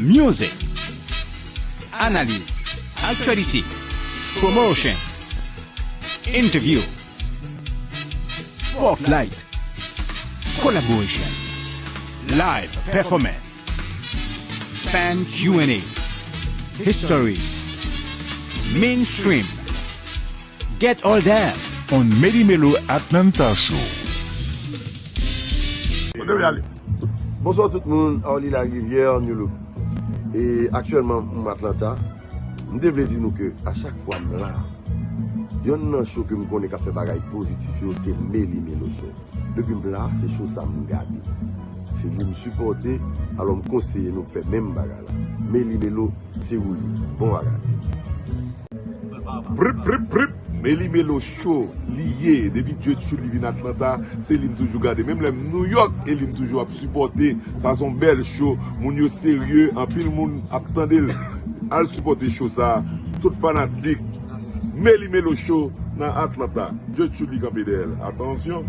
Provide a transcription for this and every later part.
music, analyse, actualité, promotion, interview, spotlight, collaboration, live performance, fan Q&A, history, mainstream. Get all that on Meli Melo Atlanta Show. Bonsoir tout le monde, Orly la rivière, New Look. Et actuellement, à Atlanta, je devrais dire que à chaque fois, là, il y a un show que je connais qui fait bagaille positif, c'est Meli Melo Show. Depuis là, c'est show ça me garde. C'est lui me supporter, alors me conseiller nous faire même bagaille. Meli Melo, c'est où bon bagaille. Meli Melo Show, lié, depuis Dieu tu lis Atlanta, c'est lui toujours gardé. Même le New York, et lui toujours supporté. Ça son bel show, mon yo sérieux, en pile monde attendait à supporter show ça. Tout fanatique. Meli Melo Show dans Atlanta. Dieu tu lis d'elle. Attention.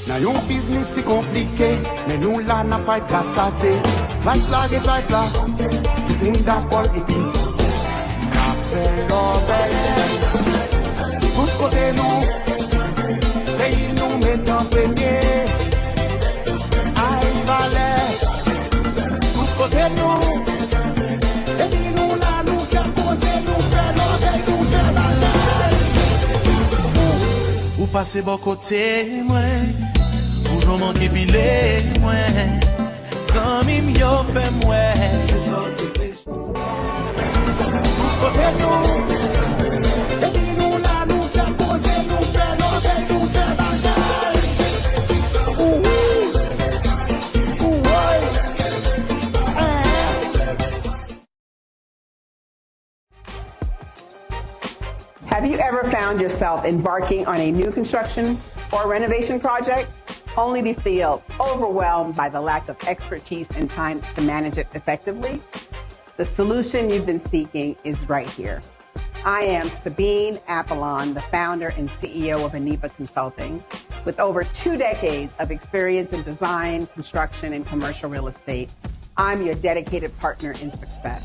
Now your business c'est compliqué, mais nous là n'a pas de cassate. Vice là, get vice là, tout in that call it in. Tout côté nous, pays nous met en premier. Aïe valet, tout côté nous, pays nous là nous fait poser, nous fait l'oreille, nous fait la tête. Ou passez bon côté, moi, ou j'en manque pilé, moi, sans mime yo fait moi, c'est ça qui fait. Have you ever found yourself embarking on a new construction or renovation project only to feel overwhelmed by the lack of expertise and time to manage it effectively? The solution you've been seeking is right here. I am Sabine Apollon, the founder and CEO of Aniba Consulting, with over 2 decades of experience in design, construction, and commercial real estate. I'm your dedicated partner in success.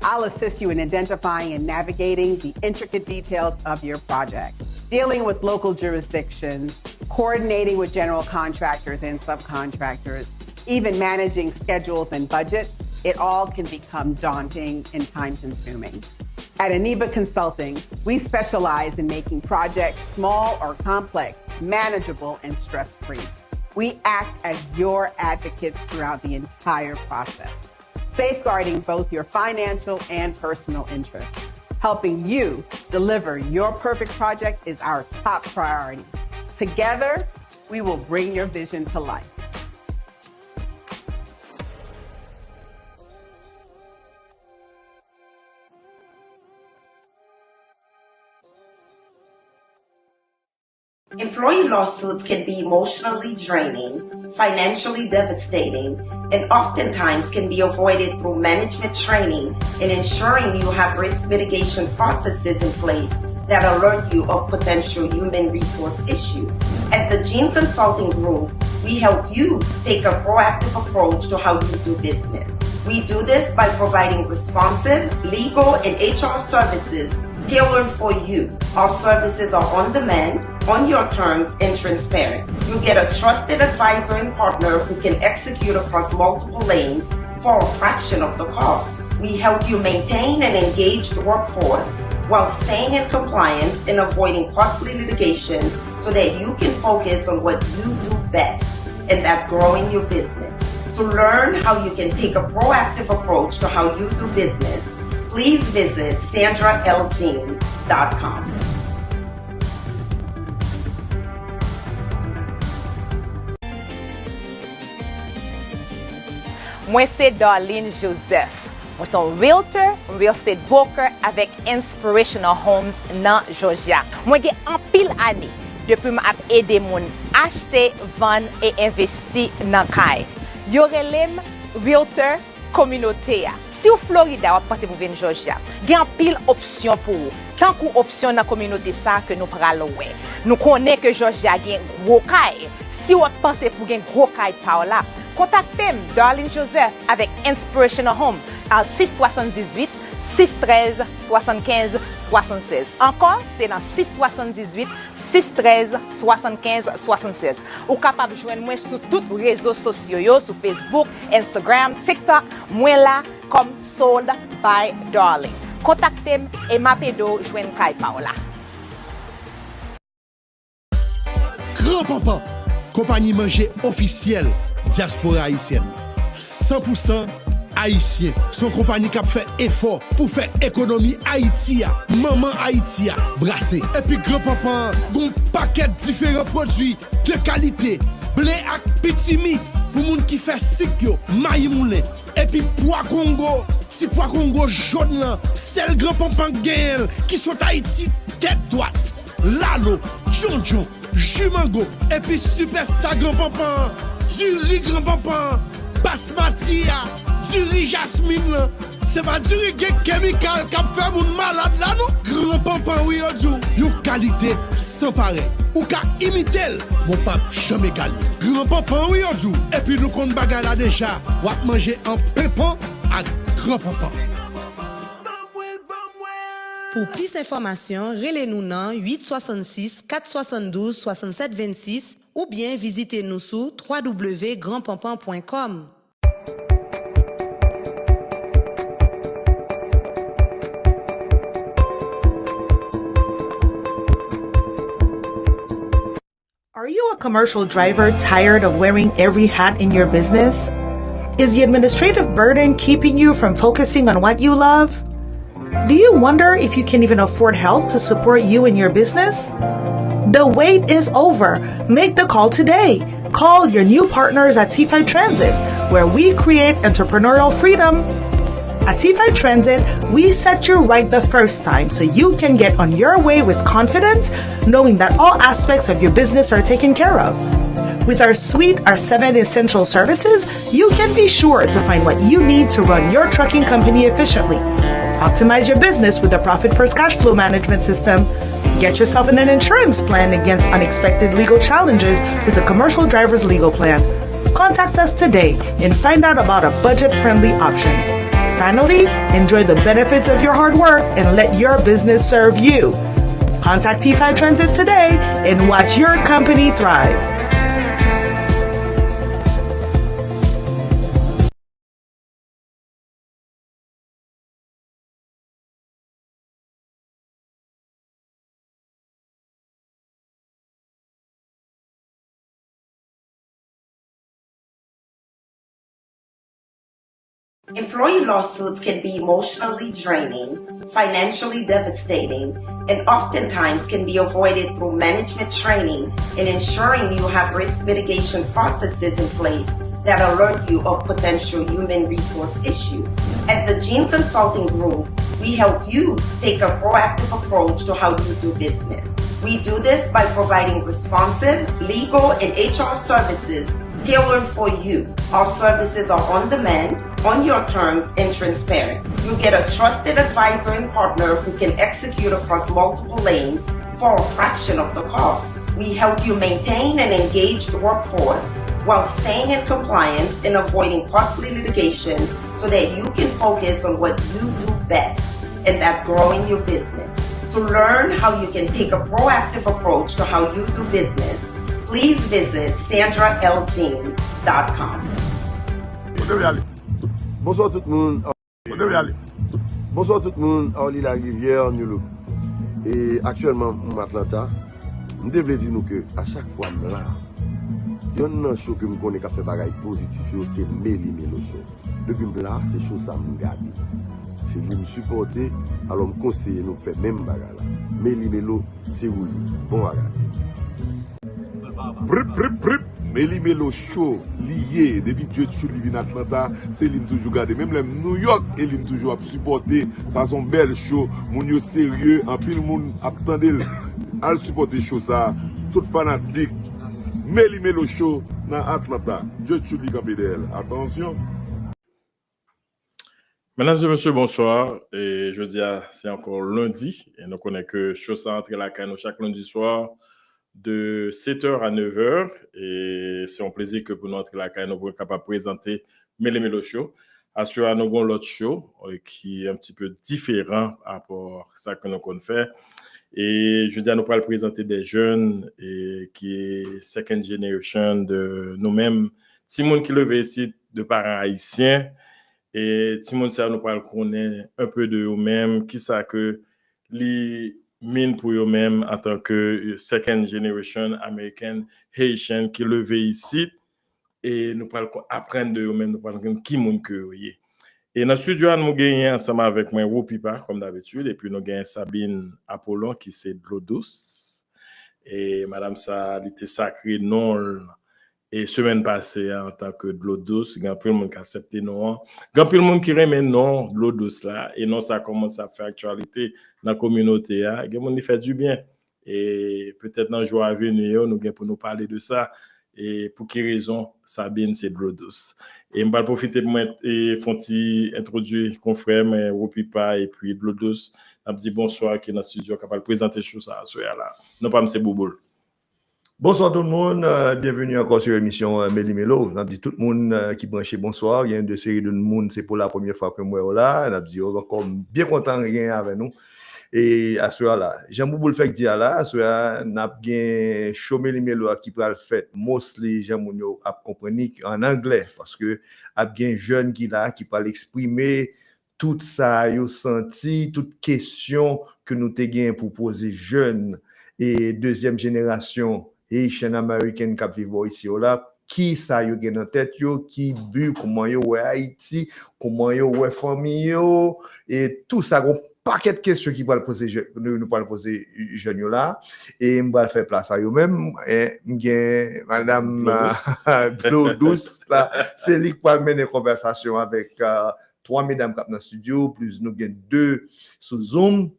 I'll assist you in identifying and navigating the intricate details of your project, dealing with local jurisdictions, coordinating with general contractors and subcontractors, even managing schedules and budgets. It all can become daunting and time-consuming. At Aniba Consulting, we specialize in making projects, small or complex, manageable and stress-free. We act as your advocates throughout the entire process, safeguarding both your financial and personal interests. Helping you deliver your perfect project is our top priority. Together, we will bring your vision to life. Employee lawsuits can be emotionally draining, financially devastating, and oftentimes can be avoided through management training and ensuring you have risk mitigation processes in place that alert you of potential human resource issues. At the Gene Consulting Group, we help you take a proactive approach to how you do business. We do this by providing responsive, legal, and HR services tailored for you. Our services are on demand, on your terms, and transparent. You get a trusted advisor and partner who can execute across multiple lanes for a fraction of the cost. We help you maintain an engaged workforce while staying in compliance and avoiding costly litigation so that you can focus on what you do best, and that's growing your business. To learn how you can take a proactive approach to how you do business, please visit sandraljean.com. Moi, c'est Darlene Joseph. Moi, suis un realtor, real estate broker avec Inspirational Homes dans Georgia. Moi, j'ai un pile année depuis que aider les gens à acheter, vendre et investir dans le caille. Yo relem realtor communautaire. Si vous Florida, vous pensez pour venir Georgia, il y a pile option pour vous. Tant qu'une option dans la communauté ça que nous prenons. Nous connaissons que Georgia a un gros caille. Si vous pensez pour un gros caille par là, Contactez Darlene Joseph avec Inspirational Home à 678 613 75 76. Encore, c'est dans 678 613 75 76. Ou capable de joindre moi sur tous les réseaux sociaux, sur Facebook, Instagram, TikTok, moi là comme Sold by Darlene. Contactez-moi et m'appelez joindre Kai Paola. Grand-papa, compagnie manger officielle diaspora haïtienne. 100% haïtien. Son compagnie qui a fait effort pour faire économie Haïti. Maman Haïti brassé. Et puis grand-papa, un paquet de différents produits de qualité. Blé ak pitimi pour moun qui fait sikyo, maï moulin. Et puis pois Congo, si pois Congo jaune là, c'est le grand-papa gagne qui sont Haïti tête droite. Lalo, John, Jumango, et puis Superstar grand-papa, du riz grand-papa, Basmati, du riz jasmine, c'est pas du riz chemical qui fait mon malade là, non? Grand-papa, oui, yon qualité sans pareil. Ou ka imiter, mon pape jamais gagné. Grand-papa, oui, et puis nous compte bagay là déjà, ou à manger en pépin à grand-papa. Pour plus d'informations, relez-nous dans 866 472 67 26 ou bien visitez-nous sur www.grandpampan.com. Are you a commercial driver tired of wearing every hat in your business? Is the administrative burden keeping you from focusing on what you love? Do you wonder if you can even afford help to support you in your business? The wait is over. Make the call today. Call your new partners at T5 Transit, where we create entrepreneurial freedom. At T5 Transit, we set you right the first time so you can get on your way with confidence, knowing that all aspects of your business are taken care of. With our 7 essential services, you can be sure to find what you need to run your trucking company efficiently. Optimize your business with the Profit First Cash Flow Management System. Get yourself in an insurance plan against unexpected legal challenges with the Commercial Driver's Legal Plan. Contact us today and find out about our budget-friendly options. Finally, enjoy the benefits of your hard work and let your business serve you. Contact T5 Transit today and watch your company thrive. Employee lawsuits can be emotionally draining, financially devastating, and oftentimes can be avoided through management training and ensuring you have risk mitigation processes in place that alert you of potential human resource issues. At the Gene Consulting Group, we help you take a proactive approach to how you do business. We do this by providing responsive, legal, and HR services tailored for you. Our services are on demand, on your terms, and transparent. You get a trusted advisor and partner who can execute across multiple lanes for a fraction of the cost. We help you maintain an engaged workforce while staying in compliance and avoiding costly litigation so that you can focus on what you do best, and that's growing your business. To learn how you can take a proactive approach to how you do business, please visit sandraljean.com. Bonsoir tout le monde. Bonsoir tout le monde. Orly la rivière, New Look. Et actuellement, en Atlanta, je devrais dire que à chaque fois, il y a un show que je connais qui fait bagaille positif, c'est Meli Melo show. Depuis là, c'est show ça me garde. C'est lui me supporter, alors me conseiller nous faire même bagaille là. Meli Melo, c'est où bon bagaille. Meli Melo show lié depuis Dieu sur livin Atlanta, c'est lui toujours garder même les New York et lui toujours supporter ça son bel show, moun yo sérieux, en pile moun attendel à supporter show ça, tout fanatique. Meli Melo show dans Atlanta. Dieu sur lui capidel. Attention. Mesdames et messieurs, bonsoir. Et je dis, c'est encore lundi. Et nous connaissons que chose ça entre la canne chaque lundi soir. de 7h à 9h. Et c'est un plaisir que pour nous entrer la caille, nous sommes capables de présenter Meli Melo Show. Assurément, nous avons l'autre show qui est un petit peu différent par rapport à ça que nous avons fait. Et je veux dire, nous allons présenter des jeunes et qui est second generation de nous-mêmes. Timon qui levé ici de parents haïtiens. Et Timon, ça nous parle connaître un peu de eux-mêmes, qui ça que les mine pour eux-mêmes en tant que second generation américaine haïtienne qui levé ici. Et nous parlons apprendre de eux-mêmes, nous parlons qui monde que vous êtes. Et dans le studio, nous gagnons ensemble avec moi Rupipa, comme d'habitude, et puis nous gagnons Sabine Apollon, qui c'est de l'eau douce. Et madame, ça, elle était sacrée, non. Et semaine passée, en tant que de l'eau douce, il y a plein de monde qui a accepté non. Il y a plein de monde qui remet non de l'eau douce là. Et non, ça commence à faire actualité dans la communauté. Il y a des gens qui fait du bien. Et peut-être dans le jour à venir, nous allons pour nous parler de ça. Et pour quelle raison Sabine, c'est de l'eau douce. Et je vais profiter pour introduire confrère, Rupipa et puis de l'eau douce. Je dis bonsoir qui est dans le studio, capable de présenter chose à ce là. Non, pas M. Boubloule. Bonsoir tout le monde, bienvenue encore sur l'émission Meli Melo. On a dit tout le monde qui branche bonsoir. Il y a une série de monde, c'est pour la première fois que moi là. On a dit encore bien content de rien avec nous. Et à ce là, Jean-Boubou le fait dire là, à ce là, on a bien show Meli Melo qui peut le faire mostly Jean-Mounio a comprendre en anglais parce que a bien jeune qui là qui peut l'exprimer tout ça yo senti, toute question que nous te gain pour poser jeune et deuxième génération Haitian American qui vivent ici ou là, qui ça yo gen en tête yo, qui bu comment yo ouais Haïti, comment yo ouais famille yo et tout ça un paquet de questions qui va poser nous pas poser jeunes yo là et on va faire place à yo même et madame Blue douce là, c'est lui qui va mener conversation avec trois mesdames qui dans le studio plus nous gain deux sur Zoom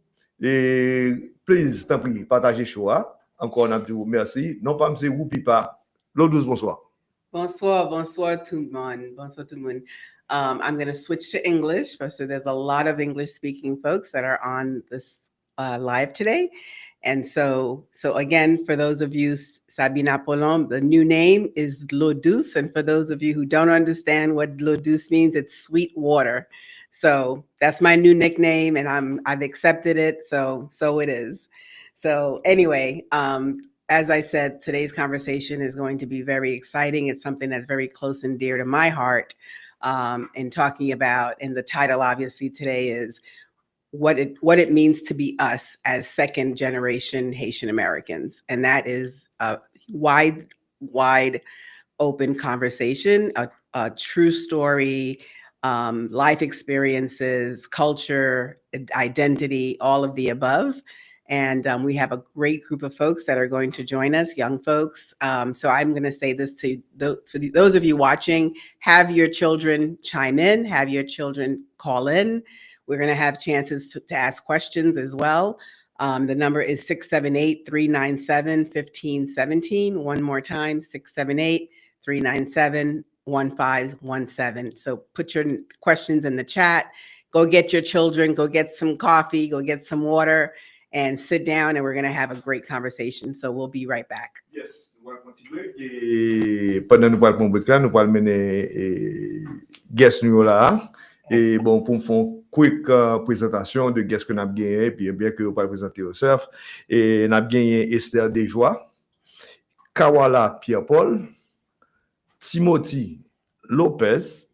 et please t'en prie partagez choix. Encore on a dit merci. Non pas M. Rupipa. L'eau douce, bonsoir. Bonsoir tout le monde. Bonsoir tout le monde. I'm going to switch to English. So there's a lot of English-speaking folks that are on this live today. And so again, for those of you, Sabine Apollon, the new name is L'eau douce. And for those of you who don't understand what L'eau douce means, it's sweet water. So that's my new nickname, and I've accepted it. So it is. So anyway, as I said, today's conversation is going to be very exciting. It's something that's very close and dear to my heart. And talking about, and the title obviously today is what it means to be us as second generation Haitian Americans. And that is a wide open conversation, a true story, life experiences, culture, identity, all of the above. And we have a great group of folks that are going to join us, young folks. So I'm going to say this to those of you watching, have your children chime in, have your children call in. We're going to have chances to ask questions as well. The number is 678-397-1517. One more time, 678-397-1517. So put your questions in the chat. Go get your children, go get some coffee, go get some water, and sit down, and we're going to have a great conversation. So we'll be right back. Yes, nous allons continuer. Et pendant nous parlons de nous allons mener Gests nous là. Et bon, pour faire une quick présentation de Gests que nous avons gagné, puis bien que vous pas présenter yourself. Et nous avons gagné Esther Desjoie, Kawala Pierre-Paul, Timothée Lopez,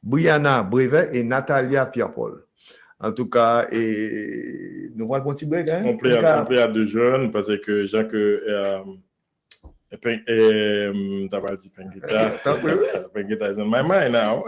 Brianna Brevet et Natalia Pierre-Paul. En tout cas, et nous allons un petit break. Hein? On plaît à deux jeunes parce que Jacques t'as pas dit Pengita is in my mind now.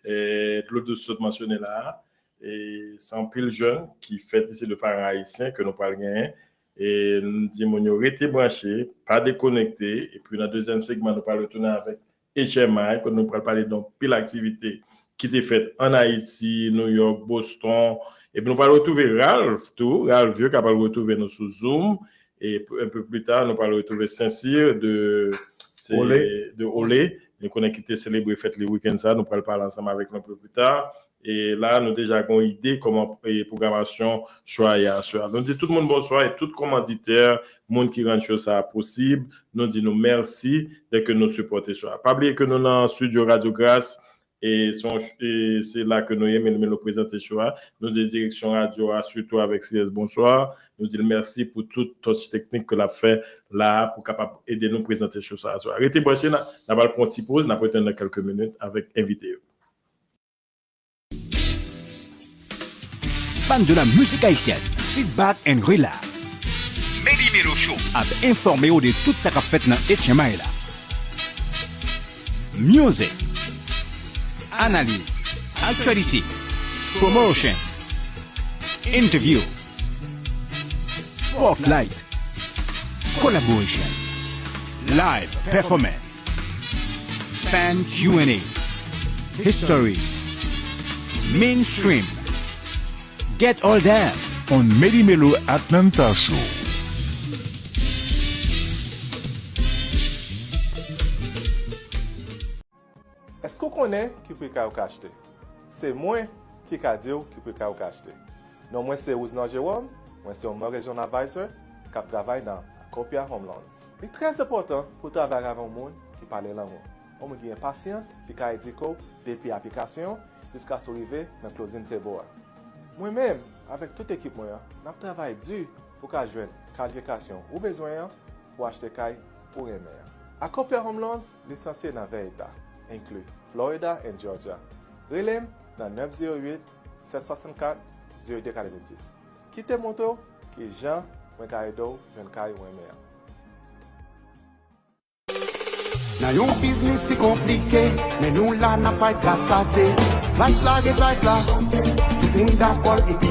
Et l'autre de ce mentionné là, et c'est un pile jeune qui fait ici le parent haïtien que nous parlons gagner. Et nous disons, nous restez branchés, pas déconnectés. Et puis dans le deuxième segment, nous allons retourner avec HMI, quand nous allons parler d'une pile d'activités qui était faite en Haïti, New York, Boston. Et puis nous allons retrouver Ralph Vieux, qui va retrouver nous sous Zoom. Et un peu plus tard, nous allons retrouver Saint-Cyr de Olé. Nous connaissons qui était célébré, fait les week-ends, ça. Nous allons parler ensemble avec nous un peu plus tard. Et là, nous déjà avons une idée comment la programmation choisir. Nous disons tout le monde bonsoir et tout commanditaire, monde qui rend ça possible. Nous disons merci dès que nous supportons ça. Pas oublier que nous dans le studio Radio Grâce et c'est là que nous aimons nous présenter ça. Nous disons direction radio surtout avec CS bonsoir. Nous disons merci pour toute touche technique que l'a fait là pour capable aider nous présenter ça. Arrêtez brancher, n'a pas le petit pause, n'a pas attendre quelques minutes avec invité. Fan de la musique haïtienne, sit back and relax. Meli Melo Show a informé de tout ça qu'a fait dans HMI là. Music, analyse, actualité, promotion, interview, spotlight, collaboration, live performance, fan Q&A, history, mainstream. Get all that on Meli Melo Atlanta Show. Est-ce qu'on connaît qui peut acheter? C'est moi qui peut dire qui peut acheter. Non, moi c'est Ousnan Jérôme, moi c'est un regional advisor qui travaille dans Copia Homelands. C'est très important pour travailler avec un monde qui parle langue. On a patience, qui a éduqué depuis l'application jusqu'à s'arriver dans le closing table. Moi-même, avec toute l'équipe, je travaille dur pour que je qualification ou besoin pour acheter caille pour aimer. À Copia Homelands, licencié dans 20 États, inclus Florida et Georgia. Relève dans 908-764-0290. Quittez mon tour, qui est Jean, Mwenkaedo, Mwenkae, Mwenmea. Now your business is complicated, mais nous là n'a pas de place à dire. Vice là, get vice là, tout in that call et puis.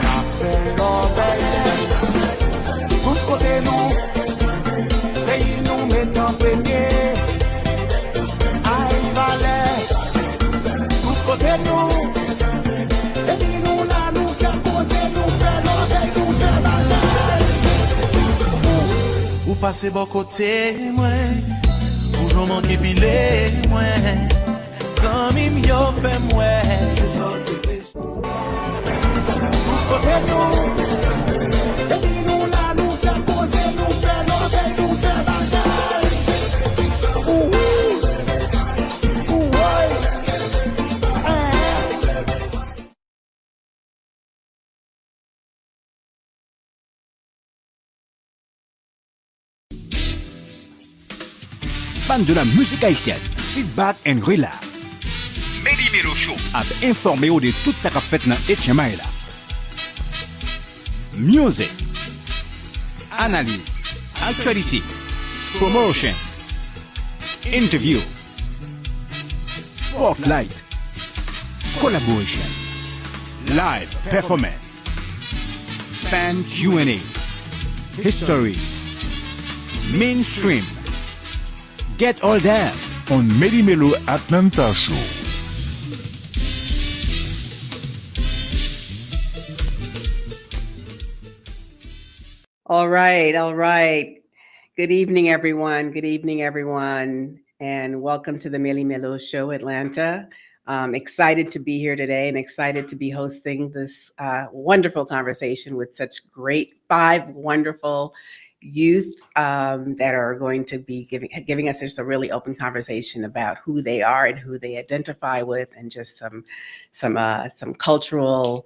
Appel l'obéi, tout côté nous, pays nous met en premier. Aïe valet, tout côté nous, et puis nous là nous fait poser, nous fait l'obéi, nous fait bagaille. Ou passez bon côté, moi. Toujours manqué pilé, moi. Sans mime, yo fait moi. C'est ça, tu fais. Côté nous, et puis nous là, nous fait poser, nous fait l'obéi, nous fait bagaille. Fan de la musique haïtienne, sit back and relax. Meli Melo Show a informé de tout ça qu'a fait dans HMI là. Music, analyse, actualité, promotion, interview, spotlight, collaboration, live performance, fan Q&A, history, mainstream. Get all that on Meli Melo Atlanta Show. All right. Good evening, everyone. And welcome to the Meli Melo Show, Atlanta. Excited to be here today and excited to be hosting this wonderful conversation with such great 5 wonderful youth that are going to be giving us just a really open conversation about who they are and who they identify with, and just some cultural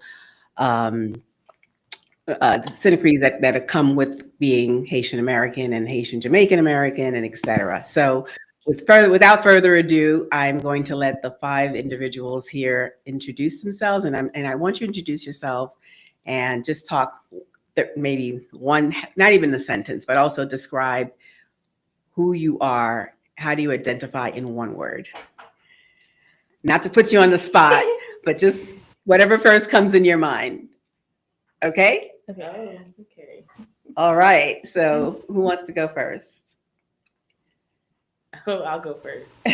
synergies that come with being Haitian American and Haitian Jamaican American, and etc. So without further ado, I'm going to let the 5 individuals here introduce themselves, and I want you to introduce yourself and just talk maybe one, not even the sentence, but also describe who you are. How do you identify in one word? Not to put you on the spot, but just whatever first comes in your mind. Okay? Okay. All right. So who wants to go first? Oh, I'll go first.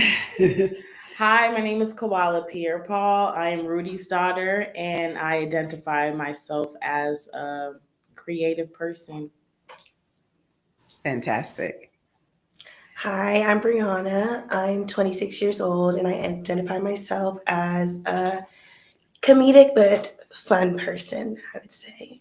Hi, my name is Koala Pierre-Paul. I am Rudy's daughter, and I identify myself as a creative person. Fantastic. Hi, I'm Brianna. I'm 26 years old and I identify myself as a comedic but fun person, I would say.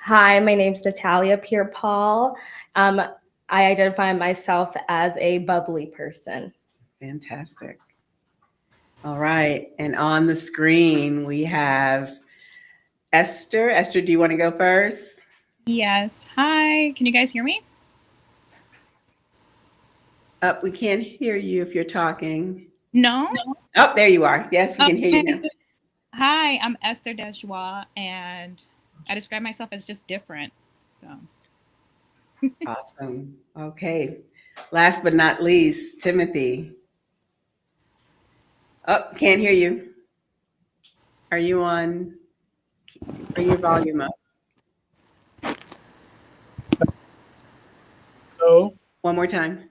Hi, my name's Natalia Pierre-Paul. I identify myself as a bubbly person. Fantastic. All right. And on the screen, we have Esther. Esther, do you want to go first? Yes. Hi. Can you guys hear me? We can't hear you if you're talking. No? Oh, there you are. Yes, we can hear you now. Hi, I'm Esther Desjoie, and I describe myself as just different. So. Awesome. Okay. Last but not least, Timothy. Oh, can't hear you. Are you on? Are your volume up? Hello. One more time.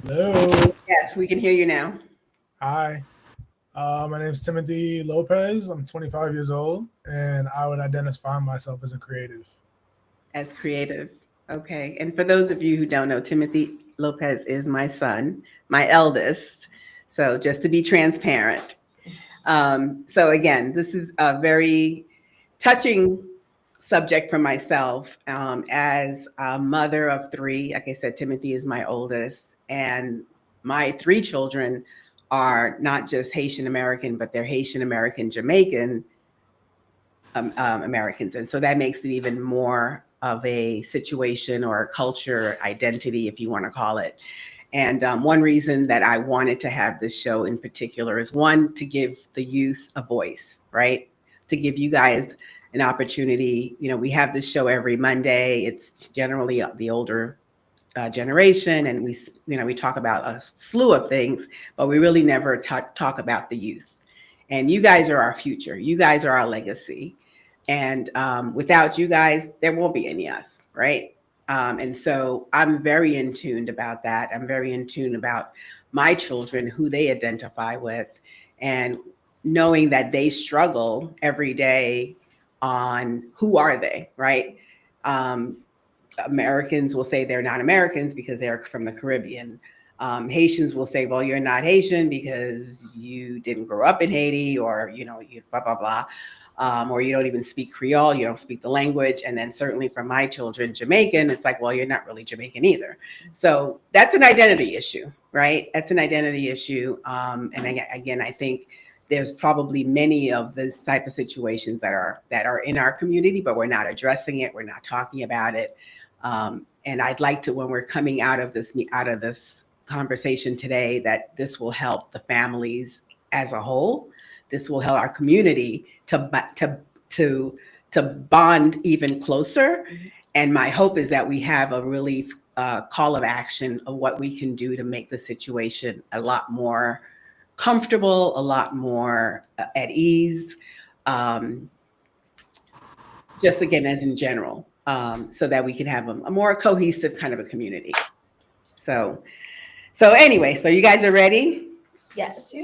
Hello. Yes, we can hear you now. Hi. My name is Timothy Lopez. I'm 25 years old, and I would identify myself as a creative. As creative. Okay. And for those of you who don't know, Timothy Lopez is my son, my eldest. So just to be transparent. So again, this is a very touching subject for myself as a mother of three. Like I said, Timothy is my oldest, and my three children are not just Haitian American, but they're Haitian American Jamaican Americans. And so that makes it even more of a situation or a culture identity, if you want to call it. And one reason that I wanted to have this show in particular is one, to give the youth a voice, right? To give you guys an opportunity. You know, we have this show every Monday. It's generally the older generation, and we talk about a slew of things, but we really never talk about the youth. And you guys are our future. You guys are our legacy. And without you guys, there won't be any us, right? And so I'm very in tune about that. I'm very in tune about my children, who they identify with, and knowing that they struggle every day on who are they, right? Americans will say they're not Americans because they're from the Caribbean. Haitians will say, well, you're not Haitian because you didn't grow up in Haiti, or, you blah, blah, blah. Or you don't even speak Creole, you don't speak the language. And then certainly for my children, Jamaican, it's like, well, you're not really Jamaican either. So that's an identity issue, right? That's an identity issue. And again, I think there's probably many of this type of situations that are in our community, but we're not addressing it. We're not talking about it. And I'd like to, when we're coming out of this conversation today, that this will help the families as a whole. This will help our community to bond even closer. And my hope is that we have a really call of action of what we can do to make the situation a lot more comfortable, a lot more at ease, just again, as in general, so that we can have a more cohesive kind of a community. So anyway, so you guys are ready? Yes.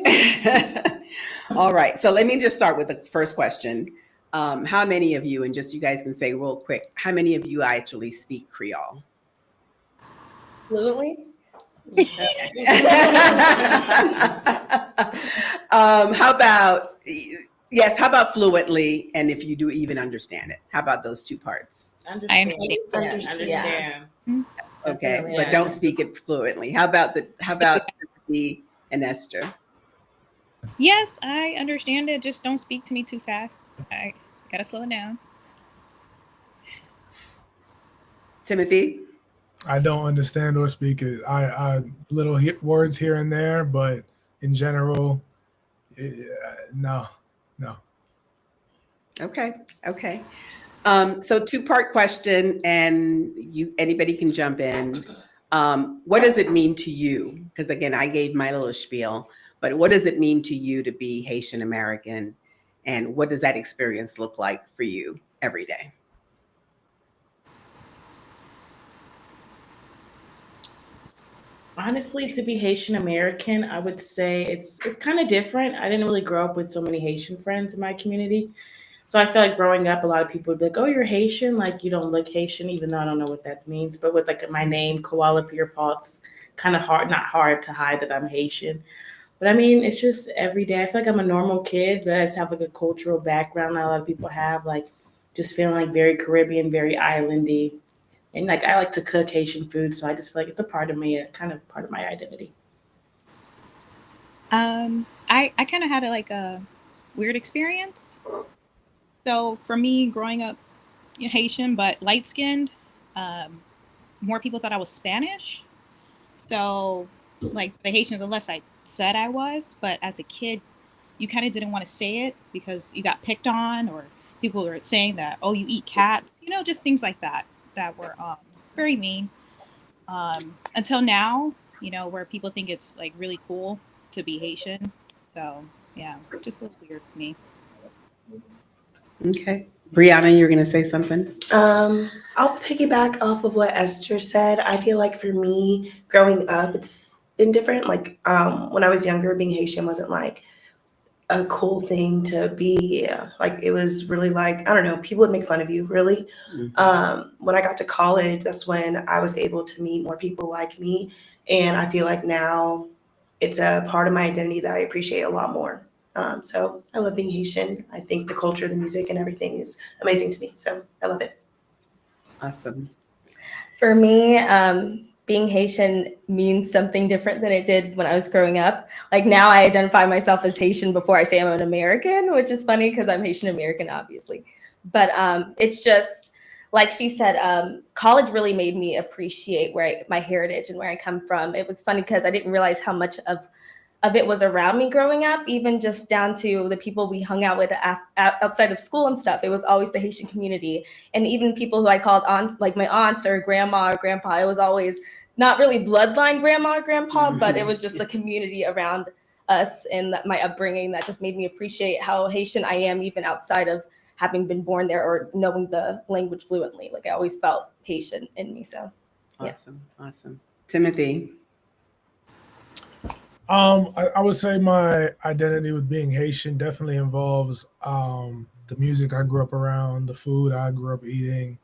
All right. So let me just start with the first question. How many of you, and just you guys can say real quick, how many of you actually speak Creole? Fluently? How about, yes, how about fluently? And if you do even understand it, how about those two parts? Understand. Okay, Definitely, but don't speak it fluently. How about Timothy and Esther? Yes, I understand it. Just don't speak to me too fast. I gotta slow it down. Timothy? I don't understand or speak it. I little words here and there, but in general, no. Okay. So two-part question, and anybody can jump in. What does it mean to you? Because again, I gave my little spiel, but what does it mean to you to be Haitian American? And what does that experience look like for you every day? Honestly, to be Haitian American, I would say it's kind of different. I didn't really grow up with so many Haitian friends in my community. So I feel like growing up, a lot of people would be like, oh, you're Haitian? Like, you don't look Haitian, even though I don't know what that means. But with like my name, Koala Pierre Paul, kind of hard, not hard to hide that I'm Haitian. But I mean, it's just every day. I feel like I'm a normal kid, but I just have like a cultural background that a lot of people have, like just feeling like very Caribbean, very islandy. And like I like to cook Haitian food, so I just feel like it's a part of me, a kind of part of my identity. I kind of had a weird experience. So for me, growing up Haitian but light skinned, more people thought I was Spanish. So like the Haitians, unless I said I was, but as a kid, you kind of didn't want to say it because you got picked on, or people were saying that, oh, you eat cats, just things like that that were very mean. Until now, where people think it's like really cool to be Haitian. So yeah, just a little weird for me. Okay. Brianna, you're going to say something? I'll piggyback off of what Esther said. I feel like for me, growing up, it's been different. Like when I was younger, being Haitian wasn't like a cool thing to be. Like it was really like, I don't know, people would make fun of you, really. When I got to college, that's when I was able to meet more people like me. And I feel like now it's a part of my identity that I appreciate a lot more. So I love being Haitian. I think the culture, the music, and everything is amazing to me. So I love it. Awesome. For me, being Haitian means something different than it did when I was growing up. Like now I identify myself as Haitian before I say I'm an American, which is funny because I'm Haitian American, obviously. But it's just, like she said, college really made me appreciate my heritage and where I come from. It was funny because I didn't realize how much of it was around me growing up, even just down to the people we hung out with outside of school and stuff. It was always the Haitian community. And even people who I called aunt, like my aunts or grandma or grandpa, it was always not really bloodline grandma or grandpa, but it was just the community around us and my upbringing that just made me appreciate how Haitian I am, even outside of having been born there or knowing the language fluently. Like I always felt Haitian in me, so. Awesome, yeah. Awesome. Timothy? I would say my identity with being Haitian definitely involves the music I grew up around, the food I grew up eating,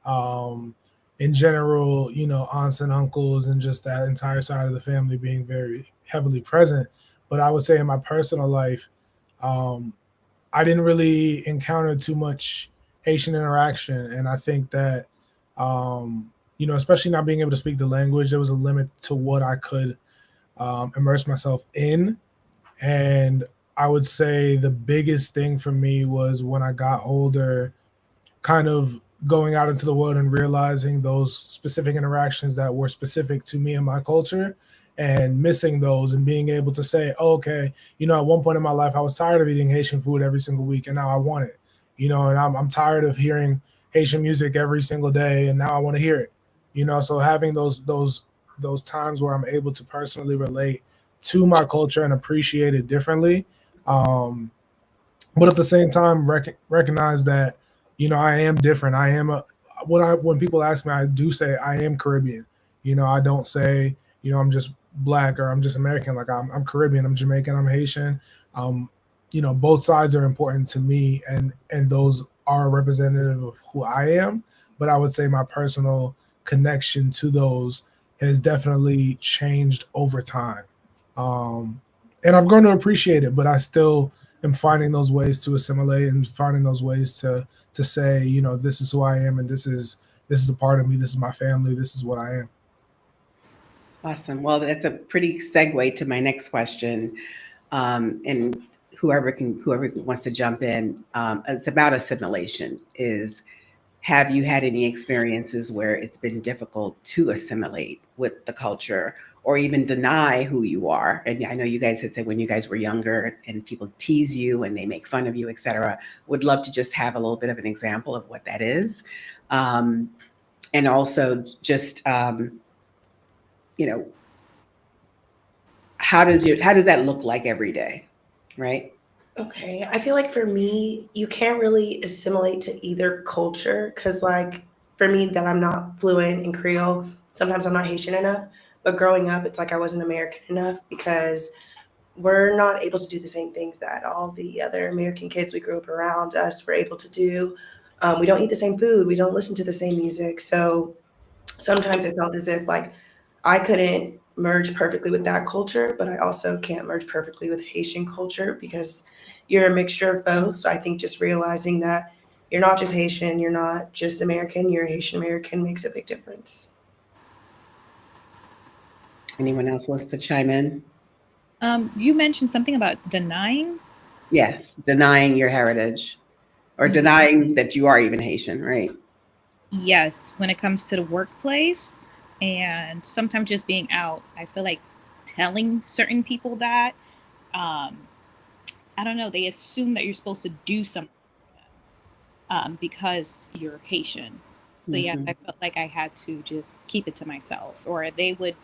in general, aunts and uncles and just that entire side of the family being very heavily present. But I would say in my personal life, I didn't really encounter too much Haitian interaction. And I think that, especially not being able to speak the language, there was a limit to what I could immerse myself in. And I would say the biggest thing for me was when I got older, kind of going out into the world and realizing those specific interactions that were specific to me and my culture and missing those and being able to say, oh, okay, at one point in my life, I was tired of eating Haitian food every single week and now I want it, and I'm tired of hearing Haitian music every single day and now I want to hear it, so having those times where I'm able to personally relate to my culture and appreciate it differently. But at the same time, recognize that, I am different. I am when people ask me, I do say I am Caribbean. I don't say, I'm just Black or I'm just American. Like I'm Caribbean, I'm Jamaican, I'm Haitian. Both sides are important to me and those are representative of who I am. But I would say my personal connection to those has definitely changed over time. And I've grown to appreciate it, but I still am finding those ways to assimilate and finding those ways to say, this is who I am and this is a part of me, this is my family, this is what I am. Awesome. Well, that's a pretty segue to my next question. And whoever wants to jump in, it's about assimilation. Have you had any experiences where it's been difficult to assimilate with the culture or even deny who you are? And I know you guys had said when you guys were younger and people tease you and they make fun of you, et cetera. Would love to just have a little bit of an example of what that is. And also just, how does that look like every day, right? Okay, I feel like for me, you can't really assimilate to either culture because, like, for me, that I'm not fluent in Creole, sometimes I'm not Haitian enough. But growing up, it's like I wasn't American enough because we're not able to do the same things that all the other American kids we grew up around us were able to do. We don't eat the same food. We don't listen to the same music. So sometimes it felt as if, like, I couldn't merge perfectly with that culture, but I also can't merge perfectly with Haitian culture because you're a mixture of both. So I think just realizing that you're not just Haitian, you're not just American, you're Haitian American makes a big difference. Anyone else wants to chime in? You mentioned something about denying. Yes, denying your heritage or denying that you are even Haitian, right? Yes, when it comes to the workplace and sometimes just being out, I feel like telling certain people that, I don't know, they assume that you're supposed to do something because you're Haitian. So yes, I felt like I had to just keep it to myself, or they would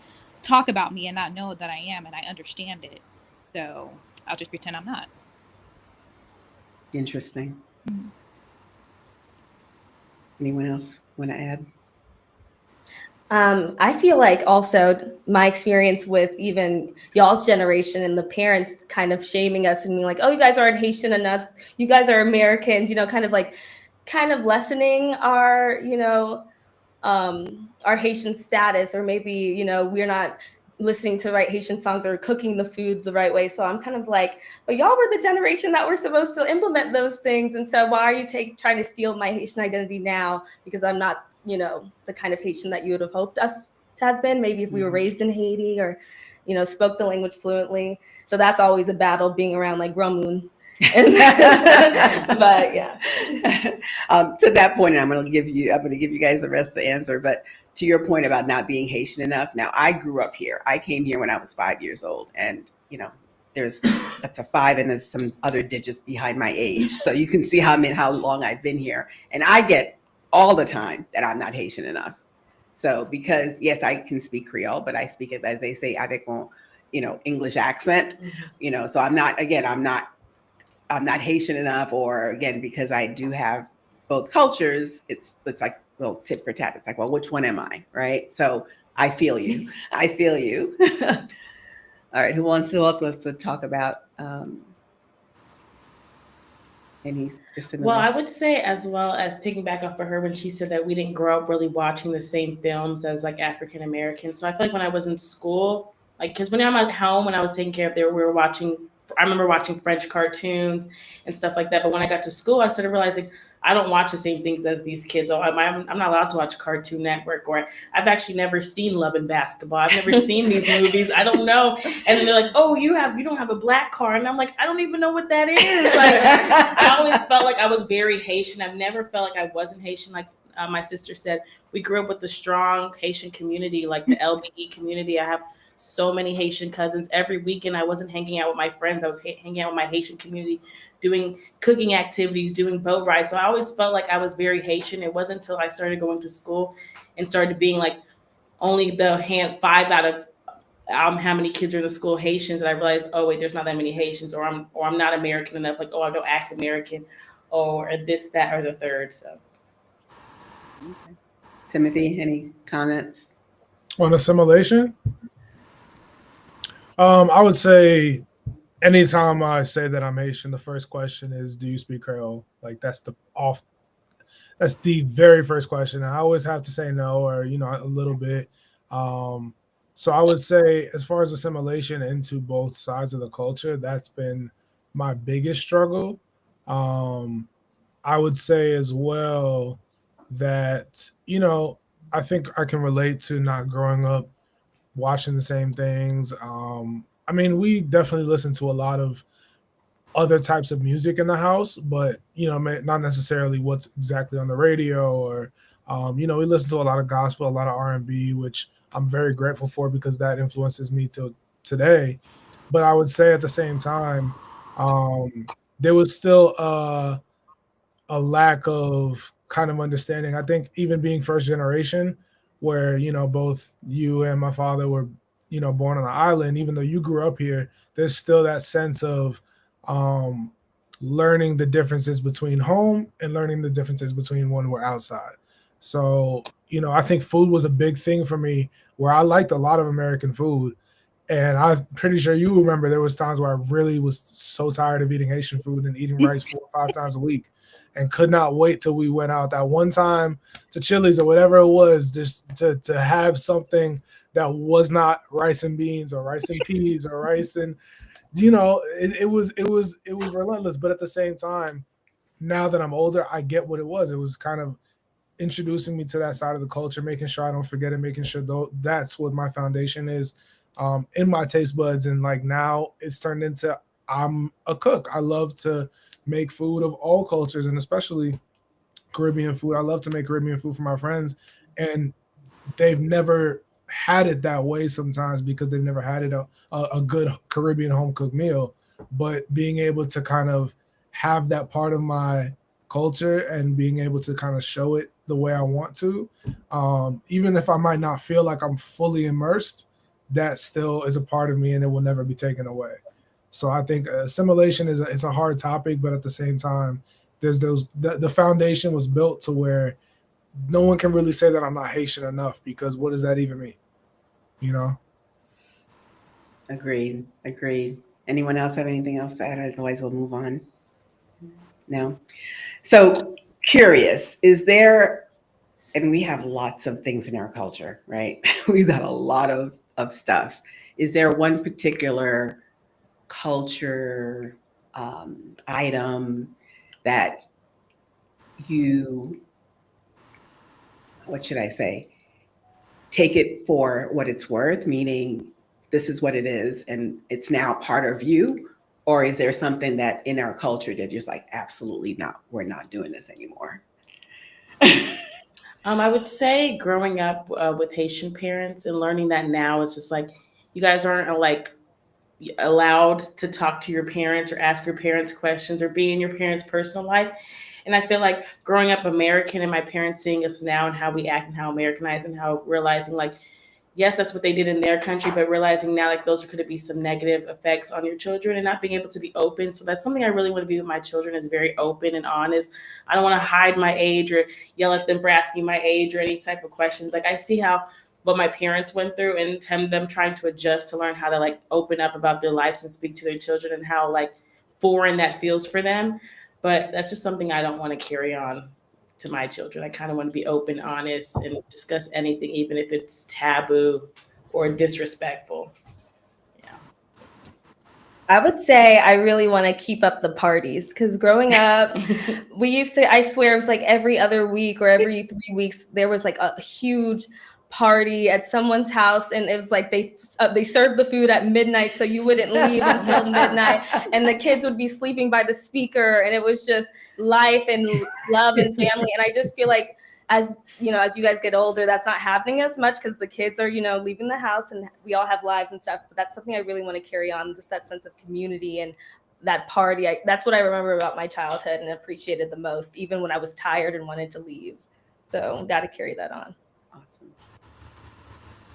talk about me and not know that I am, and I understand it. So I'll just pretend I'm not. Interesting. Anyone else want to add? I feel like also my experience with even y'all's generation and the parents kind of shaming us and being like, oh, you guys aren't Haitian enough. You guys are Americans, kind of lessening our, our Haitian status, or maybe, we're not listening to the right Haitian songs or cooking the food the right way. So I'm kind of like, but y'all were the generation that were supposed to implement those things. And so why are you trying to steal my Haitian identity now? Because I'm not, the kind of Haitian that you would have hoped us to have been, maybe if we were raised in Haiti or, spoke the language fluently. So that's always a battle being around like Ramoon. But yeah. To that point, I'm going to give you guys the rest of the answer. But to your point about not being Haitian enough, now I grew up here. I came here when I was 5 years old, and that's a 5, and there's some other digits behind my age, so you can see how long I've been here, and I get all the time that I'm not Haitian enough. So because yes, I can speak Creole, but I speak it, as they say, avec un, English accent. So I'm not Haitian enough, or again, because I do have both cultures, it's like a little tit for tat. It's like, well, which one am I, right? So I feel you. I feel you. All right, who else wants to talk about any dissimilation? Well, I would say, as well as picking back up for her when she said that we didn't grow up really watching the same films as like African Americans. So I feel like when I was in school, like, because when I'm at home, when I was taking care of there, I remember watching French cartoons and stuff like that. But when I got to school, I started realizing I don't watch the same things as these kids. Oh, I'm not allowed to watch Cartoon Network, or I've actually never seen Love and Basketball. I've never seen these movies. I don't know. And then they're like, oh, you don't have a black card. And I'm like, I don't even know what that is. Like, I always felt like I was very Haitian. I've never felt like I wasn't Haitian. Like my sister said, we grew up with a strong Haitian community, like the LBE community. I have so many Haitian cousins. Every weekend I wasn't hanging out with my friends. I was hanging out with my Haitian community, doing cooking activities, doing boat rides. So I always felt like I was very Haitian. It wasn't until I started going to school and started being like only the 5 out of how many kids are in the school Haitians, and I realized, oh wait, there's not that many Haitians, or I'm not American enough. Like, oh, I don't act American, or this, that, or the third. So, okay. Timothy, any comments on assimilation? I would say anytime I say that I'm Haitian, the first question is, do you speak Creole? Like that's the very first question. And I always have to say no, or, a little bit. So I would say as far as assimilation into both sides of the culture, that's been my biggest struggle. I would say as well that, I think I can relate to not growing up watching the same things. We definitely listen to a lot of other types of music in the house, but not necessarily what's exactly on the radio, or we listen to a lot of gospel, a lot of R&B, which I'm very grateful for because that influences me till today. But I would say at the same time, there was still a lack of kind of understanding. I think even being first generation, where both you and my father were born on an island, even though you grew up here, there's still that sense of learning the differences between home and learning the differences between when we're outside. So I think food was a big thing for me, where I liked a lot of American food, and I'm pretty sure you remember there was times where I really was so tired of eating Haitian food and eating rice 4 or 5 times a week, and could not wait till we went out that one time to Chili's or whatever it was, just to have something that was not rice and beans or rice and peas or rice and, you know, it was relentless. But at the same time, now that I'm older, I get what it was. It was kind of introducing me to that side of the culture, making sure I don't forget it, making sure that's what my foundation is in my taste buds. And like now it's turned into I'm a cook. I love to make food of all cultures and especially Caribbean food. I love to make Caribbean food for my friends, and they've never had it that way sometimes because they've never had it a good Caribbean home cooked meal. But being able to kind of have that part of my culture and being able to kind of show it the way I want to, even if I might not feel like I'm fully immersed, that still is a part of me and it will never be taken away. So I think assimilation is a hard topic, but at the same time, there's the foundation was built to where no one can really say that I'm not Haitian enough, because what does that even mean? You know? Agreed. Anyone else have anything else to add? Otherwise, we'll move on. No? So curious, is there, and we have lots of things in our culture, right? We've got a lot of stuff. Is there one particular culture item that you, what should I say, take it for what it's worth, meaning this is what it is and it's now part of you? Or is there something that in our culture that you're just like, absolutely not, we're not doing this anymore? I would say growing up with Haitian parents and learning that now, it's just like, you guys aren't like allowed to talk to your parents or ask your parents questions or be in your parents' personal life. And I feel like growing up American and my parents seeing us now and how we act and how Americanized and how realizing like, yes, that's what they did in their country, but realizing now like those could be some negative effects on your children and not being able to be open. So that's something I really want to be with my children, is very open and honest. I don't want to hide my age or yell at them for asking my age or any type of questions. Like I see how what my parents went through and them trying to adjust to learn how to like open up about their lives and speak to their children and how like foreign that feels for them. But that's just something I don't want to carry on to my children. I kind of want to be open, honest, and discuss anything, even if it's taboo or disrespectful. I would say I really want to keep up the parties, because growing up, we used to, I swear it was like every other week or every 3 weeks, there was like a huge party at someone's house, and it was like they served the food at midnight, so you wouldn't leave until midnight, and the kids would be sleeping by the speaker, and it was just life and love and family. And I just feel like as you guys get older, that's not happening as much because the kids are leaving the house and we all have lives and stuff. But that's something I really want to carry on, just that sense of community and that party. That's what I remember about my childhood and appreciated the most, even when I was tired and wanted to leave. So got to carry that on. Awesome.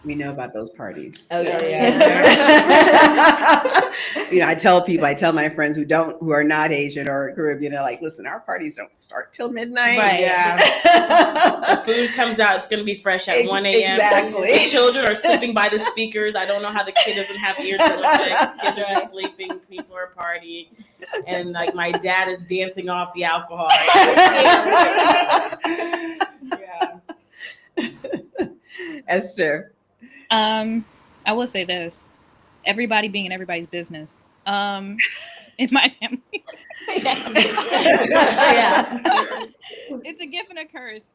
We know about those parties. Oh yeah. I tell my friends who are not Asian or Caribbean, they're like, listen, our parties don't start till midnight. Right. Yeah. The food comes out, it's gonna be fresh at 1 a.m. Exactly. The children are sleeping by the speakers. I don't know how the kid doesn't have ear effects. Kids are just sleeping, people are partying, and like my dad is dancing off the alcohol. Yeah. Esther. I will say this: everybody being in everybody's business. In my family, it's a gift and a curse.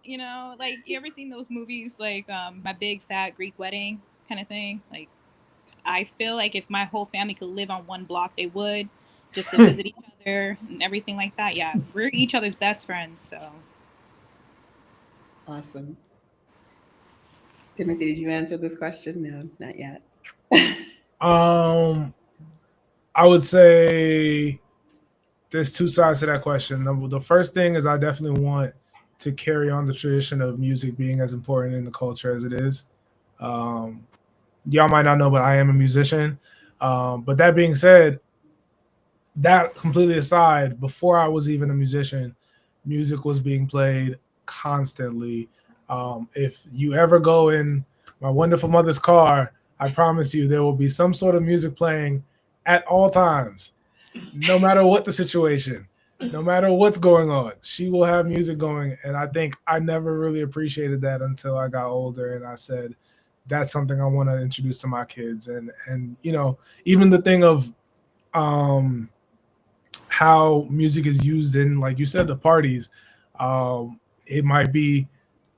Like you ever seen those movies, like My Big Fat Greek Wedding kind of thing? Like, I feel like if my whole family could live on one block, they would, just to visit each other and everything like that. Yeah, we're each other's best friends. So awesome. Timothy, did you answer this question? No, not yet. I would say there's two sides to that question. The first thing is I definitely want to carry on the tradition of music being as important in the culture as it is. Y'all might not know, but I am a musician. But that being said, that completely aside, before I was even a musician, music was being played constantly. If you ever go in my wonderful mother's car, I promise you there will be some sort of music playing at all times, no matter what the situation, no matter what's going on. She will have music going, and I think I never really appreciated that until I got older and I said, that's something I want to introduce to my kids. And you know, even the thing of how music is used in, like you said, the parties. It might be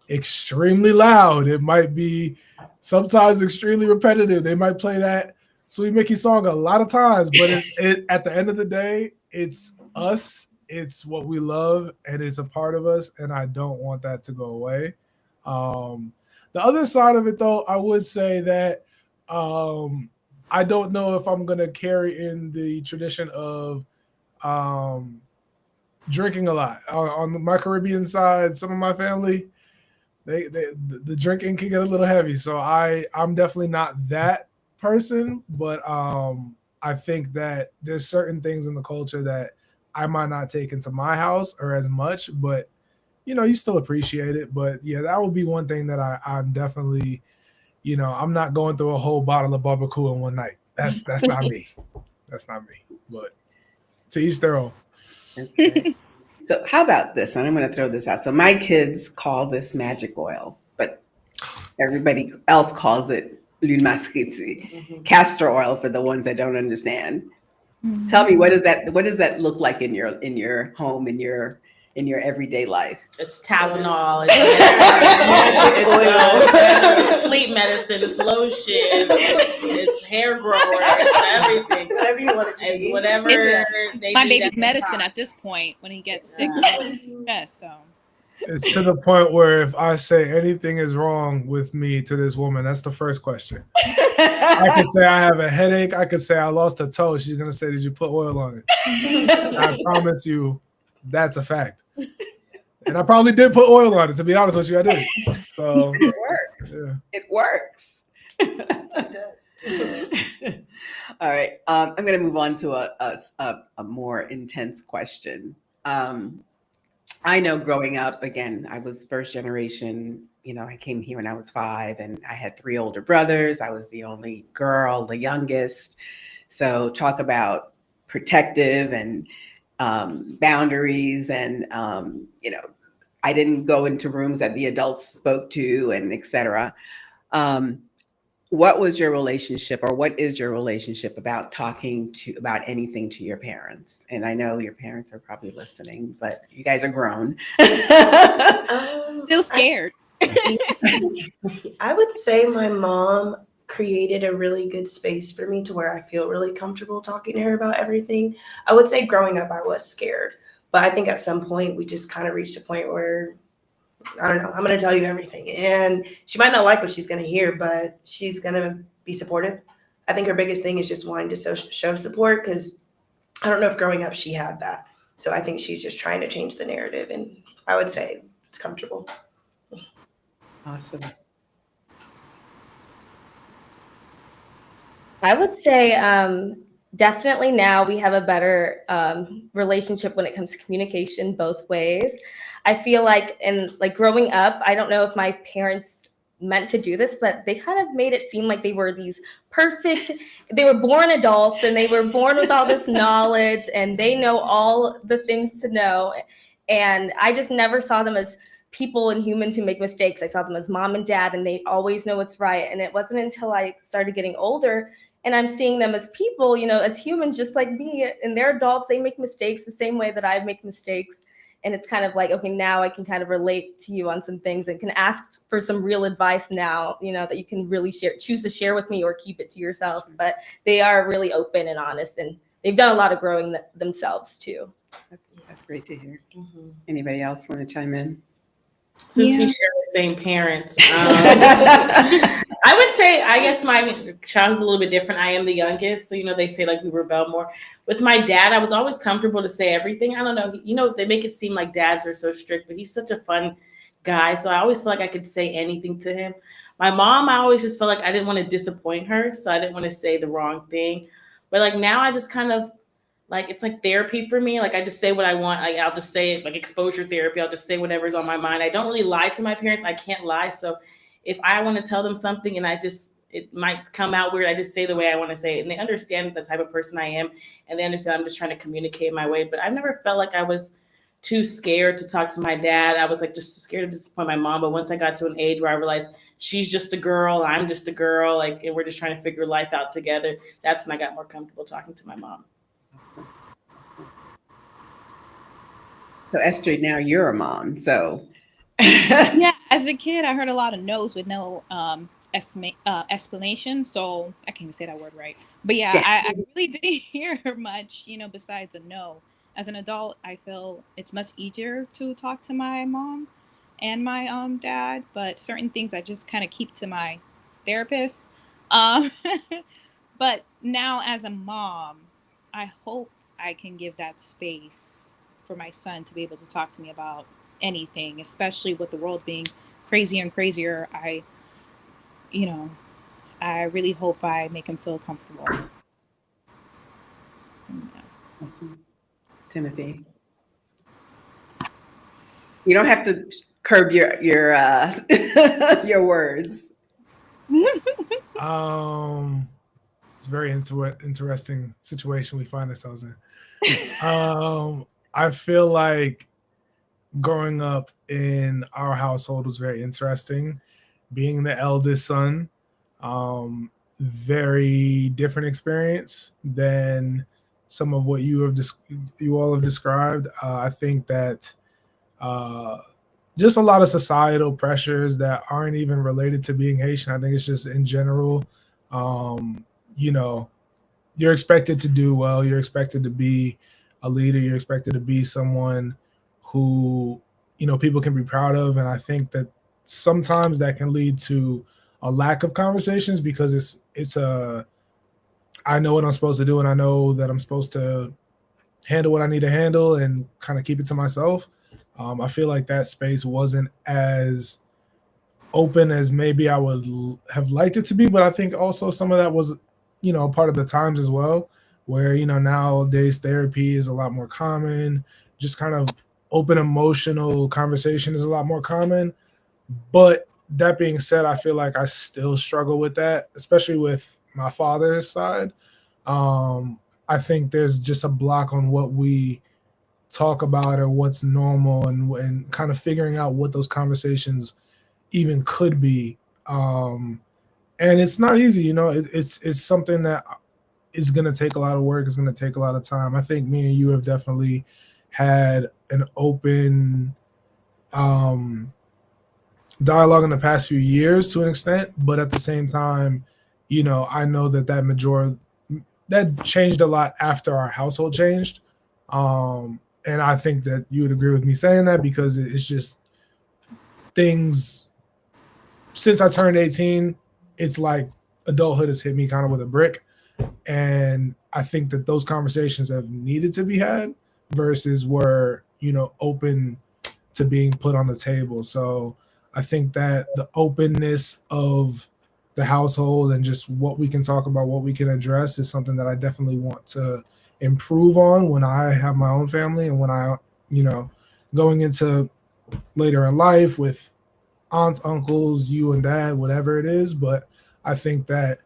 extremely loud. It might be sometimes extremely repetitive. They might play that Sweet Mickey song a lot of times, but it at the end of the day, it's us. It's what we love, and it's a part of us, and I don't want that to go away. The other side of it, though, I would say that I don't know if I'm going to carry in the tradition of drinking a lot. On my Caribbean side, some of my family, the drinking can get a little heavy. So I'm definitely not that person, but I think that there's certain things in the culture that I might not take into my house or as much, but you know, you still appreciate it. But yeah, that would be one thing that I'm definitely, you know, I'm not going through a whole bottle of barbecue in one night. That's not me. That's not me. But to each their own. That's right. So how about this? And I'm going to throw this out. So my kids call this magic oil, but everybody else calls it l'huile masquite, castor oil for the ones that don't understand. Tell me, what does that look like in your home, in your everyday life? It's Tylenol. It's sleep medicine. It's lotion. It's hair grower. It's everything. Whatever you want it to be. It's whatever they My need baby's at the medicine time. at this point when he gets sick. Yes, so. It's to the point where if I say anything is wrong with me to this woman, that's the first question. I could say I have a headache. I could say I lost a toe. She's going to say, did you put oil on it? I promise you, that's a fact. And I probably did put oil on it, to be honest with you. I did. So it works. Yeah. It works. It does. All right. I'm going to move on to a more intense question. I know growing up, again, I was first generation. You know, I came here when I was 5, and I had 3 older brothers. I was the only girl, the youngest. So talk about protective and boundaries, and you know, I didn't go into rooms that the adults spoke to, and etc. What was your relationship, or what is your relationship about talking about anything to your parents? And I know your parents are probably listening, but you guys are grown. Still scared. I would say my mom created a really good space for me to where I feel really comfortable talking to her about everything. I would say growing up, I was scared, but I think at some point we just kind of reached a point where, I don't know, I'm going to tell you everything. And she might not like what she's going to hear, but she's going to be supportive. I think her biggest thing is just wanting to show support, because I don't know if growing up she had that. So I think she's just trying to change the narrative. And I would say it's comfortable. Awesome. I would say definitely now we have a better relationship when it comes to communication both ways. I feel like growing up, I don't know if my parents meant to do this, but they kind of made it seem like they were these perfect, they were born adults and they were born with all this knowledge and they know all the things to know. And I just never saw them as people and humans who make mistakes. I saw them as mom and dad, and they always know what's right. And it wasn't until I started getting older and I'm seeing them as people, you know, as humans just like me, and they're adults, they make mistakes the same way that I make mistakes. And it's kind of like, okay, now I can kind of relate to you on some things and can ask for some real advice now, you know, that you can really choose to share with me or keep it to yourself. But they are really open and honest, and they've done a lot of growing themselves too. That's great to hear. Anybody else want to chime in? Since we share the same parents, I would say, I guess my child is a little bit different. I am the youngest, so, you know, they say like we rebel more. With my dad, I was always comfortable to say everything. I don't know, you know, they make it seem like dads are so strict, but he's such a fun guy, so I always feel like I could say anything to him. My mom, I always just felt like I didn't want to disappoint her, so I didn't want to say the wrong thing. But like now, I just kind of like, it's like therapy for me. Like I just say what I want. Like I'll just say it, like exposure therapy. I'll just say whatever's on my mind. I don't really lie to my parents. I can't lie. So if I want to tell them something and it might come out weird, I just say the way I want to say it. And they understand the type of person I am. And they understand I'm just trying to communicate my way. But I've never felt like I was too scared to talk to my dad. I was like just scared to disappoint my mom. But once I got to an age where I realized she's just a girl, I'm just a girl, like, and we're just trying to figure life out together, that's when I got more comfortable talking to my mom. Awesome. So Esther, now you're a mom, so. Yeah, as a kid, I heard a lot of no's with no explanation. So I can't even say that word right. But yeah, I really didn't hear much, besides a no. As an adult, I feel it's much easier to talk to my mom and my dad, but certain things I just kind of keep to my therapist. Um, but now as a mom, I hope I can give that space for my son to be able to talk to me about anything, especially with the world being crazier and crazier. I really hope I make him feel comfortable. Awesome. Timothy, you don't have to curb your your words. It's a very interesting situation we find ourselves in. I feel like growing up in our household was very interesting. Being the eldest son, very different experience than some of what you all have described. I think that just a lot of societal pressures that aren't even related to being Haitian. I think it's just in general, you're expected to do well. You're expected to be a leader. You're expected to be someone who, people can be proud of. And I think that sometimes that can lead to a lack of conversations because I know what I'm supposed to do and I know that I'm supposed to handle what I need to handle and kind of keep it to myself. I feel like that space wasn't as open as maybe I would have liked it to be, but I think also some of that was, part of the times as well, where, nowadays therapy is a lot more common, just kind of open emotional conversation is a lot more common. But that being said, I feel like I still struggle with that, especially with my father's side. I think there's just a block on what we talk about or what's normal and kind of figuring out what those conversations even could be. And it's not easy, it's something that is going to take a lot of work. It's going to take a lot of time. I think me and you have definitely had an open dialogue in the past few years to an extent, but at the same time, I know that changed a lot after our household changed. And I think that you would agree with me saying that because it's just things since I turned 18, it's like adulthood has hit me kind of with a brick. And I think that those conversations have needed to be had versus were, open to being put on the table. So I think that the openness of the household and just what we can talk about, what we can address is something that I definitely want to improve on when I have my own family and when I, going into later in life with aunts, uncles, you and dad, whatever it is. But I think that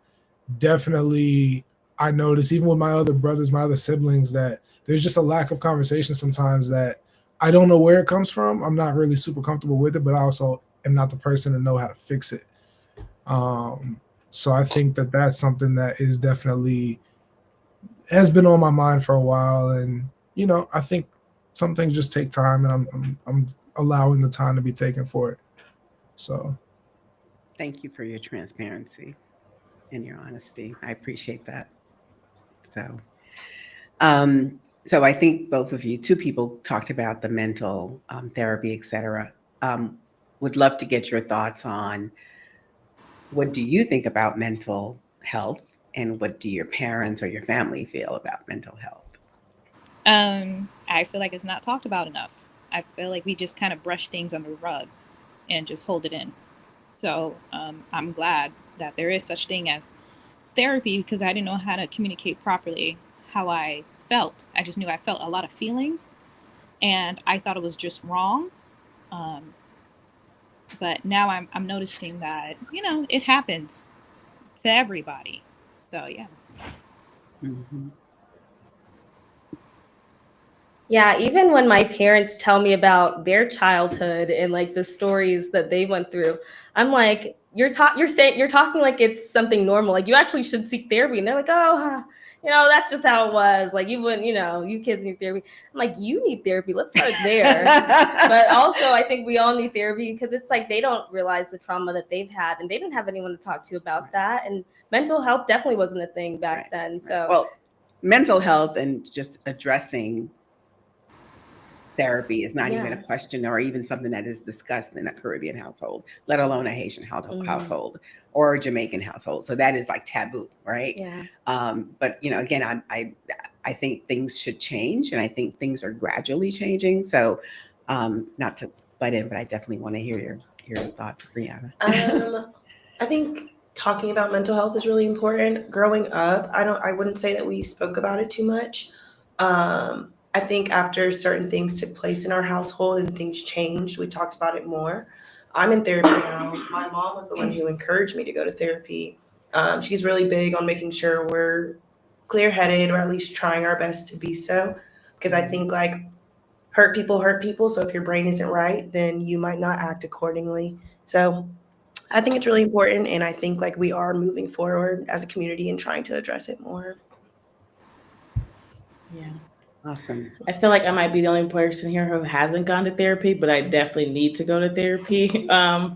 definitely I notice even with my other brothers, my other siblings, that there's just a lack of conversation sometimes that I don't know where it comes from. I'm not really super comfortable with it, but I also am not the person to know how to fix it. So I think that that's something that is definitely has been on my mind for a while. And, I think some things just take time and I'm allowing the time to be taken for it. So thank you for your transparency and your honesty. I appreciate that. So I think both of you, two people talked about the mental therapy, et cetera. Would love to get your thoughts on what do you think about mental health and what do your parents or your family feel about mental health? I feel like it's not talked about enough. I feel like we just kind of brush things under the rug and just hold it in. So I'm glad that there is such thing as therapy because I didn't know how to communicate properly how I felt. I just knew I felt a lot of feelings and I thought it was just wrong. But now I'm noticing that, it happens to everybody. So, yeah. Mm-hmm. Yeah, even when my parents tell me about their childhood and like the stories that they went through, I'm like, you're talking like it's something normal. Like you actually should seek therapy. And they're like, oh, huh, that's just how it was. Like you wouldn't, you kids need therapy. I'm like, you need therapy. Let's start there. But also, I think we all need therapy because it's like they don't realize the trauma that they've had, and they didn't have anyone to talk to about that. And mental health definitely wasn't a thing back then. So, well, mental health and just addressing therapy is not even a question or even something that is discussed in a Caribbean household, let alone a Haitian household or a Jamaican household. So that is like taboo, right? Yeah. But again, I think things should change, and I think things are gradually changing. So not to butt in, but I definitely want to hear your thoughts, Brianna. I think talking about mental health is really important. Growing up, I wouldn't say that we spoke about it too much. I think after certain things took place in our household and things changed, we talked about it more. I'm in therapy now. My mom was the one who encouraged me to go to therapy. She's really big on making sure we're clear-headed, or at least trying our best to be so. Because I think like hurt people. So if your brain isn't right, then you might not act accordingly. So I think it's really important. And I think like we are moving forward as a community and trying to address it more. Yeah. Awesome. I feel like I might be the only person here who hasn't gone to therapy, but I definitely need to go to therapy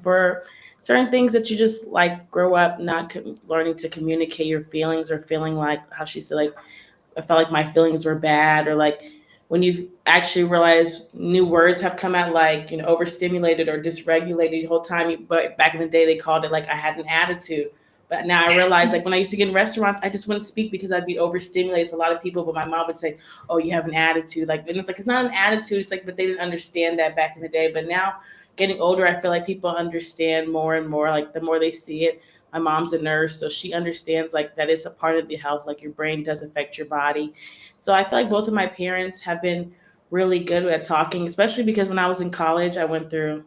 for certain things that you just like grow up not learning to communicate your feelings, or feeling like how she said, like, I felt like my feelings were bad, or like when you actually realize new words have come out, like, overstimulated or dysregulated the whole time. But back in the day, they called it like I had an attitude. But now I realize, like, when I used to get in restaurants, I just wouldn't speak because I'd be overstimulated. So a lot of people, but my mom would say, oh, you have an attitude. Like, and it's like, it's not an attitude. It's like, but they didn't understand that back in the day. But now getting older, I feel like people understand more and more, like the more they see it. My mom's a nurse, so she understands like that is a part of the health, like your brain does affect your body. So I feel like both of my parents have been really good at talking, especially because when I was in college, I went through,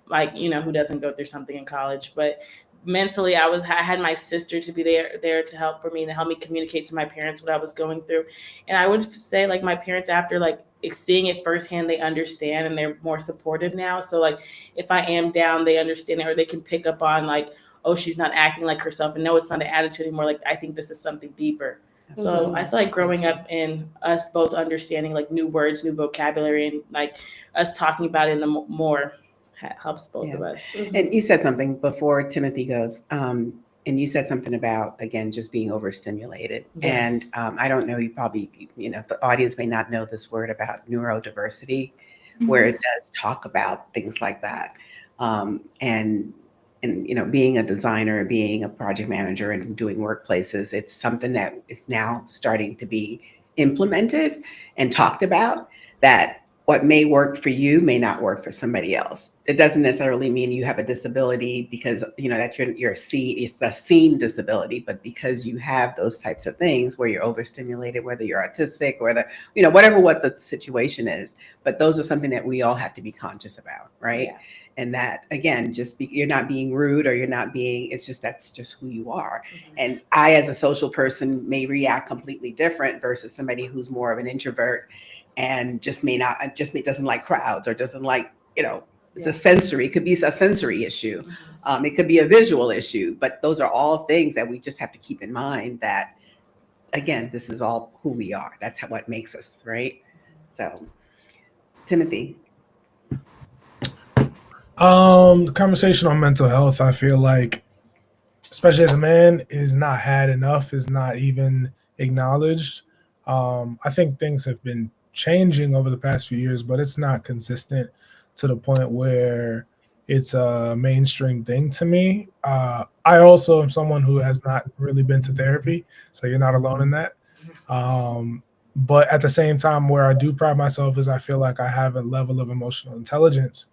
like, who doesn't go through something in college, but mentally I had my sister to be there to help for me and to help me communicate to my parents what I was going through. And I would say like my parents, after like seeing it firsthand, they understand and they're more supportive now. So like if I am down, they understand it, or they can pick up on like, oh, she's not acting like herself, and no, it's not an attitude anymore. Like, I think this is something deeper. So I feel like growing up and us both understanding like new words, new vocabulary, and like us talking about it in the more helps both of us. And you said something before Timothy goes, and you said something about, again, just being overstimulated. Yes. And I don't know, you probably, the audience may not know this word about neurodiversity, where it does talk about things like that. And being a designer, being a project manager and doing workplaces, it's something that is now starting to be implemented and talked about, that what may work for you may not work for somebody else. It doesn't necessarily mean you have a disability because, that it's a seen disability, but because you have those types of things where you're overstimulated, whether you're autistic, whether, what the situation is. But those are something that we all have to be conscious about, right? Yeah. And that, again, you're not being rude, or you're not being, that's just who you are. Mm-hmm. And I, as a social person, may react completely different versus somebody who's more of an introvert and doesn't like crowds, or doesn't like, it's a sensory, it could be a sensory issue. Mm-hmm. It could be a visual issue, but those are all things that we just have to keep in mind, that, again, this is all who we are. That's what makes us, right? So, Timothy. The conversation on mental health, I feel like, especially as a man, is not had enough, is not even acknowledged. I think things have been changing over the past few years, but it's not consistent to the point where it's a mainstream thing to me. I also am someone who has not really been to therapy, so you're not alone in that. But at the same time, where I do pride myself is I feel like I have a level of emotional intelligence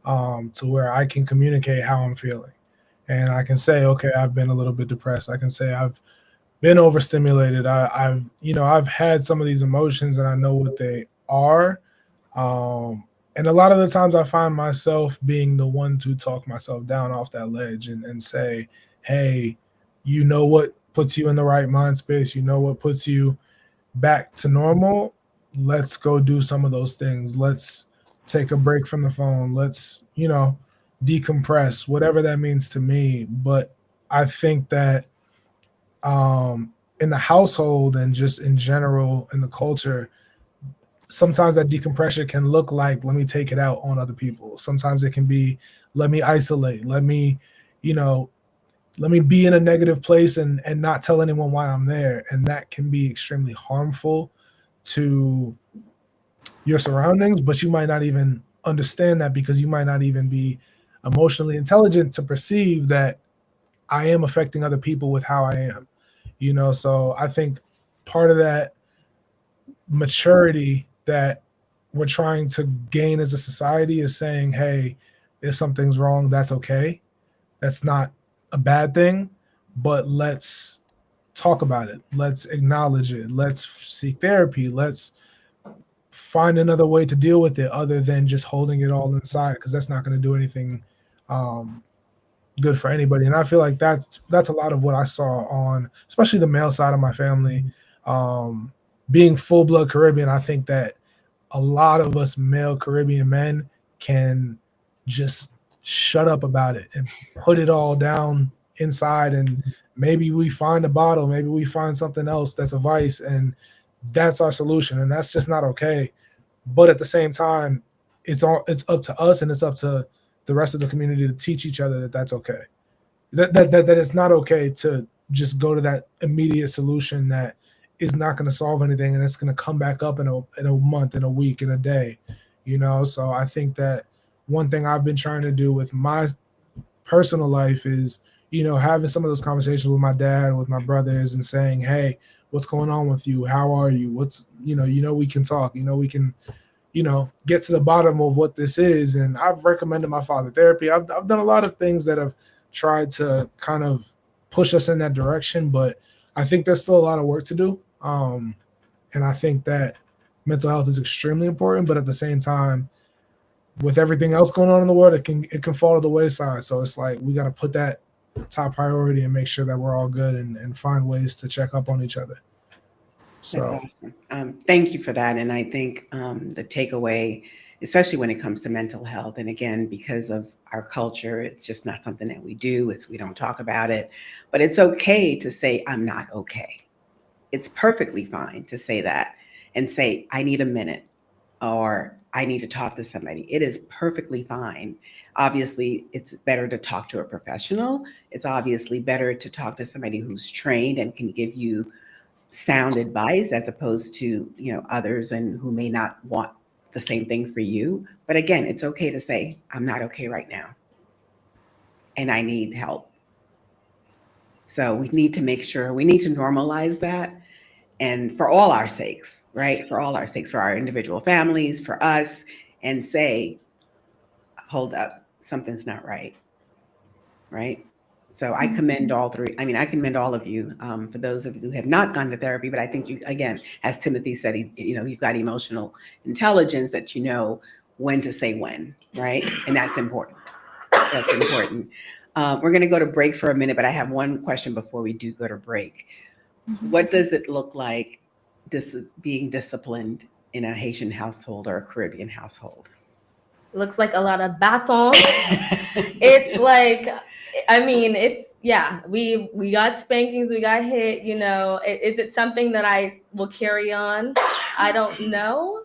to where I can communicate how I'm feeling. And I can say, okay, I've been a little bit depressed. I can say I've been overstimulated. I've had some of these emotions and I know what they are. And a lot of the times I find myself being the one to talk myself down off that ledge and say, hey, what puts you in the right mind space? What puts you back to normal? let's go do some of those things. Let's take a break from the phone. Let's, decompress, whatever that means to me. But I think that in the household and just in general in the culture, sometimes that decompression can look like, let me take it out on other people. Sometimes it can be, let me isolate, let me be in a negative place and not tell anyone why I'm there. And that can be extremely harmful to your surroundings, but you might not even understand that because you might not even be emotionally intelligent to perceive that I am affecting other people with how I am. So I think part of that maturity that we're trying to gain as a society is saying, hey, if something's wrong, that's okay. That's not a bad thing, but let's talk about it. Let's acknowledge it. Let's seek therapy. Let's find another way to deal with it other than just holding it all inside, because that's not going to do anything good for anybody. And I feel like that's a lot of what I saw on, especially the male side of my family. Being full blood Caribbean, I think that a lot of us male Caribbean men can just shut up about it and put it all down inside, and maybe we find a bottle, maybe we find something else that's a vice, and that's our solution, and that's just not okay. But at the same time, it's up to us, and it's up to the rest of the community to teach each other that that's okay. That it's not okay to just go to that immediate solution that is not going to solve anything, and it's going to come back up in a month, in a week, in a day. So I think that one thing I've been trying to do with my personal life is, having some of those conversations with my dad, with my brothers, and saying, hey, what's going on with you? How are you? What's, we can talk, we can, get to the bottom of what this is. And I've recommended my father therapy. I've done a lot of things that have tried to kind of push us in that direction, but I think there's still a lot of work to do. And I think that mental health is extremely important, but at the same time, with everything else going on in the world, it can fall to the wayside. So it's like, we got to put that top priority and make sure that we're all good and find ways to check up on each other. So awesome. Thank you for that. And I think the takeaway, especially when it comes to mental health, and again, because of our culture, it's just not something that we do. We don't talk about it, but it's okay to say, I'm not okay. It's perfectly fine to say that and say, I need a minute, or I need to talk to somebody. It is perfectly fine. Obviously, it's better to talk to a professional. It's obviously better to talk to somebody who's trained and can give you sound advice, as opposed to, others and who may not want the same thing for you. But again, it's okay to say, I'm not okay right now, and I need help. So we need to make sure, we need to normalize that, and for all our sakes, right? For all our sakes, for our individual families, for us, and say, hold up, something's not right, right? So I commend all three. I mean, I commend all of you. For those of you who have not gone to therapy, but I think you, again, as Timothy said, you've got emotional intelligence that you know when to say when, right? And that's important. That's important. We're going to go to break for a minute, but I have one question before we do go to break. What does it look like being disciplined in a Haitian household or a Caribbean household? It looks like a lot of batons. It's like, we got spankings, we got hit, Is it something that I will carry on? I don't know.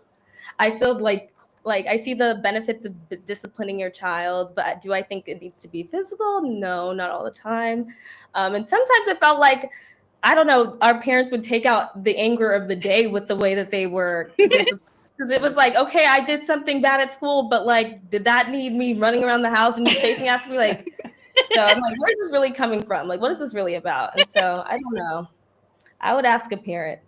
I still like I see the benefits of disciplining your child, but do I think it needs to be physical? No, not all the time. And sometimes I felt like, I don't know, our parents would take out the anger of the day with the way that they were disciplined. Because it was like, okay, I did something bad at school, but did that need me running around the house and you chasing after me? So I'm like, where's this really coming from? What is this really about? And so I don't know. I would ask a parent.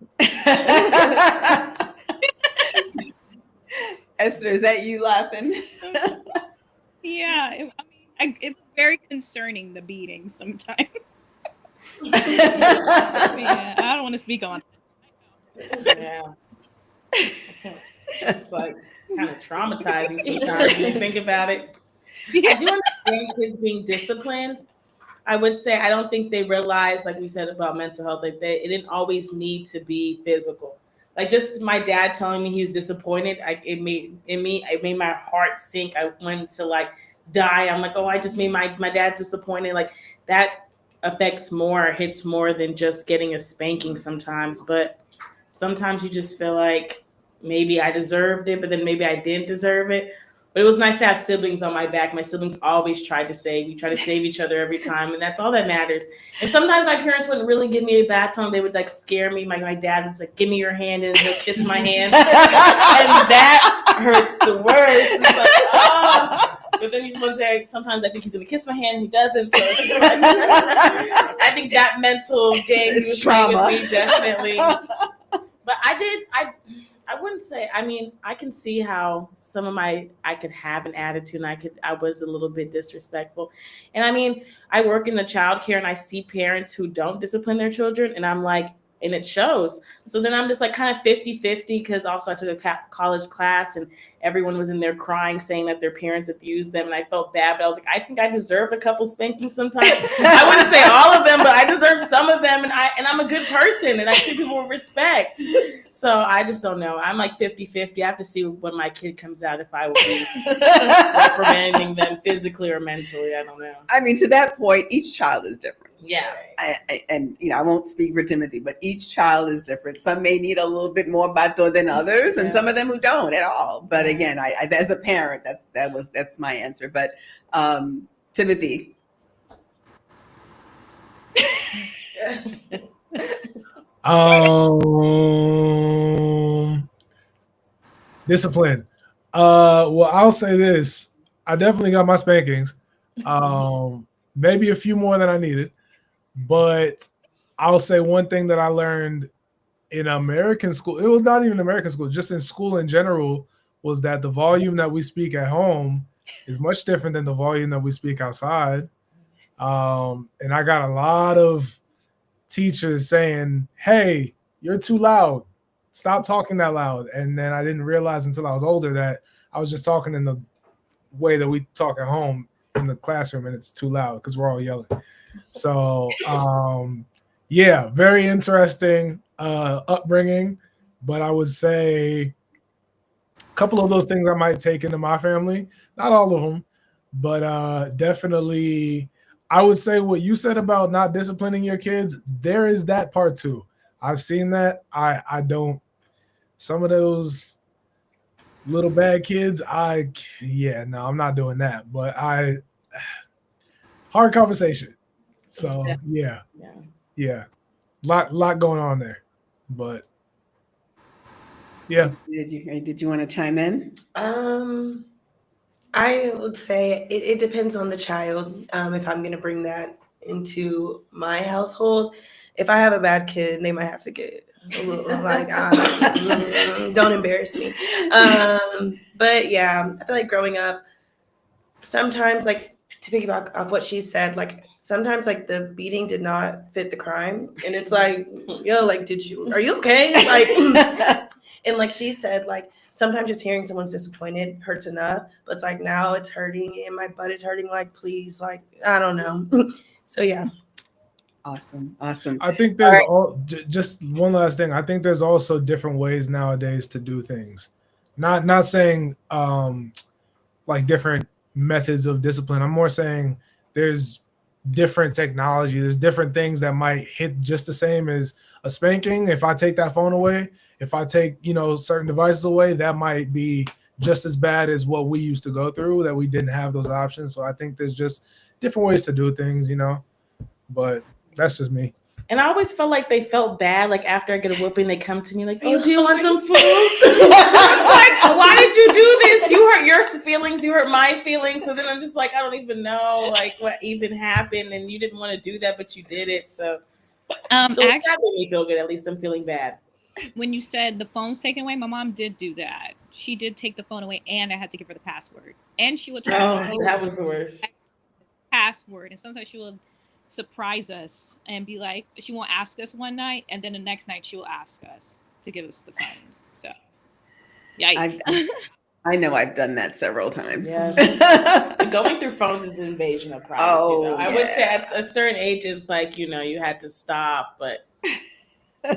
Esther, is that you laughing? Yeah, it's very concerning, the beating sometimes. Yeah, I don't want to speak on it. Yeah. It's kind of traumatizing sometimes when you think about it. Yeah. I do understand kids being disciplined. I would say I don't think they realize, like we said about mental health, it didn't always need to be physical. Like just my dad telling me he was disappointed, it made my heart sink. I wanted to like die. I'm like, oh, I just made my dad's disappointed. Like that hits more than just getting a spanking sometimes. But sometimes you just feel like maybe I deserved it, but then maybe I didn't deserve it. But it was nice to have siblings on my back. My siblings always tried to save. We try to save each other every time, and that's all that matters. And sometimes my parents wouldn't really give me a baton. They would like scare me. My dad would like, give me your hand, and he'll kiss my hand. And that hurts the worst. It's like, oh. But then he's one day, sometimes I think he's going to kiss my hand, and he doesn't. So it's just like, I think that mental game was playing with me, definitely. But I wouldn't say, I mean, I can see how I could have an attitude, and I was a little bit disrespectful. And I mean, I work in the childcare, and I see parents who don't discipline their children, and I'm like, and it shows. So then I'm just like kind of 50-50, because also I took a college class and everyone was in there crying, saying that their parents abused them. And I felt bad, but I was like, I think I deserve a couple spankings sometimes. I wouldn't say all of them, but I deserve some of them. And I'm a good person, and I treat people with respect. So I just don't know. I'm like 50-50. I have to see when my kid comes out, if I will be reprimanding them physically or mentally. I don't know. I mean, to that point, each child is different. Yeah. And I won't speak for Timothy, but each child is different. Some may need a little bit more bato than others, and some of them who don't at all. But again, I as a parent, that's my answer. But Timothy. Discipline. Well, I'll say this. I definitely got my spankings. Maybe a few more than I needed. But I'll say one thing that I learned in American school, it was not even American school, just in school in general, was that the volume that we speak at home is much different than the volume that we speak outside. And I got a lot of teachers saying, hey, you're too loud. Stop talking that loud. And then I didn't realize until I was older that I was just talking in the way that we talk at home in the classroom, and it's too loud because we're all yelling. So, yeah, very interesting upbringing. But I would say a couple of those things I might take into my family. Not all of them, but definitely I would say what you said about not disciplining your kids, there is that part too. I've seen that. I don't. Some of those little bad kids, I'm not doing that. But hard conversation. So yeah. Lot going on there, but yeah. Did you want to chime in? I would say it depends on the child. If I'm going to bring that into my household, if I have a bad kid, they might have to get a little like, don't embarrass me. But yeah, I feel like growing up, sometimes like to piggyback off what she said, like sometimes like the beating did not fit the crime, and it's like, yo, like, are you okay? Like, and like she said, like sometimes just hearing someone's disappointed hurts enough, but it's like now it's hurting and my butt is hurting. Like, please, like I don't know. So yeah. Awesome. I think there's just one last thing. I think there's also different ways nowadays to do things. Not saying like different methods of discipline. I'm more saying there's different technology. There's different things that might hit just the same as a spanking. If I take that phone away, if I take, certain devices away, that might be just as bad as what we used to go through, that we didn't have those options. So I think there's just different ways to do things, but that's just me. And I always felt like they felt bad. Like after I get a whooping, they come to me like, "Oh, do you want some food?" It's like, why did you do this? You hurt your feelings. You hurt my feelings. So then I'm just like, I don't even know like what even happened, and you didn't want to do that, but you did it. So, that made me feel good. At least I'm feeling bad. When you said the phone's taken away, my mom did do that. She did take the phone away, and I had to give her the password. And she would try to that was the worst. Password, and sometimes she would surprise us and be like, she won't ask us one night, and then the next night she will ask us to give us the phones. So yikes. I know I've done that several times. Yes. Going through phones is an invasion of privacy. I would say at a certain age it's like, you had to stop, but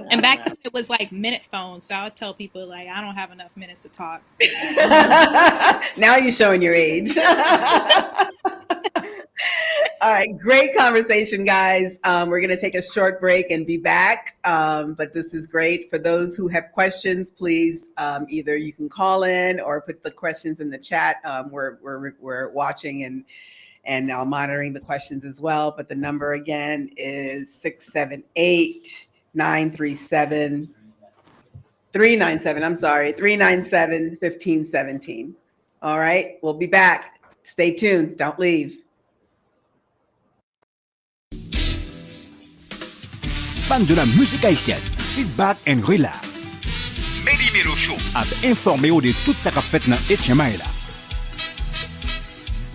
And back then it was like minute phones. So I would tell people like, I don't have enough minutes to talk. Now you're showing your age. All right, great conversation, guys. We're going to take a short break and be back. But this is great. For those who have questions, please either you can call in or put the questions in the chat. We're watching and monitoring the questions as well. But the number again is 678-937-397. I'm sorry, 397-1517. All right, we'll be back. Stay tuned. Don't leave. Fan de la musique haïtienne, sit back and relax. Meli Melo Show ap informé ou de tout sa ka fait nan Etchemaï la.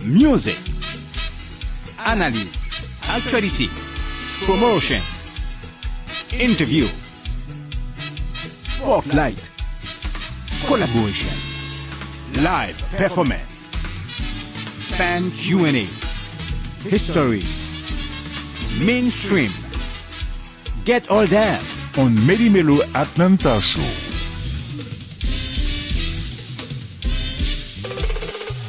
Music, analyse, actualité, promotion, interview, spotlight, collaboration, live performance, fan Q&A, history, mainstream. Get all that on Meli Melo Atlanta Show.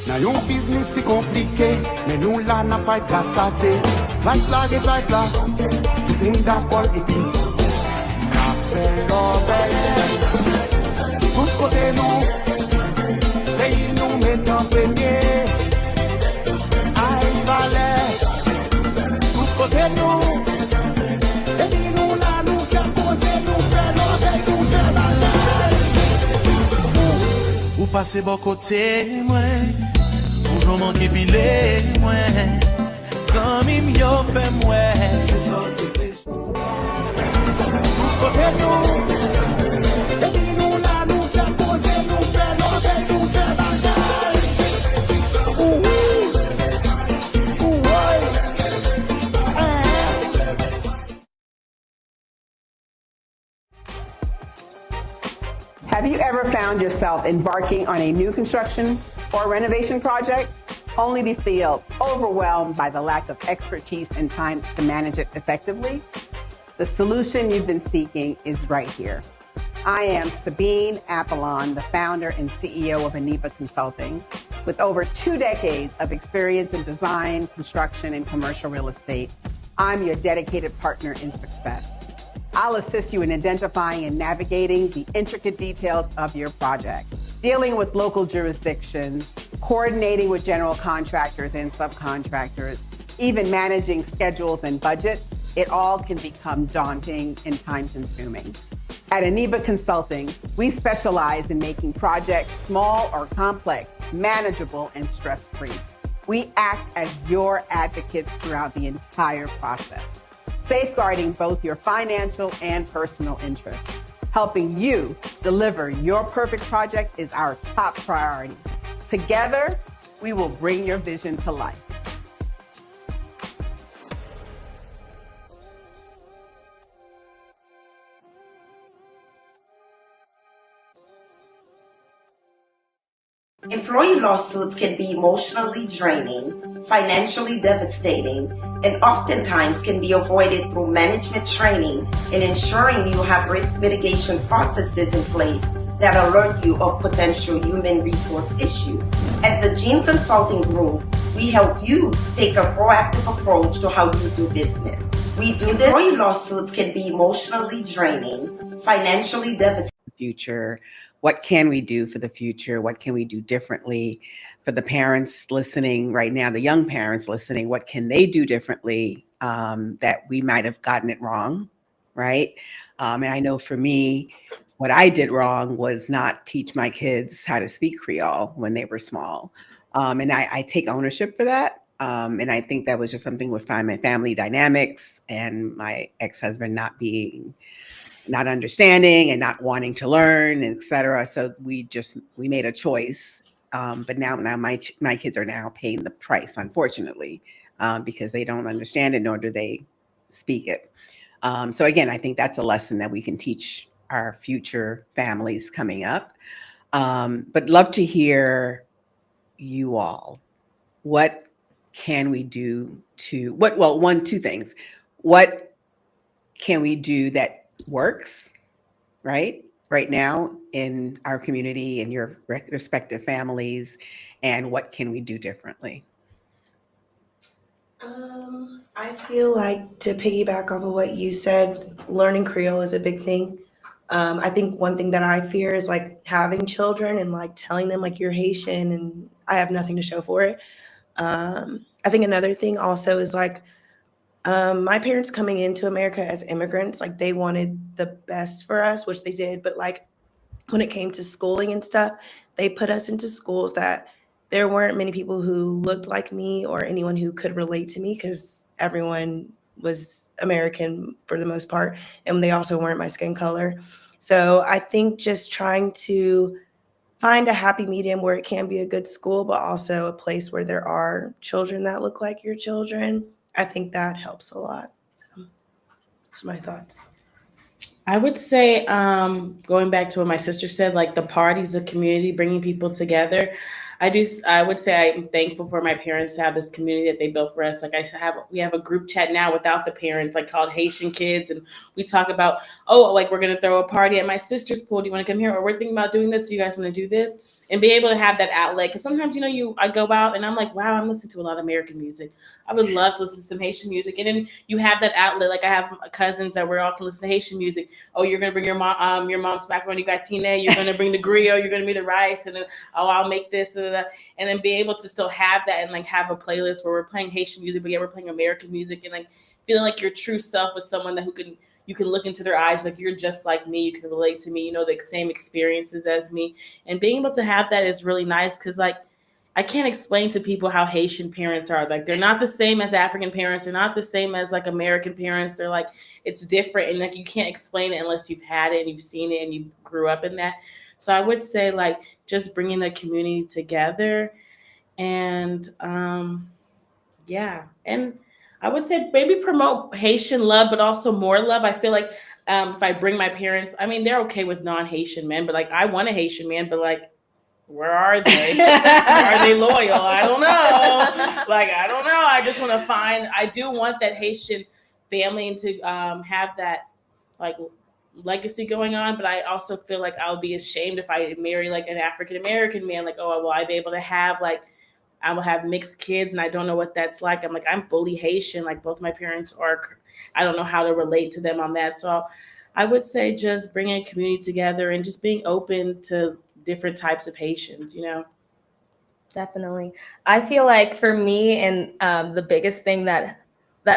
Now your business is complicated, mais nous là n'a pas de cassate. Vice la, tout le monde a call et puis n'a fait l'obéi. Tout côté nous, pays nous met en premier. Aïe valet, tout côté nous. Ou passe bon côté, moi, ou j'en manque pilé, moi, sans mime yo fait moi, c'est sorti des côté nous, et puis nous là, nous fait poser, nous fait l'obéi, nous fait bagaille. Have you ever found yourself embarking on a new construction or renovation project only to feel overwhelmed by the lack of expertise and time to manage it effectively? The solution you've been seeking is right here. I am Sabine Apollon, the founder and CEO of Aniba Consulting, with over 2 decades of experience in design, construction, and commercial real estate. I'm your dedicated partner in success. I'll assist you in identifying and navigating the intricate details of your project, dealing with local jurisdictions, coordinating with general contractors and subcontractors, even managing schedules and budget. It all can become daunting and time-consuming. At Aniba Consulting, we specialize in making projects, small or complex, manageable and stress-free. We act as your advocates throughout the entire process, safeguarding both your financial and personal interests. Helping you deliver your perfect project is our top priority. Together, we will bring your vision to life. Employee lawsuits can be emotionally draining, financially devastating, and oftentimes can be avoided through management training and ensuring you have risk mitigation processes in place that alert you of potential human resource issues. At the Gene Consulting Group, we help you take a proactive approach to how you do business. We do this. Employee lawsuits can be emotionally draining, financially devastating. Future. What can we do for the future? What can we do differently? For the parents listening right now, the young parents listening, what can they do differently that we might have gotten it wrong, right? And I know for me, what I did wrong was not teach my kids how to speak Creole when they were small. And I take ownership for that. And I think that was just something with my family dynamics and my ex-husband not understanding and not wanting to learn, et cetera. So we made a choice. But now my kids are now paying the price, unfortunately, because they don't understand it, nor do they speak it. So again, I think that's a lesson that we can teach our future families coming up. But love to hear you all. What can we do two things. What can we do that works, right? Right now in our community and your respective families, and what can we do differently? I feel like, to piggyback off of what you said, learning Creole is a big thing. I think one thing that I fear is like having children and like telling them like you're Haitian and I have nothing to show for it. I think another thing also is like my parents coming into America as immigrants, like they wanted the best for us, which they did. But like when it came to schooling and stuff, they put us into schools that there weren't many people who looked like me or anyone who could relate to me because everyone was American for the most part. And they also weren't my skin color. So I think just trying to find a happy medium where it can be a good school, but also a place where there are children that look like your children. I think that helps a lot. That's my thoughts. I would say, going back to what my sister said, like the parties, the community, bringing people together. I would say I'm thankful for my parents to have this community that they built for us. Like we have a group chat now without the parents, like called Haitian Kids. And we talk about, like we're going to throw a party at my sister's pool. Do you want to come here? Or we're thinking about doing this. Do you guys want to do this? And be able to have that outlet. Because sometimes, I go out and I'm like, wow, I'm listening to a lot of American music. I would love to listen to some Haitian music. And then you have that outlet. Like I have cousins that we're all can listen to Haitian music. Oh, you're going to bring your mom's macaroni gratine. You're going to bring the griot. You're going to be the rice. And then, I'll make this. And then be able to still have that and like have a playlist where we're playing Haitian music, but yet we're playing American music and like feeling like your true self with someone that you can look into their eyes, like you're just like me, you can relate to me, the same experiences as me. And being able to have that is really nice because like I can't explain to people how Haitian parents are. Like they're not the same as African parents. They're not the same as like American parents. They're like, it's different. And like you can't explain it unless you've had it and you've seen it and you grew up in that. So I would say like just bringing the community together and and I would say maybe promote Haitian love, but also more love. I feel like if I bring my parents, I mean, they're okay with non-Haitian men, but like I want a Haitian man, but like, where are they? Are they loyal? I don't know. Like, I don't know. I just want to I do want that Haitian family to have that like legacy going on, but I also feel like I'll be ashamed if I marry like an African-American man, like, will I be able to have like, I will have mixed kids and I don't know what that's like. I'm like, I'm fully Haitian. Like both my parents are, I don't know how to relate to them on that. So I would say just bringing a community together and just being open to different types of Haitians, Definitely. I feel like for me and the biggest thing that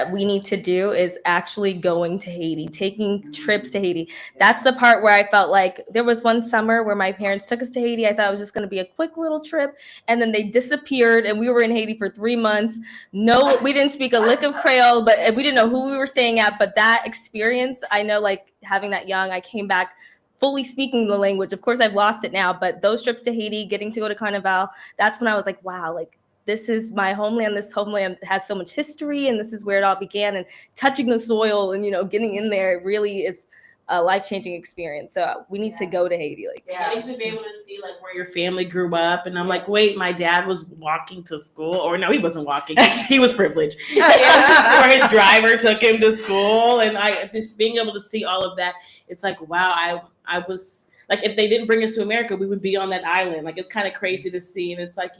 we need to do is actually going to Haiti, taking trips to Haiti. That's the part where I felt like there was one summer where my parents took us to Haiti. I thought it was just going to be a quick little trip. And then they disappeared and we were in Haiti for 3 months. No, we didn't speak a lick of Creole, but we didn't know who we were staying at. But that experience, I know like having that young, I came back fully speaking the language. Of course, I've lost it now, but those trips to Haiti, getting to go to Carnival, that's when I was like, wow, like this is my homeland. This homeland has so much history and this is where it all began, and touching the soil and, getting in there really is a life-changing experience. So we need to go to Haiti. Like, getting to be able to see like where your family grew up. And I'm like, wait, my dad was walking to school, or no, he wasn't walking. He was privileged. Or his driver took him to school. And I just being able to see all of that. It's like, wow, I was like, if they didn't bring us to America, we would be on that island. Like, it's kind of crazy to see. And it's like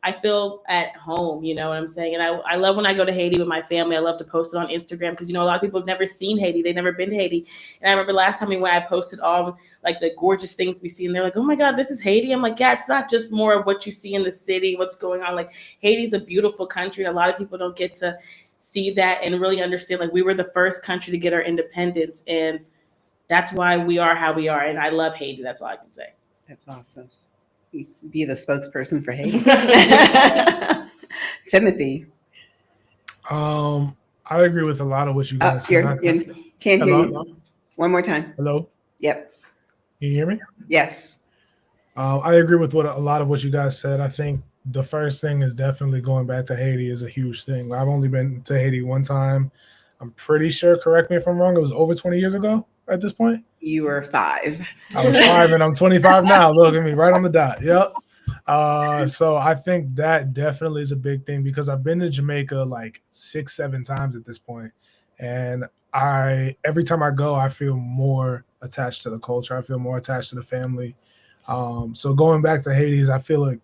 I feel at home, you know what I'm saying? And I love when I go to Haiti with my family. I love to post it on Instagram because, a lot of people have never seen Haiti. They've never been to Haiti. And I remember last time when I posted all like the gorgeous things we see, and they're like, oh my God, this is Haiti. I'm like, yeah, it's not just more of what you see in the city, what's going on. Like, Haiti's a beautiful country. A lot of people don't get to see that and really understand. Like, we were the first country to get our independence, and that's why we are how we are. And I love Haiti. That's all I can say. That's awesome. Be the spokesperson for Haiti. Timothy. I agree with a lot of what you guys said. Can't hear you. One more time. Hello? Yep. Can you hear me? Yes. I agree with a lot of what you guys said. I think the first thing is definitely going back to Haiti is a huge thing. I've only been to Haiti one time. I'm pretty sure, correct me if I'm wrong, it was over 20 years ago at this point. You were 5. I was 5 and I'm 25 now. Look at me, right on the dot. Yep. So I think that definitely is a big thing because I've been to Jamaica like 6-7 times at this point. And every time I go, I feel more attached to the culture. I feel more attached to the family. So going back to Haiti, I feel like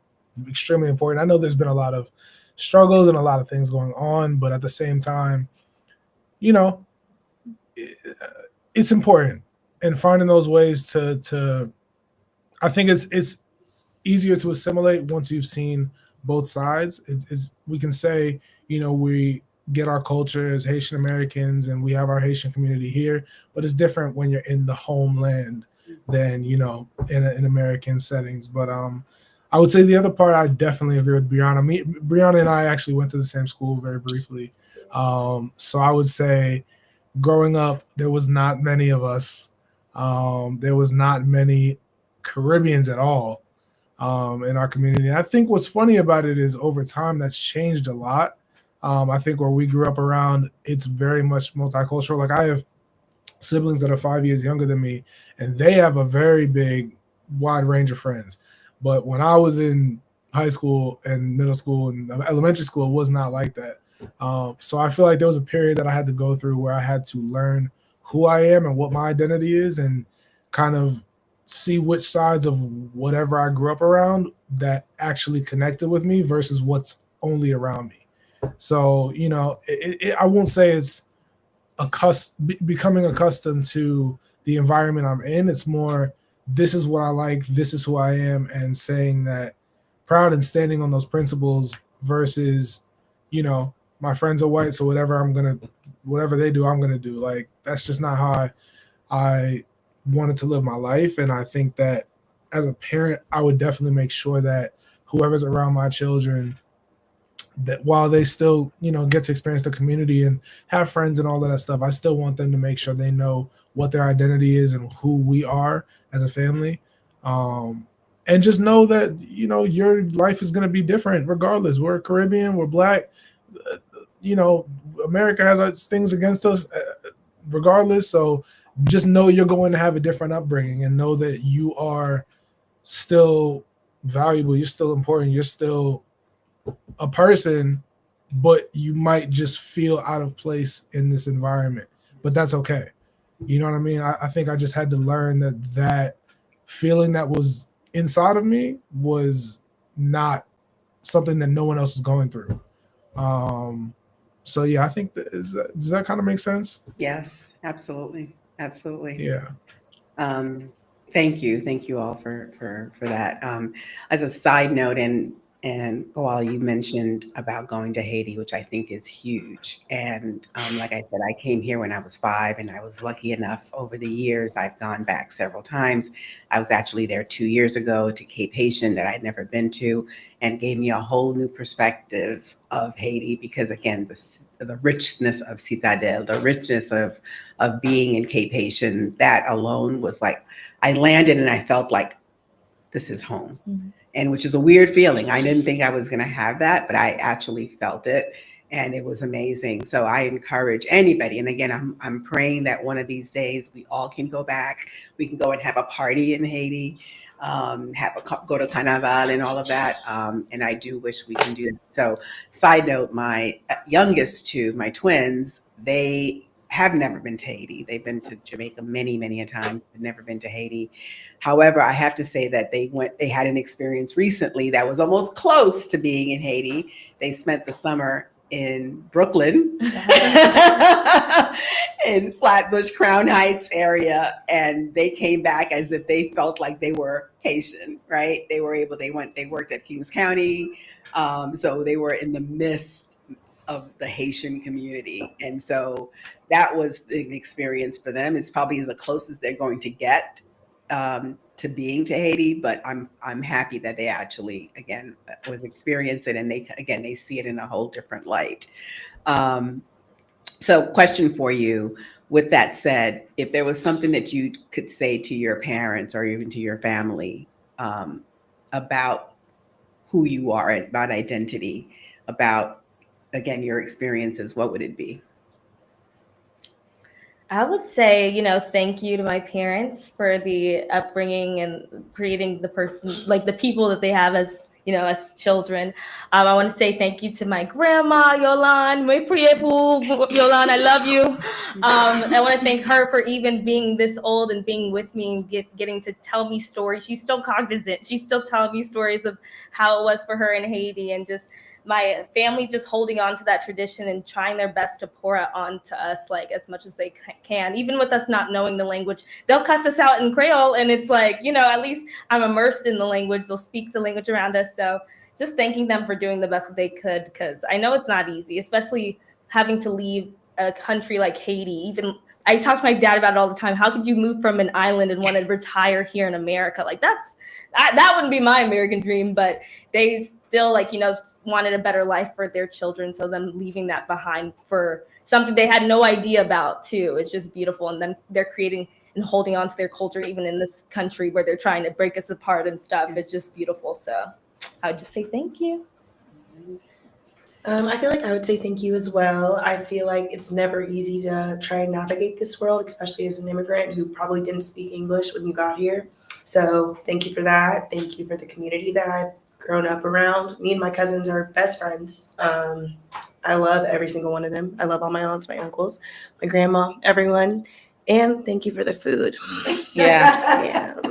extremely important. I know there's been a lot of struggles and a lot of things going on, but at the same time, you know, it's important, and finding those ways to I think it's easier to assimilate once you've seen both sides. We can say, you know, we get our culture as Haitian Americans and we have our Haitian community here, but it's different when you're in the homeland than, you know, in American settings. But I would say the other part, I definitely agree with Brianna. Brianna and I actually went to the same school very briefly. So I would say growing up, there was not many of us. There was not many Caribbeans at all in our community. I think what's funny about it is over time that's changed a lot. I think where we grew up around, it's very much multicultural. Like I have siblings that are 5 years younger than me, and they have a very big, wide range of friends. But when I was in high school and middle school and elementary school, it was not like that. So I feel like there was a period that I had to go through where I had to learn who I am and what my identity is, and kind of see which sides of whatever I grew up around that actually connected with me versus what's only around me. So, you know, I won't say it's becoming accustomed to the environment I'm in. It's more, this is what I like, this is who I am, and saying that proud and standing on those principles versus, you know, my friends are white, so whatever they do, I'm gonna do. Like, that's just not how I wanted to live my life. And I think that as a parent, I would definitely make sure that whoever's around my children, that while they still, you know, get to experience the community and have friends and all of that stuff, I still want them to make sure they know what their identity is and who we are as a family. And just know that, you know, your life is going to be different regardless. We're Caribbean, we're Black, you know, America has its things against us regardless. So just know you're going to have a different upbringing, and know that you are still valuable. You're still important. You're still a person, but you might just feel out of place in this environment, but that's okay. You know what I mean? I think I just had to learn that feeling that was inside of me was not something that no one else is going through. So yeah, I think does that kind of make sense? Yes, absolutely. Absolutely. Yeah. Thank you all for that. As a side note, and while you mentioned about going to Haiti, which I think is huge. And like I said, I came here when I was 5, and I was lucky enough over the years. I've gone back several times. I was actually there 2 years ago to Cape Haitian that I'd never been to, and gave me a whole new perspective of Haiti, because again, the richness of Citadel, the richness of being in Cape Haitian, that alone was like, I landed and I felt like this is home. Mm-hmm. And which is a weird feeling. I didn't think I was going to have that, but I actually felt it, and it was amazing. So I encourage anybody, and again, I'm praying that one of these days we all can go back. We can go and have a party in Haiti, go to Carnival and all of that. And I do wish we can do that. So, side note, my youngest two, my twins, they have never been to Haiti. They've been to Jamaica many, many a times, but never been to Haiti. However, I have to say that they had an experience recently that was almost close to being in Haiti. They spent the summer in Brooklyn, in Flatbush, Crown Heights area, and they came back as if they felt like they were Haitian, right? They worked at Kings County, so they were in the midst of the Haitian community. And so that was an experience for them. It's probably the closest they're going to get to being to Haiti, but I'm happy that they actually, again, was experiencing it, and they see it in a whole different light. So question for you, with that said, if there was something that you could say to your parents or even to your family about who you are, about identity, about, again, your experiences, what would it be? I would say, thank you to my parents for the upbringing and creating the person, like the people that they have as, as children. I want to say thank you to my grandma, Yolande. Muy priez pour Yolande, I love you. I want to thank her for even being this old and being with me and getting to tell me stories. She's still cognizant. She's still telling me stories of how it was for her in Haiti, and just my family just holding on to that tradition and trying their best to pour it on to us like as much as they can. Even with us not knowing the language, they'll cuss us out in Creole, and it's like, at least I'm immersed in the language. They'll speak the language around us. So just thanking them for doing the best that they could, because I know it's not easy, especially having to leave a country like Haiti. Even I talk to my dad about it all the time. How could you move from an island and want to retire here in America? Like that wouldn't be my American dream, but they still wanted a better life for their children. So them leaving that behind for something they had no idea about too. It's just beautiful. And then they're creating and holding on to their culture, even in this country where they're trying to break us apart and stuff. It's just beautiful. So I would just say thank you. I feel like I would say thank you as well. I feel like it's never easy to try and navigate this world, especially as an immigrant who probably didn't speak English when you got here. So thank you for that. Thank you for the community that I've grown up around. Me and my cousins are best friends. I love every single one of them. I love all my aunts, my uncles, my grandma, everyone. And thank you for the food. Yeah.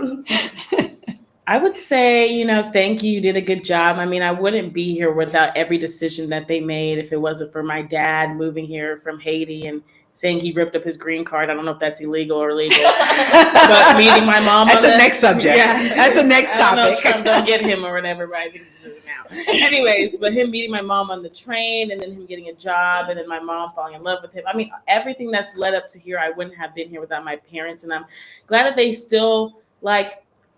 I would say, thank you. You did a good job. I mean, I wouldn't be here without every decision that they made if it wasn't for my dad moving here from Haiti and saying he ripped up his green card. I don't know if that's illegal or legal. But meeting my mom. That's the next subject. Yeah. That's the next topic. Trump don't get him or whatever, but I think this is it now. Anyways, but him meeting my mom on the train and then him getting a job and then my mom falling in love with him. I mean, everything that's led up to here, I wouldn't have been here without my parents. And I'm glad that they still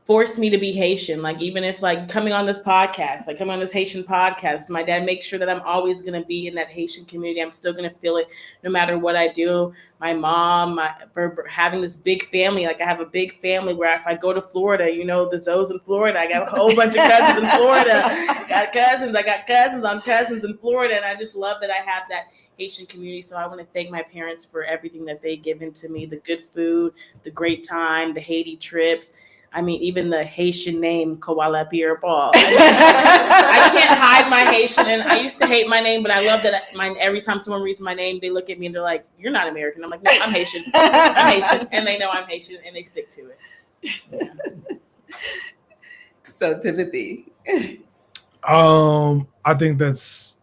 forced me to be Haitian. Even if coming on this podcast, coming on this Haitian podcast, my dad makes sure that I'm always going to be in that Haitian community. I'm still going to feel it no matter what I do. My mom, for having this big family, I have a big family where if I go to Florida, the Zoes in Florida, I got a whole bunch of cousins in Florida. I got cousins on cousins in Florida. And I just love that I have that Haitian community. So I want to thank my parents for everything that they've given to me, the good food, the great time, the Haiti trips. I mean, even the Haitian name, Koala Pierre Paul. I can't hide my Haitian. And I used to hate my name, but I love that every time someone reads my name, they look at me and they're like, "You're not American." I'm like, "No, I'm Haitian. I'm Haitian." And they know I'm Haitian and they stick to it. Yeah. So, Timothy. I think that's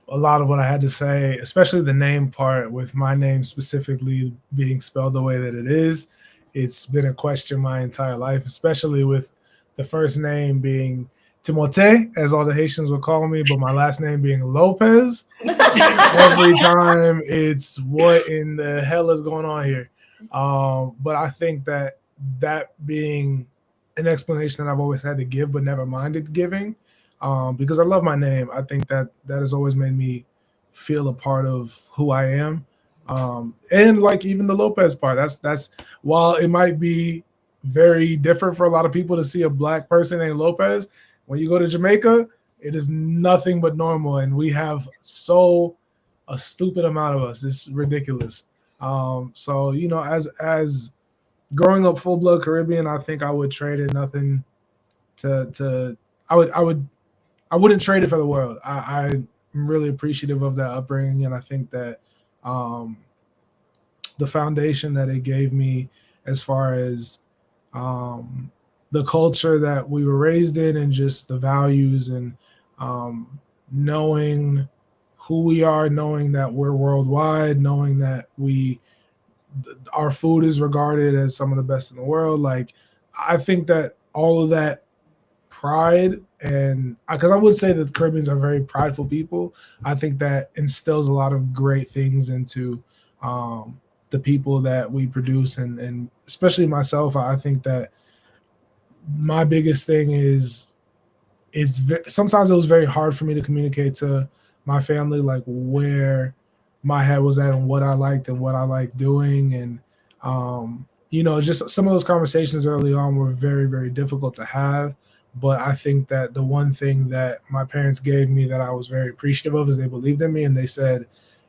a lot of what I had to say, especially the name part, with my name specifically being spelled the way that it is. It's been a question my entire life, especially with the first name being Timothée, as all the Haitians would call me, but my last name being Lopez. Every time it's what in the hell is going on here? But I think that being an explanation that I've always had to give but never minded giving, because I love my name. I think that has always made me feel a part of who I am. And even the Lopez part, that's while it might be very different for a lot of people to see a black person named Lopez, when you go to Jamaica, it is nothing but normal, and we have a stupid amount of us. It's ridiculous. So as growing up full blood Caribbean, I think I would trade it nothing I wouldn't trade it for the world. I'm really appreciative of that upbringing, and I think that the foundation that it gave me as far as the culture that we were raised in and just the values and knowing who we are, knowing that we're worldwide, knowing that our food is regarded as some of the best in the world. I think that all of that pride, and because I would say that the Caribbeans are very prideful people, I think that instills a lot of great things into the people that we produce, and especially myself. I think that my biggest thing is sometimes it was very hard for me to communicate to my family where my head was at and what I liked and what I liked doing, and just some of those conversations early on were very, very difficult to have. But I think that the one thing that my parents gave me that I was very appreciative of is they believed in me, and they said,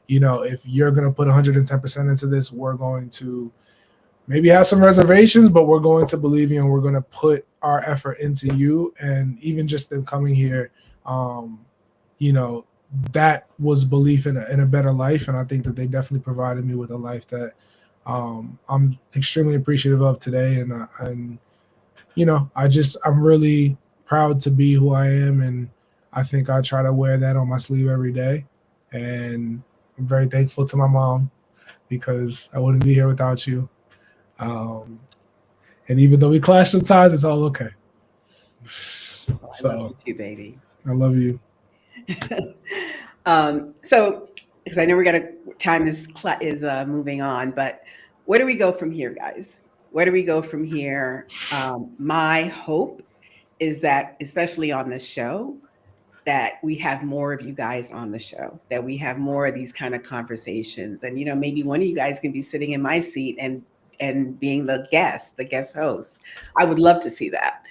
if you're going to put 110% into this, we're going to maybe have some reservations, but we're going to believe you and we're going to put our effort into you. And even just them coming here, that was belief in a better life. And I think that they definitely provided me with a life that I'm extremely appreciative of today. And I'm really proud to be who I am. And I think I try to wear that on my sleeve every day. And I'm very thankful to my mom because I wouldn't be here without you. And even though we clash sometimes, it's all okay. I love you too, baby. I love you. So, because I know time is moving on, but where do we go from here, guys? Where do we go from here? My hope is that, especially on this show, that we have more of you guys on the show, that we have more of these kind of conversations. And, maybe one of you guys can be sitting in my seat and being the guest host. I would love to see that.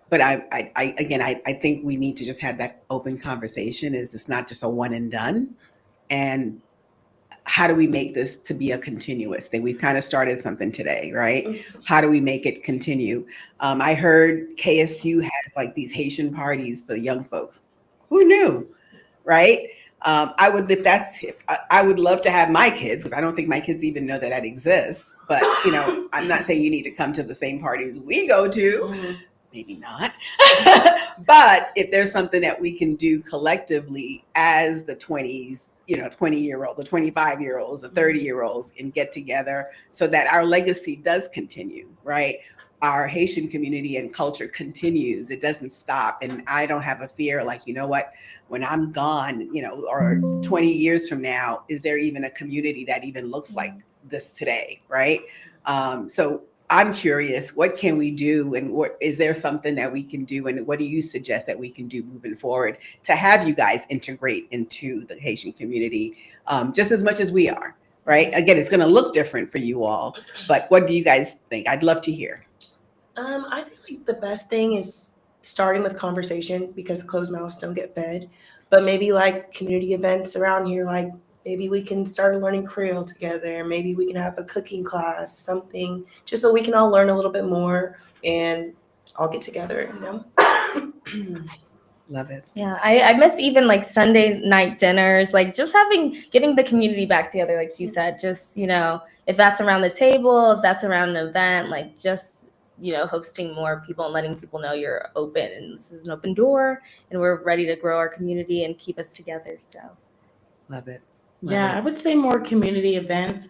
But I think we need to just have that open conversation. Is this not just a one and done? And how do we make this to be a continuous thing? We've kind of started something today, right? How do we make it continue? I heard KSU has like these Haitian parties for young folks. Who knew, right? I would love to have my kids, because I don't think my kids even know that exists. But I'm not saying you need to come to the same parties we go to. Maybe not. But if there's something that we can do collectively as the 20s, 20-year-old, the 25-year-olds, the 30-year-olds, and get together so that our legacy does continue, right? Our Haitian community and culture continues. It doesn't stop. And I don't have a fear like, when I'm gone, or 20 years from now, is there even a community that even looks like this today, right? So I'm curious, what can we do, and what is there something that we can do, and what do you suggest that we can do moving forward to have you guys integrate into the Haitian community just as much as we are, right? Again, it's going to look different for you all, but what do you guys think? I'd love to hear. I feel like the best thing is starting with conversation, because closed mouths don't get fed, but maybe like community events around here, like maybe we can start learning Creole together. Maybe we can have a cooking class, something, just so we can all learn a little bit more and all get together, Love it. Yeah, I miss even like Sunday night dinners, like just getting the community back together, like she said, just, if that's around the table, if that's around an event, like just, hosting more people and letting people know you're open and this is an open door and we're ready to grow our community and keep us together. So love it. I would say more community events.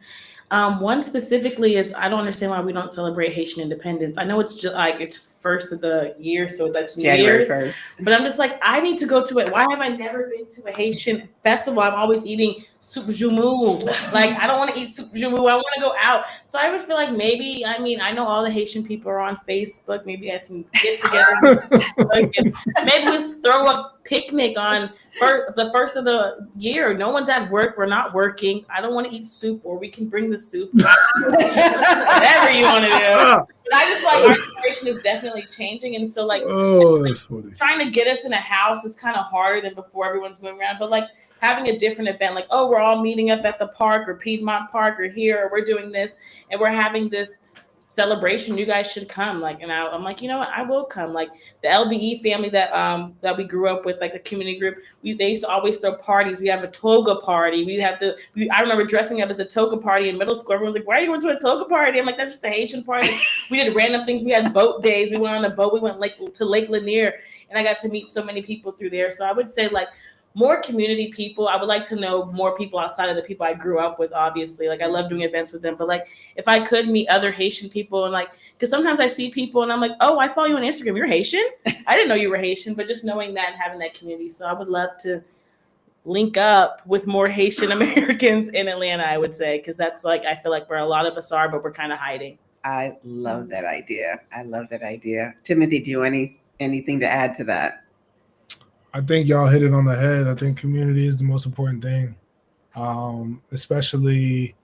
One specifically is, I don't understand why we don't celebrate Haitian independence. I know it's just like it's first of the year, so that's New January Year's. 1st. But I'm just like, I need to go to it. Why have I never been to a Haitian festival? I'm always eating soup joumou. Like, I don't want to eat soup joumou. I want to go out. So I would feel like maybe, I know all the Haitian people are on Facebook. Maybe I can get together. Maybe let's throw a picnic on the first of the year. No one's at work. We're not working. I don't want to eat soup, or we can bring the soup. Whatever you want to do. But I just feel like our generation is definitely changing. And so that's funny. Trying to get us in a house is kind of harder than before. Everyone's going around. But like having a different event, like, oh, we're all meeting up at the park or Piedmont Park or here, or we're doing this and we're having this celebration, you guys should come. Like, and I'm like, you know what, I will come. Like the LBE family that we grew up with, like the community group, they used to always throw parties. We have a toga party. I remember dressing up as a toga party in middle school. Everyone's like, why are you going to a toga party? I'm like, that's just a Haitian party. We did random things. We had boat days. We went on a boat. We went to Lake Lanier, and I got to meet so many people through there. So I would say like more community people. I would like to know more people outside of the people I grew up with, obviously. Like, I love doing events with them. But, like, if I could meet other Haitian people and, like, because sometimes I see people and I'm like, oh, I follow you on Instagram. You're Haitian? I didn't know you were Haitian. But just knowing that and having that community. So I would love to link up with more Haitian Americans in Atlanta, I would say. Because that's, like, I feel like where a lot of us are, but we're kind of hiding. I love that idea. Timothy, do you have anything to add to that? I think y'all hit it on the head. I think community is the most important thing, especially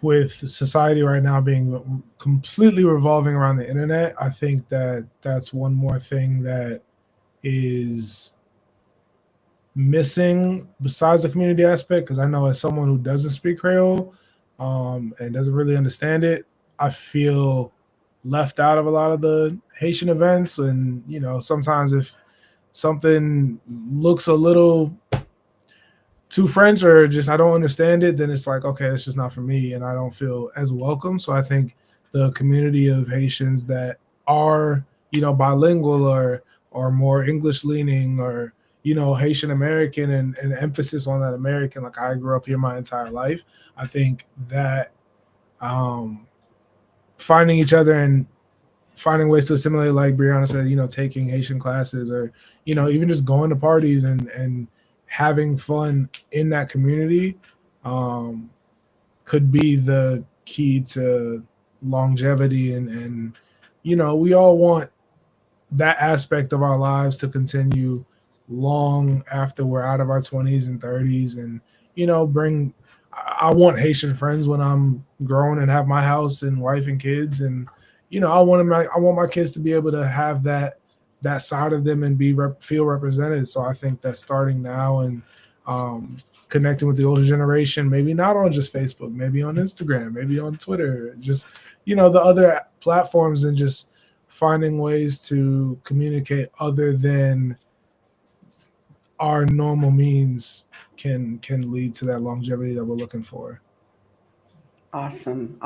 with society right now being completely revolving around the internet. I think that that's one more thing that is missing besides the community aspect, because I know as someone who doesn't speak Creole, and doesn't really understand it. I feel left out of a lot of the Haitian events, and sometimes if something looks a little too French or just I don't understand it, then it's like, okay, it's just not for me, and I don't feel as welcome. So I think the community of Haitians that are bilingual or more English leaning or Haitian American and emphasis on that American, like I grew up here my entire life. I think that finding each other and finding ways to assimilate, like Brianna said, taking Haitian classes or even just going to parties and having fun in that community could be the key to longevity and we all want that aspect of our lives to continue long after we're out of our 20s and 30s and bring I want Haitian friends when I'm grown and have my house and wife and kids and I want my kids to be able to have that side of them and feel represented. So I think that starting now and connecting with the older generation, maybe not on just Facebook, maybe on Instagram, maybe on Twitter, just the other platforms, and just finding ways to communicate other than our normal means can lead to that longevity that we're looking for. Awesome.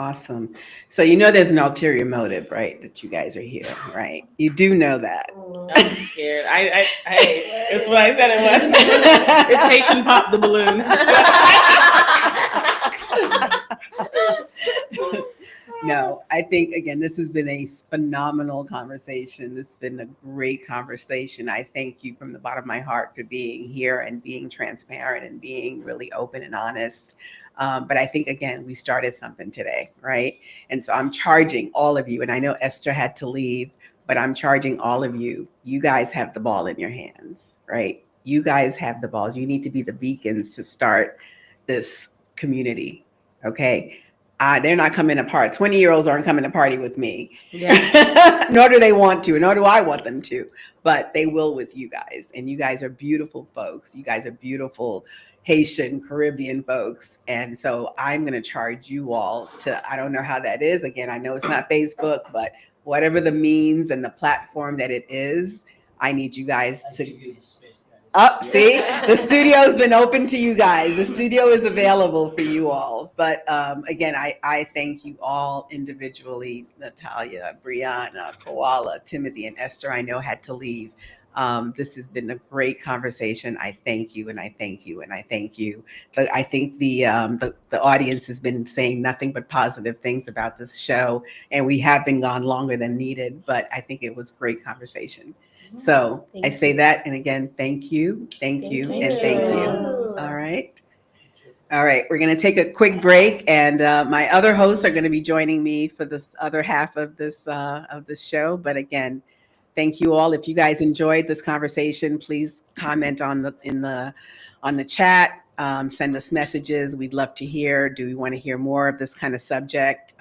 So there's an ulterior motive, right? That you guys are here, right? You do know that. I'm scared. I it's what I said it was. It's Haitian pop the balloon. No, I think, again, this has been a phenomenal conversation. It's been a great conversation. I thank you from the bottom of my heart for being here and being transparent and being really open and honest. But I think, again, we started something today, right? And so I'm charging all of you, and I know Esther had to leave, but I'm charging all of you. You guys have the ball in your hands, right? You guys have the balls. You need to be the beacons to start this community, okay? They're not coming apart. 20-year-olds aren't coming to party with me. Yeah. Nor do they want to, nor do I want them to, but they will with you guys. And you guys are beautiful folks. You guys are beautiful Haitian, Caribbean folks. And so I'm going to charge you all to, I don't know how that is. Again, I know it's not Facebook, but whatever the means and the platform that it is, I need you guys to... see, the studio's been open to you guys. The studio is available for you all. But again, I thank you all individually, Natalia, Brianna, Koala, Timothy, and Esther, I know had to leave. This has been a great conversation. I thank you, and I thank you, and I thank you. But I think the audience has been saying nothing but positive things about this show, and we have been gone longer than needed, but I think it was a great conversation. So I say that, and again, thank you, and thank you. All right. We're going to take a quick break, and my other hosts are going to be joining me for this other half of this show. But again, thank you all. If you guys enjoyed this conversation, please comment on the chat. Send us messages. We'd love to hear. Do we want to hear more of this kind of subject?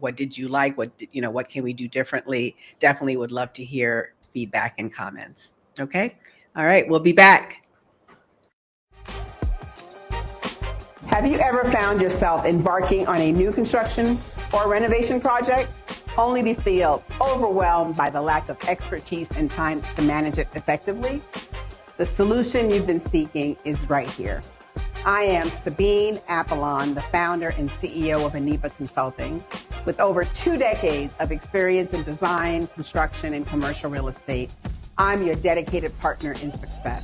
What did you like? What can we do differently? Definitely would love to hear feedback and comments. Okay. All right. We'll be back. Have you ever found yourself embarking on a new construction or renovation project only to feel overwhelmed by the lack of expertise and time to manage it effectively? The solution you've been seeking is right here. I am Sabine Apollon, the founder and CEO of Aniba Consulting, with over 2 decades of experience in design, construction, and commercial real estate. I'm your dedicated partner in success.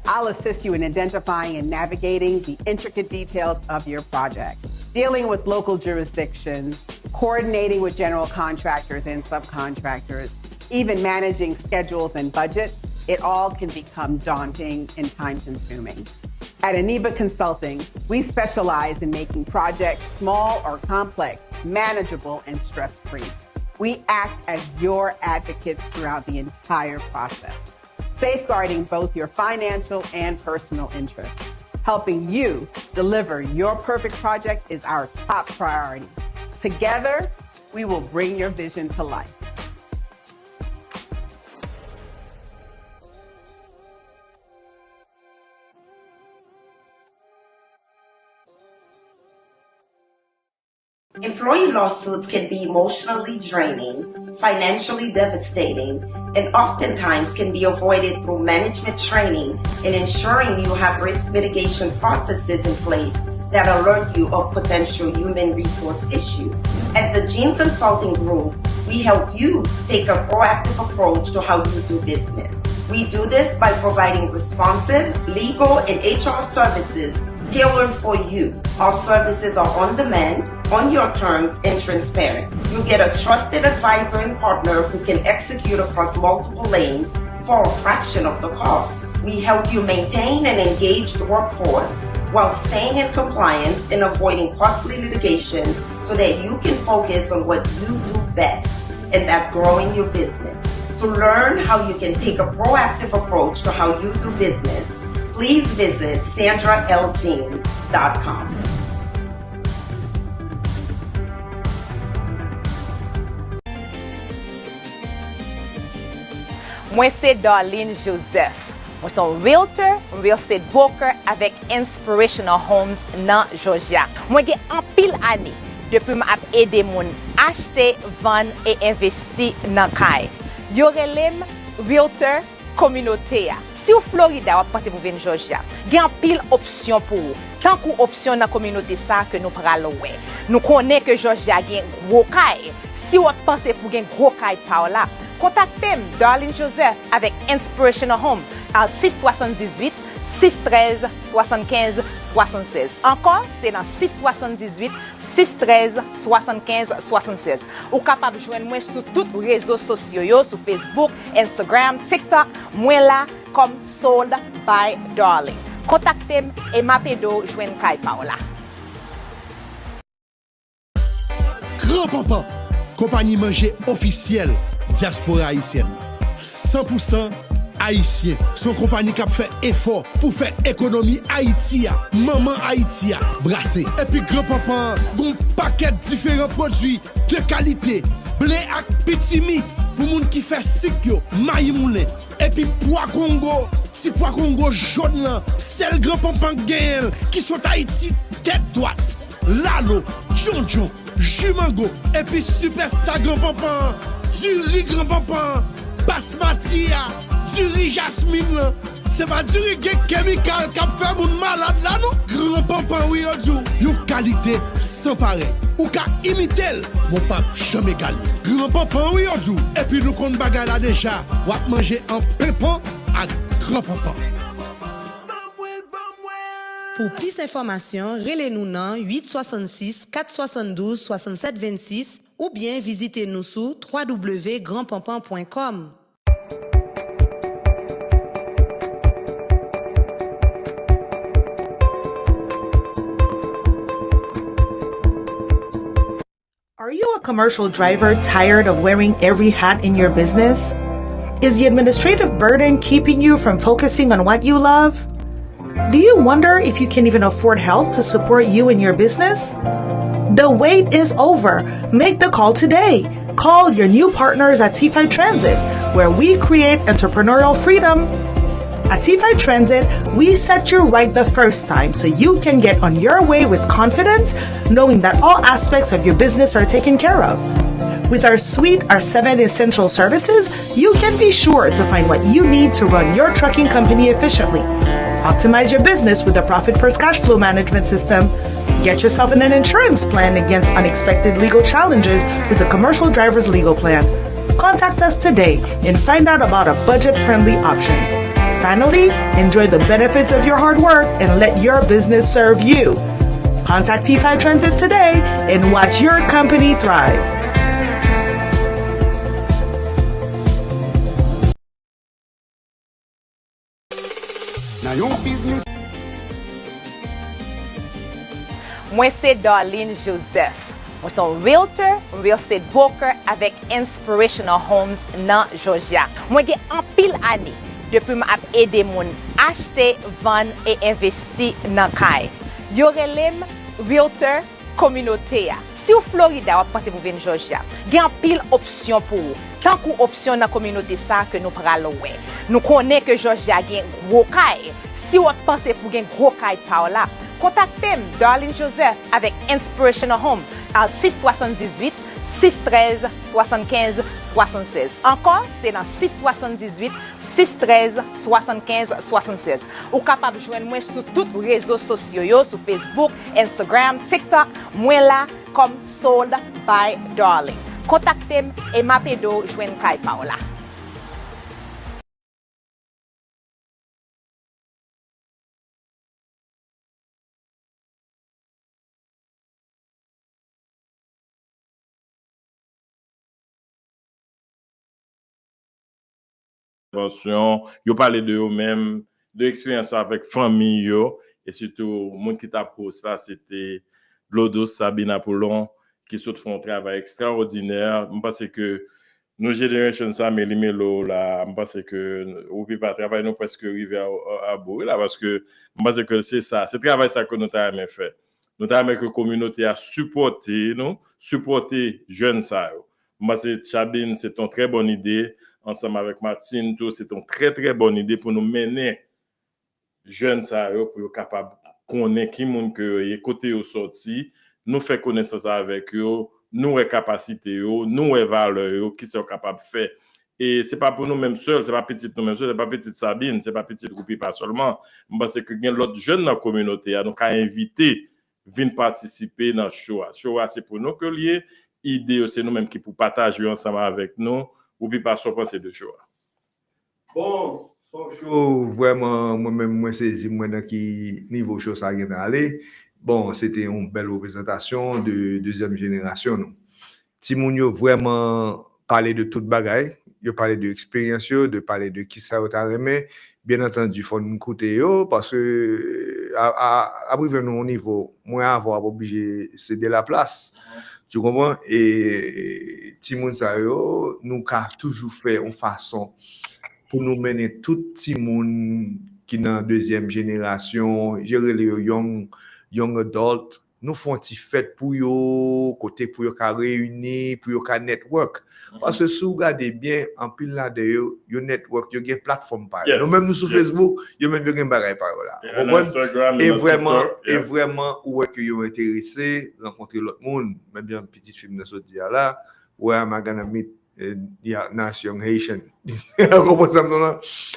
I'll assist you in identifying and navigating the intricate details of your project, dealing with local jurisdictions, coordinating with general contractors and subcontractors, even managing schedules and budgets. It all can become daunting and time-consuming. At Aniba Consulting, we specialize in making projects, small or complex, manageable and stress-free. We act as your advocates throughout the entire process, safeguarding both your financial and personal interests. Helping you deliver your perfect project is our top priority. Together, we will bring your vision to life. Employee lawsuits can be emotionally draining, financially devastating, and oftentimes can be avoided through management training and ensuring you have risk mitigation processes in place that alert you of potential human resource issues. At the Gene Consulting Group, we help you take a proactive approach to how you do business. We do this by providing responsive, legal, and HR services tailored for you. Our services are on demand, on your terms, and transparent. You get a trusted advisor and partner who can execute across multiple lanes for a fraction of the cost. We help you maintain an engaged workforce while staying in compliance and avoiding costly litigation so that you can focus on what you do best, and that's growing your business. To learn how you can take a proactive approach to how you do business, please visit sandraljean.com. Moi, c'est Darlene Joseph. Moi, suis un realtor, real estate broker avec Inspirational Homes dans Georgia. Moi, j'ai un pile année depuis que j'ai aidé les gens à acheter, vendre et investir dans le caille. Yo relem realtor communautaire. Si vous Florida, vous pensez pour venir Georgia, il y a pile option pour vous. Tant qu'une option dans la communauté ça que nous prenons. Nous connaissons que Georgia a un gros caille. Si vous pensez pour un gros caille par là, contactez Darlene Joseph avec Inspirational Home à 678 613 75 76. Encore, c'est dans 678 613 75 76. Ou capable de joindre moi sur tous les réseaux sociaux, sur Facebook, Instagram, TikTok, moi là comme Sold by Darling. Contactez-moi et m'appelez-moi joindre Kai Paola. Grand-papa, compagnie manger officielle, diaspora haïtienne. 100% haïtien. Son compagnie qui a fait effort pour faire économie Haïti, maman Haïti, brassé. Et puis grand-papa, un paquet de différents produits de qualité, blé ak pitimi, pour moun qui fait sikyo, maï moulin. Et puis pois Congo, si pois Congo jaune là, c'est le grand-papa gagne qui sont Haïti tête droite. Lalo, John, Jumango, et puis superstar grand-papa, du riz grand-papa, basmati, du riz jasmine, c'est pas du riz chemical qui fait mon malade là, non? Grand-papa, oui, une qualité sans pareil. Ou qu'à imiter, mon pape, jamais gagné. Grand-papa, oui, et puis nous compte bagarre là déjà, ou à manger un pépin à grand-papa. Pour plus d'informations, relez-nous dans 866 472 67 26 ou bien visitez-nous sur www.grandpampan.com. Are you a commercial driver tired of wearing every hat in your business? Is the administrative burden keeping you from focusing on what you love? Do you wonder if you can even afford help to support you in your business? The wait is over. Make the call today. Call your new partners at T5 Transit, where we create entrepreneurial freedom. At T5 Transit, we set you right the first time so you can get on your way with confidence, knowing that all aspects of your business are taken care of. With our 7 essential services, you can be sure to find what you need to run your trucking company efficiently. Optimize your business with the Profit First Cash Flow Management System. Get yourself in an insurance plan against unexpected legal challenges with the Commercial Driver's Legal Plan. Contact us today and find out about our budget-friendly options. Finally, enjoy the benefits of your hard work and let your business serve you. Contact T5 Transit today and watch your company thrive. Now your business. Moi, c'est Darlene Joseph. Moi, suis un realtor, real estate broker avec Inspirational Homes dans Georgia. Moi, j'ai un pile année depuis que j'ai aidé les gens à acheter, vendre et investir dans le caille. Yo relem realtor communautaire. Si vous Florida, vous pensez pour venir Georgia, il y a pile option pour vous. Tant qu'une option dans la communauté ça que nous prenons. Nous connaissons que Georgia a un gros caille. Si vous pensez pour un gros caille par là, contactez Darlene Joseph avec Inspirational Home à 678 613 75 76. Encore, c'est dans 678 613 75 76. Ou capable de joindre moi sur tous les réseaux sociaux, sur Facebook, Instagram, TikTok, moi là comme Sold by Darling. Contactez-moi et m'appelez joindre Kai Paola. Yo parler de eux-mêmes, de expérience avec famille yo, et surtout monde qui t'a posé ça c'était Lodos, Sabine, Apollon qui sont font un travail extraordinaire. Je pense que nos générations ça Meli Melo là, je pense que Rupipa travail nous presque arrivé à bout là parce que je pense que c'est ça, c'est travail ça que nous avons fait. Nous avons que la communauté a supporté jeunes ça. Moi c'est Sabine, c'est une très bonne idée. Ensemble avec Martine, tout, c'est une très très bonne idée pour nous mener jeunes ça pour être capable connaître qui monde que y côté au sorti, nous faire connaissance avec eux, nous les capacités nous les valeurs qui sont capables de faire. Et c'est pas pour nous mêmes seuls, c'est pas petite nous mêmes seuls, c'est pas petite Sabine, c'est pas petite Rupipa seulement, parce que il y a l'autre jeunes dans la communauté donc à inviter viennent participer dans show. Show c'est pour nous que lié idée c'est nous mêmes qui pour partager ensemble avec nous. Ou bien pas penser de choix. Bon, son show, vraiment, moi-même, moi, saisi, moi, dans qui niveau show ça vient aller. Bon, c'était une belle représentation de deuxième génération. Non? Timounio vraiment parler de toute bagaille. Il parlait de l'expérience, de parler de qui ça a aimé. Bien entendu, il faut nous écouter parce que, après, nous, au niveau, moi, avoir obligé de céder la place. Tu comprends? Et Timoun Sayo, nous avons toujours fait une façon pour nous mener tout Timoun qui est dans la deuxième génération, gérer les young adults, nous font une fête pour eux, côté pour eux réunir, pour eux network. Parce que si vous regardez bien, en pile là de yo network, yo gen plateforme par là. Nous même nous sur Facebook, yo même gen bagay par là. Instagram, et vraiment où est que yo intéressé rencontrer l'autre monde, même bien petite film de ce dia là, where am I gonna meet nation Haitian.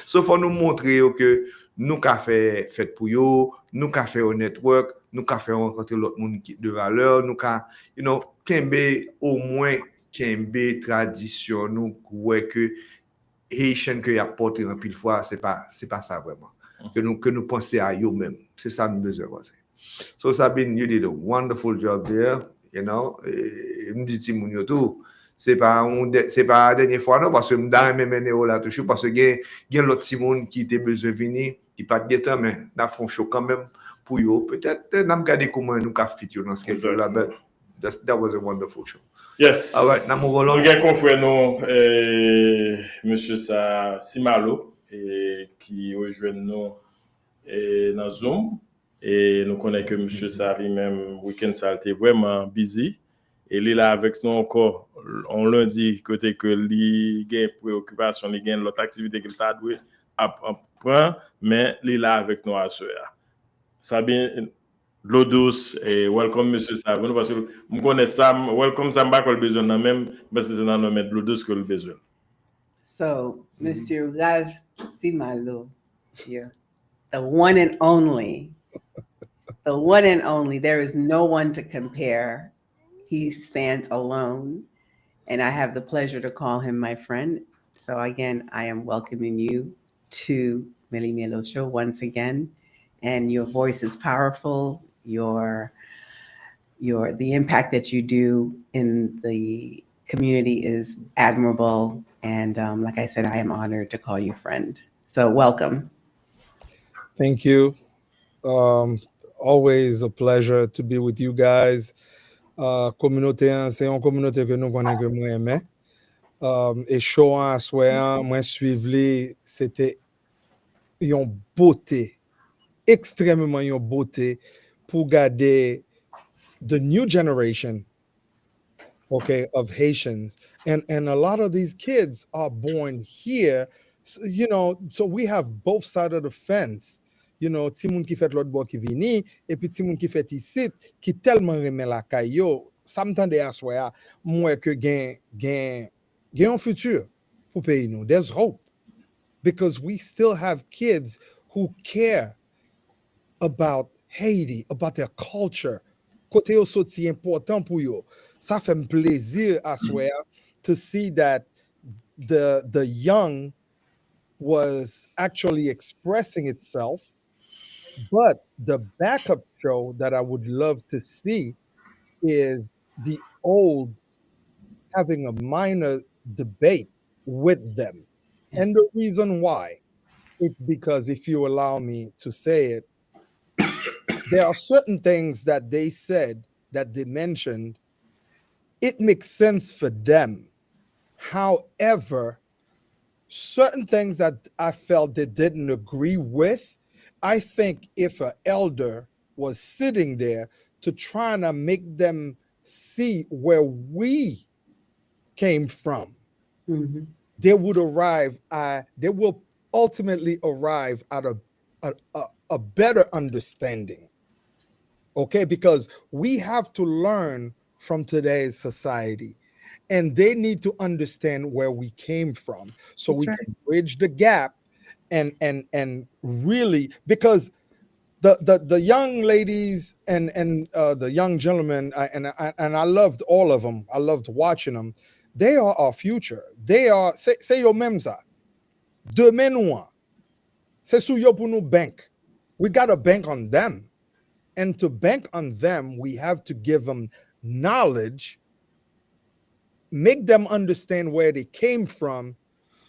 So faut nous montrer que nous qu'a fait fête pour yo, nous qu'a fait au network, nous qu'a fait rencontrer l'autre monde de valeur, nous qu'a kembe au moins kembe tradition nous ouais que Haitian que y a porté en pile fois c'est pas ça vraiment que nous penser à eux même c'est ça nous besoin penser. So Sabine, you did a wonderful job there, me dit Timoun tout c'est pas la dernière fois non parce que m'dare même là toujours parce que gen l'autre Timoun qui était besoin venir qui pas de temps mais n'a font show quand même pour eux peut-être n'a regarder comment nous ca fit dans ce schedule là but that was a wonderful show. Yes. All right, nous avons confrère nous monsieur Simalo qui rejoint nous dans Zoom et nous connaissons que monsieur Sari même week-end ça a été vraiment busy et il est là avec nous encore on lundi côté que il gain préoccupation il gain l'autre activité qu'il t'a doué apprend mais il est là avec nous à ce soir. Sabine l'eau douce et welcome monsieur Sabine parce que je connais ça welcome ça pas le besoin même parce que c'est dans le mettre l'eau douce que le besoin. So Monsieur Simalo here, the one and only, there is no one to compare. He stands alone, and I have the pleasure to call him my friend. So again, I am welcoming you to Meli Melo Show once again, and your voice is powerful. The impact that you do in the community is admirable, and like I said, I am honored to call you friend. So welcome. Thank you. Always a pleasure to be with you guys. Communauté, c'est une communauté que nous connaissons que moi aimé. Et show en soir, moi suivre, c'était une beauté, extrêmement une beauté pour garder the new generation, okay, of Haitians. And a lot of these kids are born here, so we have both sides of the fence. Ti moun ki fait l'autre bord qui vini, et puis ti moun ki fait ici, qui tellement remet la caillou. ça me tente à soi, moi que gain un futur pour pays nous. There's hope because we still have kids who care about Haiti, about their culture. Côté aussi c'est important pour eux. Ça fait un plaisir à soi to see that the young was actually expressing itself. But the backup show that I would love to see is the old having a minor debate with them. And the reason why, it's because if you allow me to say it, there are certain things that they said, that they mentioned, it makes sense for them. However, certain things that I felt they didn't agree with, I think if an elder was sitting there to try to make them see where we came from, they would arrive, they will ultimately arrive at a better understanding. Okay, because we have to learn from today's society. And they need to understand where we came from, so we can bridge the gap, and really, because the young ladies and the young gentlemen, and I loved all of them. I loved watching them. They are our future. They are say yo même ça. Demain nous, c'est sous yo pour nous bank. We got to bank on them, and to bank on them, we have to give them knowledge. Make them understand where they came from,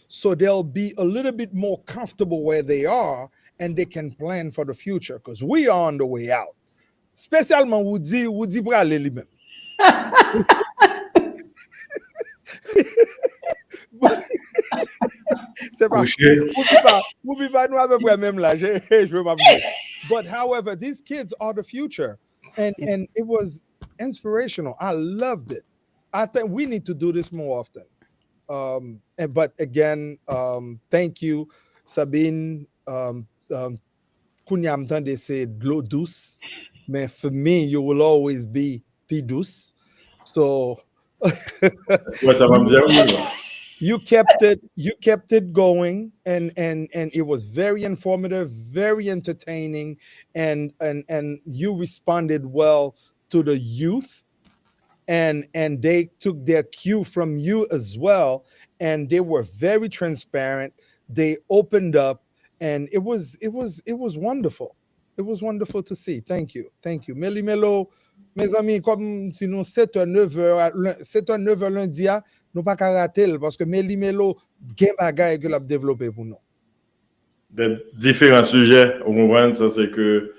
so they'll be a little bit more comfortable where they are, and they can plan for the future, because we are on the way out. Spécialement, Woody pour aller lui-même. C'est pas, Rupipa nous avec moi-même là, je veux m'abonner. But however, these kids are the future, and it was inspirational. I loved it. I think we need to do this more often. But again, thank you, Sabine. Kounya m'tande c'est de l'eau douce, mais for me, you will always be douce. So you kept it going, and it was very informative, very entertaining, and you responded well to the youth. And they took their cue from you as well, and they were very transparent. They opened up, and it was wonderful. It was wonderful to see. Thank you. Meli Melo, mes amis, comme si nous 7h 9h lundi, nous pas rater parce que Meli Melo gen bagay que l'a développé pour nous. Des différents sujets, au moins ça c'est que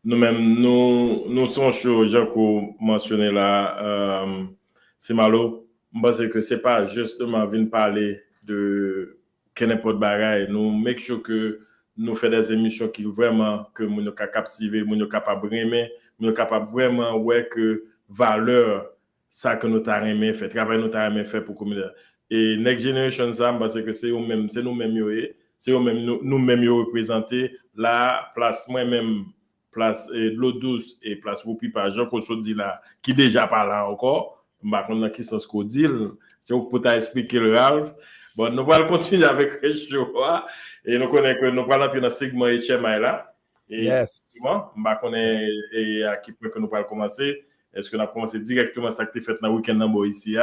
nous-mêmes, nous sommes chauds, gens qu'on mentionnait là, c'est malo. Je pense que c'est pas justement venir parler de n'importe bagaille. Nous make sure que nous faisons des émissions qui vraiment, que nous sommes captiver, nous sommes capables d'aimer, nous sommes capables vraiment, ouais, que valeur, ça que nous avons aimé fait, travail nous avons aimé fait pour communauté. Et Next Generation, ça, parce que c'est nous-mêmes, c'est nous-mêmes représentés, la place moi-même, place de l'eau douce et place Rupipa, Jean qu'on dit là, qui déjà pas là encore, bah on a qui sens qu'on dit, c'est pour t'expliquer le Ralph. Bon, nous allons continuer avec le show et nous connaissons que nous allons entrer dans le segment HMI là. Et yes. Bah on est et à qui peut que nous allons commencer. Est-ce que nous allons commencer directement ça qui fait dans le week-end dans ici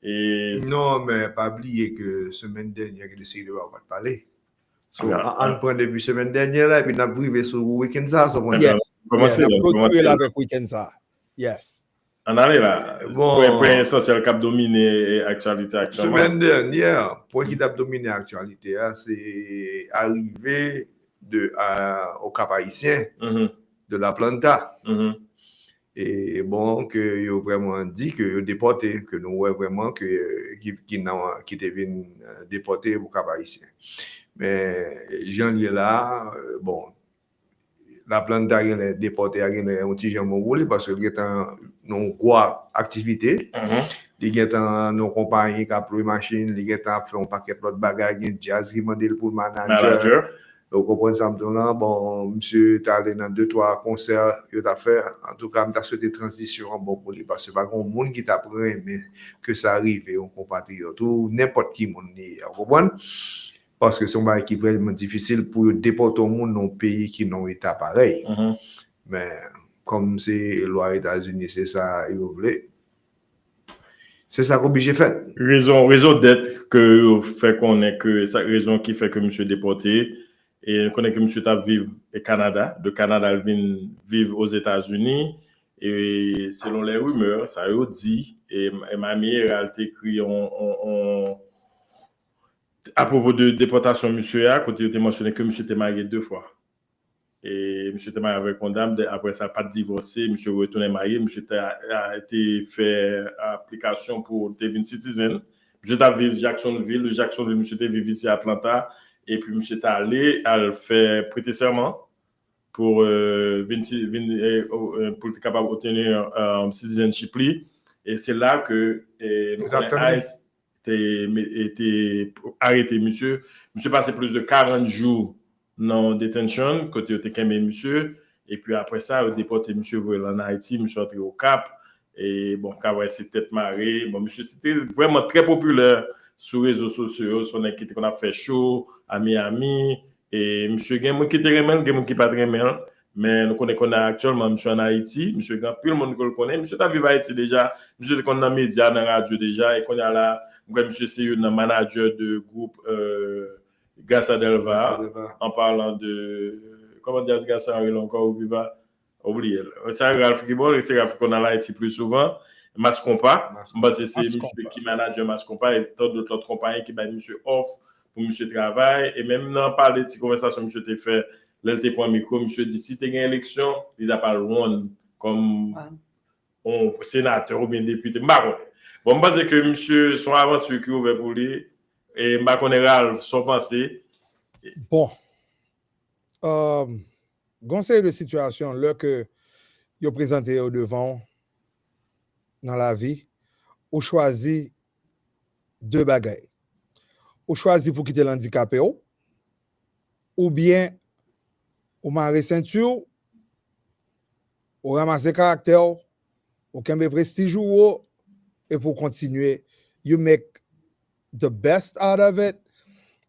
et non, mais pas oublier que semaine dernière il a décidé de pas parler. On prend début semaine dernière là, et puis on a privé sur le week-end ça. Yes. On a continué avec week-end ça. Yes. On allait là. Bon, point essentiel qui a dominé l'actualité actuellement. Semaine dernière, point qui a dominé l'actualité, c'est arrivé au Cap Haïtien de la Planta. Et bon, que ils ont vraiment dit que déporté, que nous ouais vraiment que qui deviennent déportés au Cap Haïtien. Mais Jean lié là, bon, la plante a déporté à un petit Jean Boubloule parce que il y a une grosse activité. Il y a une compagnie qui a pris machine, il y a fait un paquet de bagages, il y a jazz qui demandé pour le manager. Vous comprenez ça, là, bon, monsieur est allé dans 2-3 concerts, il a fait, en tout cas, il a souhaité transition bon pour lui, parce que pas grand monde qui t'apprend, mais que ça arrive, on compatriote, ou n'importe qui, vous comprenez? Parce que c'est un bail qui est vraiment difficile pour déporter au monde dans un pays qui n'a état pareil. Mais comme c'est loi États-Unis, c'est ça, ils voulaient. C'est ça qu'on obligé fait. Raison d'être que fait qu'on est que ça raison qui fait que monsieur déporté et on connaît que monsieur t'a vivre au Canada, de Canada il vient vivre aux États-Unis et selon les rumeurs ça a dit et ma mère a écrit à propos de déportation monsieur a côté il mentionné que monsieur était marié 2 fois. Et monsieur était marié avec une dame, après ça, pas divorcé, monsieur retourné marié, monsieur a été fait application pour devenir citizen. Monsieur a vécu Jacksonville, monsieur était vivre ici à Atlanta, et puis monsieur est allé, à faire prêter serment pour être capable d'obtenir citizenship. Et c'est là que ICE était arrêté, monsieur. Monsieur passé plus de 40 jours dans détention, côté de Kemé, monsieur, et puis après ça, au déporté, monsieur, en Haïti, monsieur entré au Cap, et bon, Cap, c'est tête marée, bon, monsieur, c'était vraiment très populaire sur les réseaux sociaux, son équipe qu'on a fait show à Miami, et monsieur, il y a des gens qui te remettent, il y a des gens qui ne pas remettent, mais nous connaissons qu'on a actuellement, monsieur, en Haïti, monsieur, quand plus le monde le connaît, monsieur, tu à Haïti déjà, monsieur, qu'on a dans les médias, dans la radio déjà, et qu'on a là, monsieur, c'est un manager de groupe, Gassa Delva, en parlant de. Comment dire Gassa encore Rupipa? Oubliez. C'est Ralph Kibol, c'est Ralph qu'on a là ici plus souvent. Mascompa, c'est monsieur qui manage Mascompa et d'autres compagnies qui va monsieur off pour monsieur travail. Et même dans parler de conversation, monsieur te fait, l'LT point micro, monsieur dit si tu as une élection, il n'a pas le one comme sénateur ou bien député. Bon, je que monsieur, son aventure qui est ouvert pour lui. Et ma connaît son pensée. Bon. Conseil de situation, là que vous présenté au devant dans la vie, vous choisi 2 bagailles. Vous choisi pour quitter l'handicapé ou bien vous marrer ceinture, vous ramasser caractère, vous kembe prestige et pour continuer, you make the best out of it,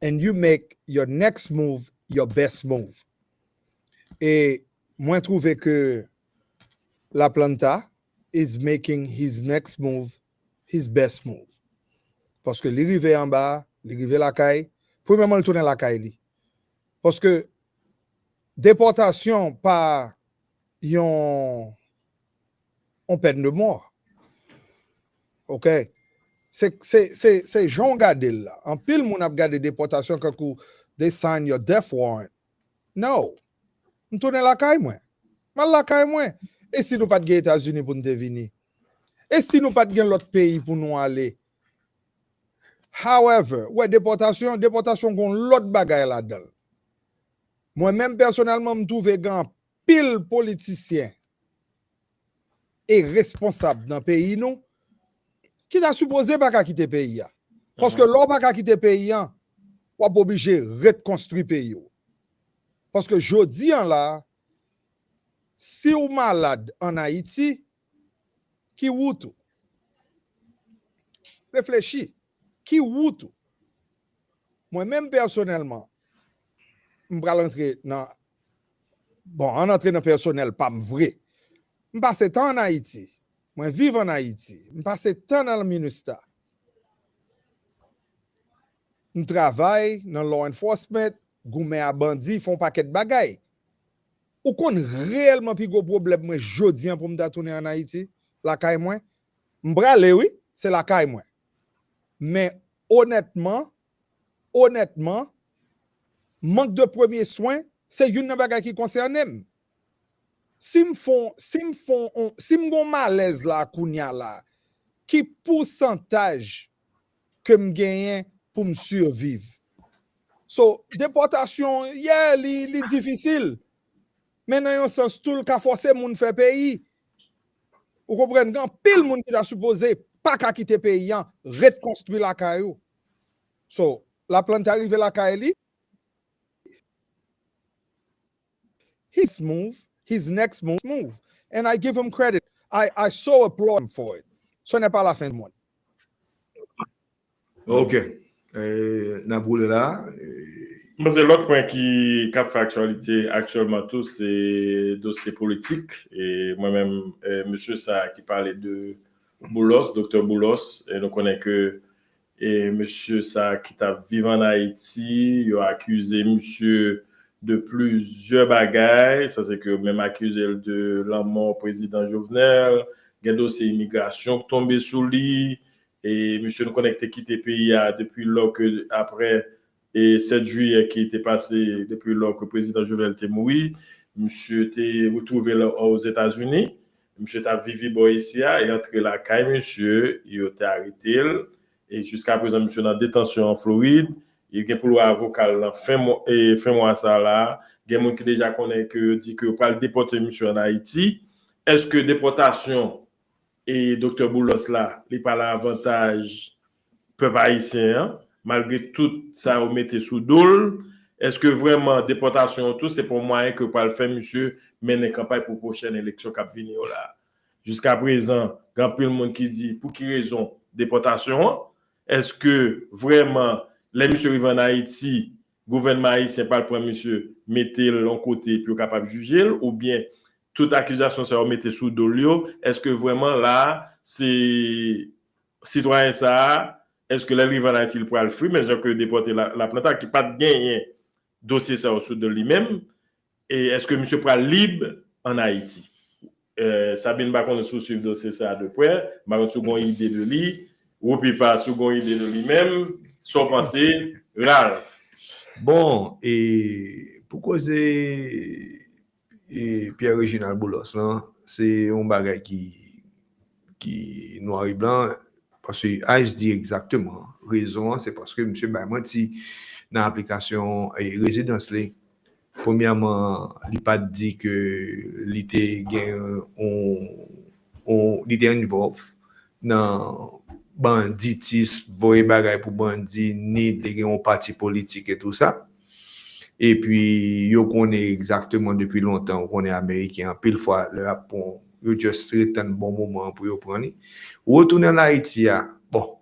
and you make your next move your best move. Et moi, trouve que La Planta is making his next move his best move. Parce que l'arrivée en bas, l'arrivée la caille, premièrement, le tourner la caille. Parce que déportation par on peine de mort. OK? C'est Jean Gadel là. En pile, mon a gardé déportation quand they sign your death warrant. No. On tourne la caille, moi. Mal la caille, moi. Et si nous pas de États-Unis pour nous venir? Et si nous pas de l'autre pays pour nous aller? However, ouais, déportation qu'on l'autre bagaille là-dedans. Moi-même, personnellement, je trouve grand pile politicien et responsable dans le pays, nous, qui t'a supposé pas quitter le pays. Parce que l'on pas quitter le pays, on est obligé de reconstruire le pays. Parce que je dis là, si vous êtes malade en Haïti, qui ou tout? Réfléchis. Qui ou tout? Moi-même, personnellement, je vais rentrer dans. Bon, en entrée dans personnel, pas vrai. Je passe temps en Haïti. Moi, vive en Haïti. Je passe temps dans le ministère. Je travaille dans law enforcement, goumé à bandit, font paquet de bagailles. Ou qu'on réellement plus gros problème, moi, jodi pour me tourner en Haïti, la caille moi. M'brale, oui, c'est la caille moi. Mais honnêtement, manque de premiers soins, c'est une bagaille qui concerne. Si m'gon malaise la kounya la, qui pourcentage que m'gagne pour me survivre? So, déportation, yeah, li difficile. Mais dans un sens, tout le cas forcé moun fait pays. Vous comprenez, quand pile moun qui a supposé pas qu'à quitter le pays, reconstruire la caillou. So, la plante arrive la caillou, his next move. And I give him credit. I so applaud him for it. Ce n'est pas la fin du monde. OK. N'a boule là. C'est l'autre point qui a fait actualité actuellement tout, c'est dossier politique. Et moi-même, monsieur ça qui parlait de Boulos, docteur Boulos, et nous connaissons que monsieur ça qui t'a vécu en Haïti, il a accusé monsieur de plusieurs bagailles. Ça, c'est que même accusé de la mort président Jovenel, il y a dossier immigration tombé sous lui, et monsieur nous connecté quitté pays depuis lors que après et 7 juillet qui était passé depuis lors que le président Jovenel était mort, monsieur était retrouvé aux États-Unis, monsieur t'a vécu ici et entre la caille monsieur, il a été arrêté et jusqu'à présent monsieur dans détention en Floride. Il y a pour l'avocat fin mois ça là, il y a des gens qui déjà connaissent que dit que pas le déporter monsieur en Haïti. Est-ce que déportation et docteur Boulos là, il pas l'avantage peuple haïtien malgré tout ça on mettait sous dol? Est-ce que vraiment déportation tout c'est pour moyen que pas le faire monsieur mener campagne pour prochaine élection qui va venir là? Jusqu'à présent, grand peu de monde qui dit pour qui raison déportation? Est-ce que vraiment les monsieur arrivent en Haïti, gouvernement haïtien pas le premier monsieur mettez l'en côté pour capable juger ou bien toute accusation ça mettre sous dolio? Est-ce que vraiment là c'est citoyen ça? Est-ce que les arrivent en Haïti pour le fruit mais genre que déporter la planta qui pas gagné dossier ça au sous de lui-même et est-ce que monsieur prend libre en Haïti? Sabine va qu'on suivre dossier ça de près, ma seconde idée de lui, Rupipa seconde idée de lui-même, son pensée Ralph. Bon, et pour causer Pierre-Réginald Boulos là, c'est un bagage qui noir et blanc parce que Ice dit exactement raison, c'est parce que monsieur Baymenti dans l'application résidence là. Premièrement, il pas dit que il était involved dans banditisme, voyer bagay pour bandit, ni de un parti politique et tout ça. Et puis, yo connaît exactement depuis longtemps, on est américain, pile fois, le Japon, yo just return bon moment pour yo prendre. Retourner en Haïti, bon,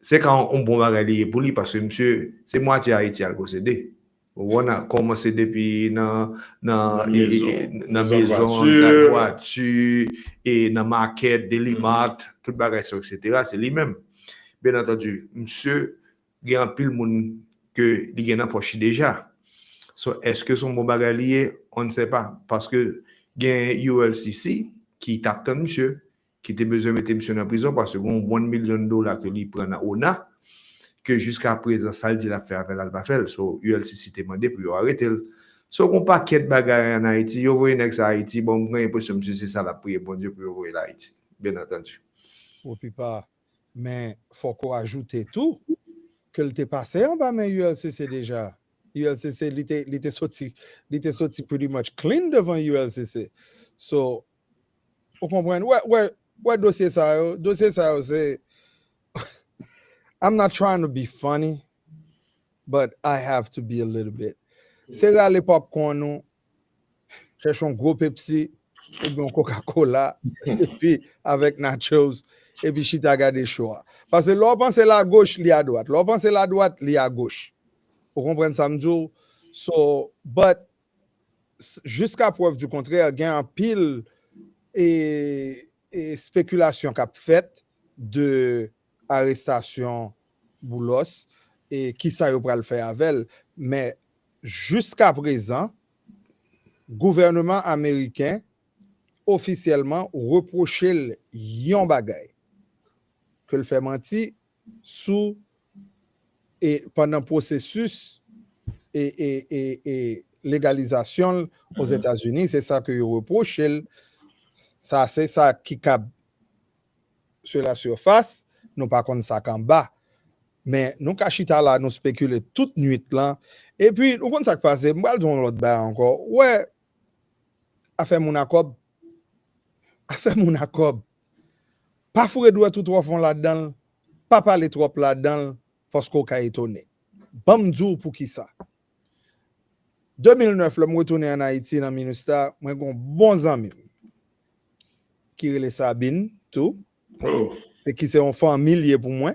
c'est quand on bon bagay pour lui parce que monsieur, c'est moitié Haïti à posséder. On a commencé depuis dans maison, dans voiture et dans market, Delimat, tout bagay ça etc. C'est lui-même. Bien entendu, monsieur, il y a un pile monde que il y a dans poche déjà. So, est-ce que son bon bagay lié? On ne sait pas parce que il y a un ULCC qui tape tant monsieur qui était besoin de mettre monsieur en prison parce que bon $1 million que lui prend à ONA que jusqu'à présent ça le dit l'affaire avec l'Albafel so ULCC t'a demandé pour arrêter so qu'on paquet de bagages en Haïti yo voyez next Haïti bon moi impression monsieur c'est ça la prière bon Dieu pour voyer l'Haïti bien entendu. Rupipa, mais faut qu'on ajoute tout que le t'est passé en bas mais ULCC déjà ULCC il était sorti pretty much clean devant ULCC so vous comprenez ouais dossier ça c'est I'm not trying to be funny, but I have to be a little bit. C'est là les popcorn, nous cherchons un gros Pepsi, et bien Coca-Cola, et puis avec nachos, et puis chita garder chaud. Parce que l'on pense la gauche, li à droite. L'on pense la droite, li à gauche. Vous comprenez ça, m'dou? So, but, jusqu'à preuve du contraire, il y a un pile et spéculation qu'a fait de arrestation Boulos et qui ça va le faire avec elle. Mais jusqu'à présent, gouvernement américain officiellement reproché yon bagay que le fait menti sous et pendant processus et légalisation aux États-Unis, c'est ça que reproche. Ça c'est ça qui cap sur la surface. Nous pas contre ça qu'en bas mais nous cachita là nous spéculer toute nuit là et puis nous connait ça qui passe m'al don l'autre bas encore ouais affaire mon accord pas fourrer doigt tout trop fond là-dedans pas parler trop là-dedans parce qu'on ka étonné bam dou pour qui ça 2009, je retourné en Haïti dans Minusta, moi j'ai un bon ami qui est Sabine, tout. Oh. Et qui c'est une famille pour moi.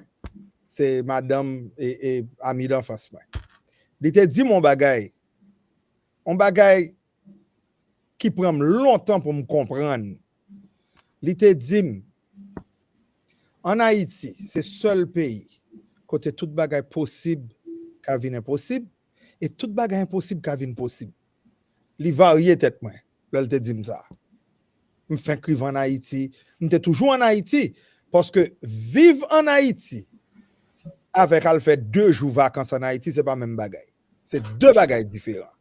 C'est madame et ami d'enfance. Il t'a dit mon bagay. Un bagay qui prend longtemps pour me comprendre. Il t'a dit en Haïti, c'est le seul pays côté tout bagay possible qu'a vient impossible et tout bagay impossible qu'a vient possible. Il varie tête moi. Elle te dit ça. Me fait écrire en Haïti, m'était toujours en Haïti parce que vivre en Haïti avec elle fait 2 jours vacances en Haïti, c'est pas même bagaille. C'est 2 bagailles différents.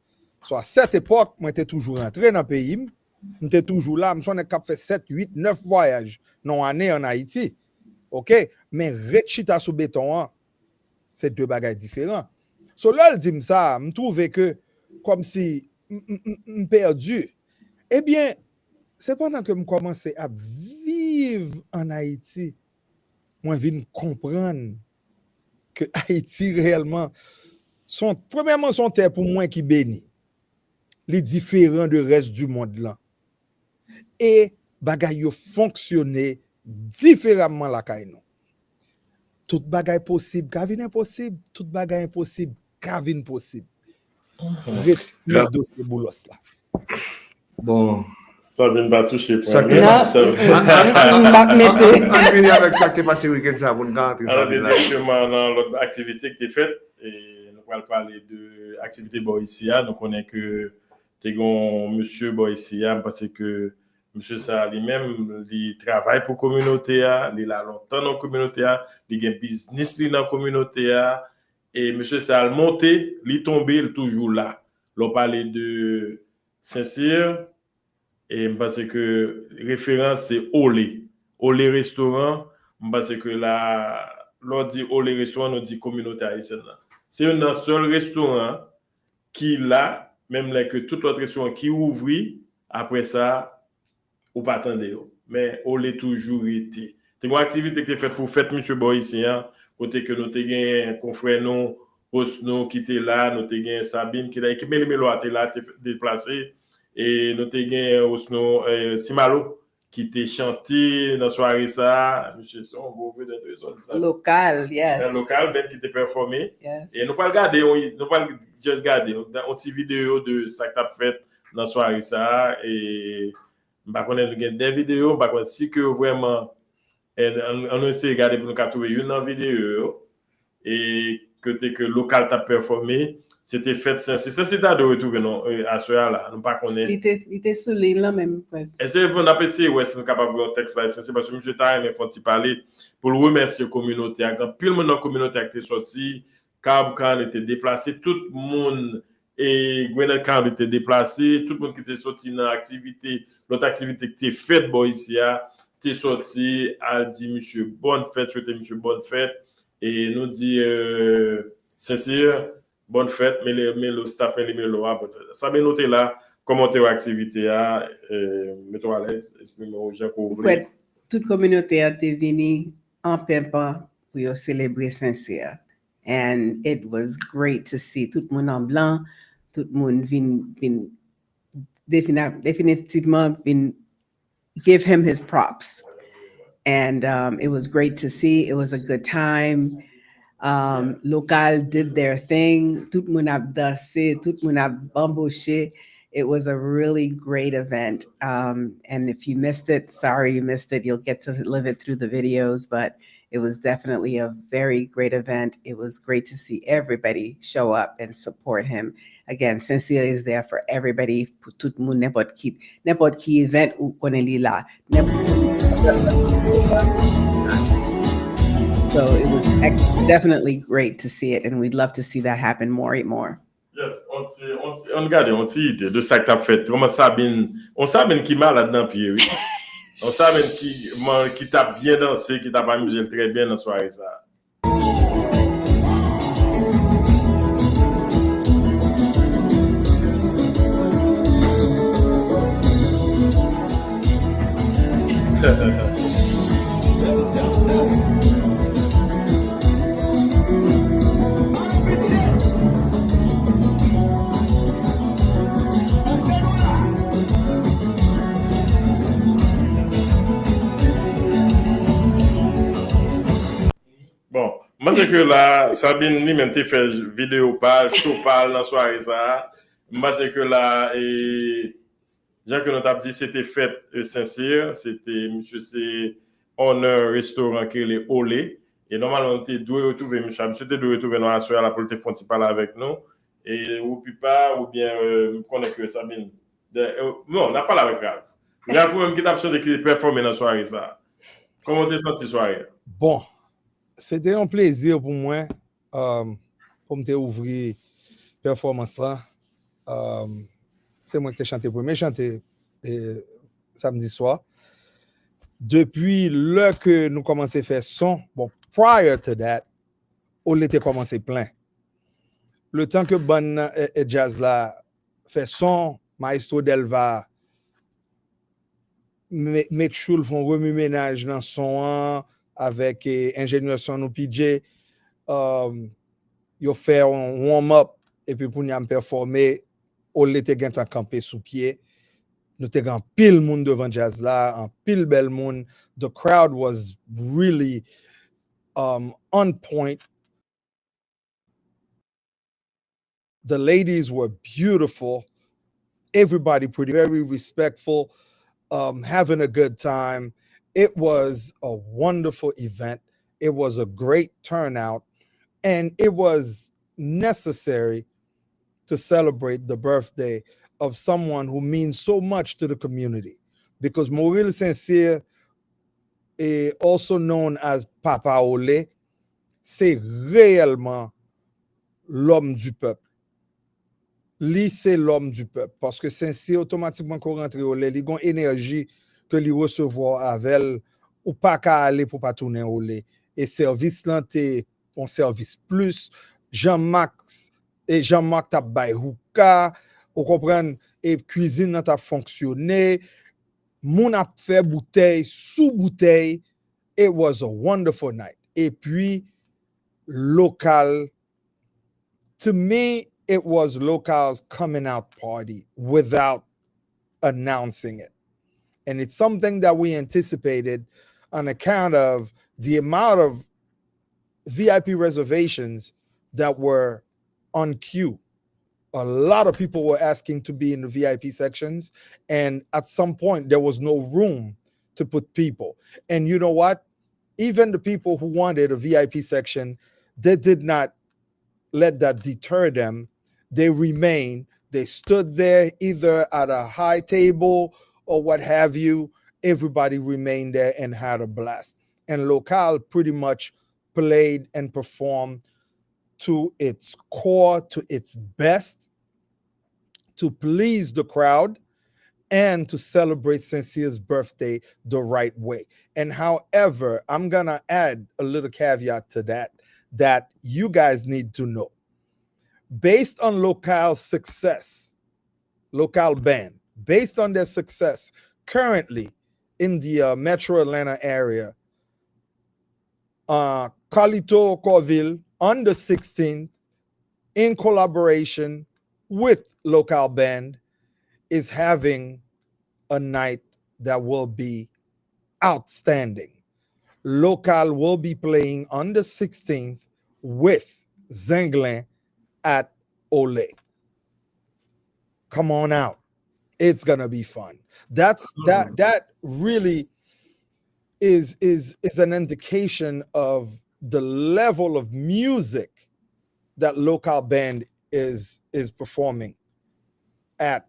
So à cette époque, moi j'étais toujours rentré dans le pays, j'étais toujours là, je suis capable de faire 7, 8, 9 voyages dans l'année en Haïti. OK, mais rechita sous béton, c'est 2 bagailles différents. So là elle dit ça, me trouvais que comme si me perdu. Eh bien, c'est pendant que je commençais à vivre en Haïti, moi je viens comprendre que Haïti réellement, premièrement, son terre pour moi qui bénit. Les différents du reste du monde là. Et bagay yo fonctionner différemment la kay nou. Tout bagay possible, kavin impossible, tout bagay impossible, kavin possible. Le dossier boulos là. Bon. Sabine va toucher pour ça. On finit avec ça qui est passé week-end ça pour nous rentrer. Alors directement dans l'autre activité que tu as faite et nous allons parler de activité Boïsia. Donc on est que tu es monsieur Boïsia parce que monsieur ça lui-même il travaille pour communauté il a longtemps dans communauté il a un business dans la communauté et monsieur ça a monté, il tombé, il toujours là. On parle de Saint-Cyr. Et parce que référence c'est Olé restaurant parce que là l'on dit Olé restaurant on dit communauté haïtienne. C'est un seul restaurant qui là même là que tout autre restaurant qui ouvre après ça ou pas attendre mais Olé toujours été. C'est une activité qui est faite pour fête monsieur Boïsien côté que nous te gain confrère nous Osno qui était là, nous te gain Sabine qui là équipe Meli Melo a été là déplacé. Et nous avons Simalo qui était chanté dans la soirée ça, monsieur son beau d'être local, yes. Local, ben qui était performé. Yes. Et nous pas regarder, nous pas juste regarder, on petite vidéo de ça que tu as fait dans la soirée ça et pas connaître des vidéos, pas connaître si que vraiment on essaie de regarder pour nous capturer une vidéo et que local t'a performé. C'était fait c'est de retrouver à ce là nous pas connaître il était sous l'île là même est-ce que vous n'avez essayé ouais si nous capable de voir texte là c'est parce que monsieur Taïm faut parler pour le remercier communauté quand pile monde dans communauté qui était sorti Cab quand était déplacé tout le monde et Gwenel quand était déplacé tout le monde qui était sorti dans activité l'autre activité qui était faite bon ici était sorti a dit monsieur bonne fête souhaiter monsieur bonne fête et nous dit sincère bonne fête, mais le staff Meli Melo bonne fête. Ça bien noté là, commenter l'activité mettons à l'aise, expliquez-moi aux gens qu'on voulait. Toute communauté a été venue en pimpa pour célébrer Saint-Cyr. And it was great to see tout le monde en blanc, tout le monde vient définitivement give him his props. And it was great to see. It was a good time. Local did their thing. Tout le monde a dansé, tout le monde a bamboché. It was a really great event. And if you missed it, sorry you missed it. You'll get to live it through the videos, but it was definitely a very great event. It was great to see everybody show up and support him. Again, Cecilia is there for everybody. Pour tout le monde, n'importe qui event ou qu'on est là. So it was definitely great to see it, and we'd love to see that happen more and more. Yes, on regarde, on idée de ça que tu as fait. Comment Sabine qui malade dans le pied, oui. On Sabine qui t'a bien dansé, qui t'a amusé très bien dans la soirée ça. Bon, moi c'est que là, Sabine lui-même t'a fait vidéo page, show page dans soirée ça. Moi c'est que là, et Jean que nous t'a dit, c'était fête sincère, c'était, monsieur, c'est honneur restaurant qui est les Olé. Et normalement, on était doué retrouver, monsieur, te doué retrouver dans la soirée là pour le téléphone, tu parles avec nous. Et Rupipa, ou bien, on connaît que Sabine. Non, on n'a pas la avec Ralph. Ralph, même qui t'a chanté qui performé dans la soirée ça. Comment t'es senti soirée? Bon, c'était un plaisir pour moi, pour me ouvrir performance là. C'est moi qui t'ai chanté premier, chanté samedi soir. Depuis le que nous commençons à faire son, bon, prior to that, on était commencé plein. Le temps que Bon et Jazz là fait son, Maestro Delva, make sure qu'ils font remue-ménage dans son avec ingénieur son ou PJ, ils fait un warm-up et puis pour nous performer, on était gain campé sous pied. Nous t'ai grand pile monde devant Jazz là, un pile bel monde. The crowd was really on point. The ladies were beautiful. Everybody very respectful, having a good time. It was a wonderful event. It was a great turnout, and it was necessary to celebrate the birthday of someone who means so much to the community. Because Maurice Sincere, also known as Papa Olé, c'est réellement l'homme du peuple. Lui, c'est l'homme du peuple. Parce que Sincere, automatiquement, quand rentre Olé, il y a une énergie que lui recevoir avec elle, ou pas qu'à aller pour pas tourner Olé. Et service là, t'es un service plus. Jean-Marc t'a bay hookah, vous comprenez, et cuisine t'a fonctionné. Moun a fait bouteille sous bouteille. It was a wonderful night. Et puis, local, to me, it was local's coming out party without announcing it. And it's something that we anticipated on account of the amount of VIP reservations that were on queue. A lot of people were asking to be in the VIP sections, and at some point there was no room to put people. And you know what? Even the people who wanted a VIP section, they did not let that deter them. They remained. They stood there either at a high table or what have you. Everybody remained there and had a blast. And Local pretty much played and performed to its core, to its best, to please the crowd and to celebrate Sincere's birthday the right way. And however, I'm gonna add a little caveat to that you guys need to know. Based on Local's success, Local band, based on their success currently in the Metro Atlanta area, Carlito Corville on the 16th, in collaboration with Local Band, is having a night that will be outstanding. Local will be playing on the 16th with Zenglin at Ole. Come on out. It's gonna be fun. That really is an indication of the level of music that Local Band is performing at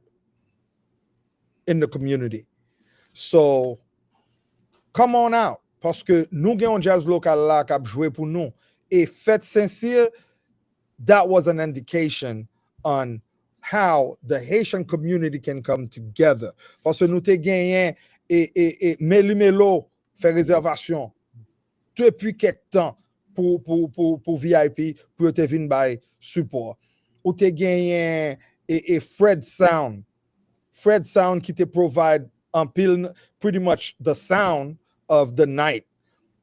in the community. So come on out, parce que nous avons jazz local là qui a joué pour nous. Et Fête Sincere, that was an indication on how the Haitian community can come together. Parce que nous avons gagné et Meli Melo fait réservation depuis quelque temps pour VIP, pour te venir by support. Ou te gagné et Fred Sound qui te provide un pile pretty much the sound of the night.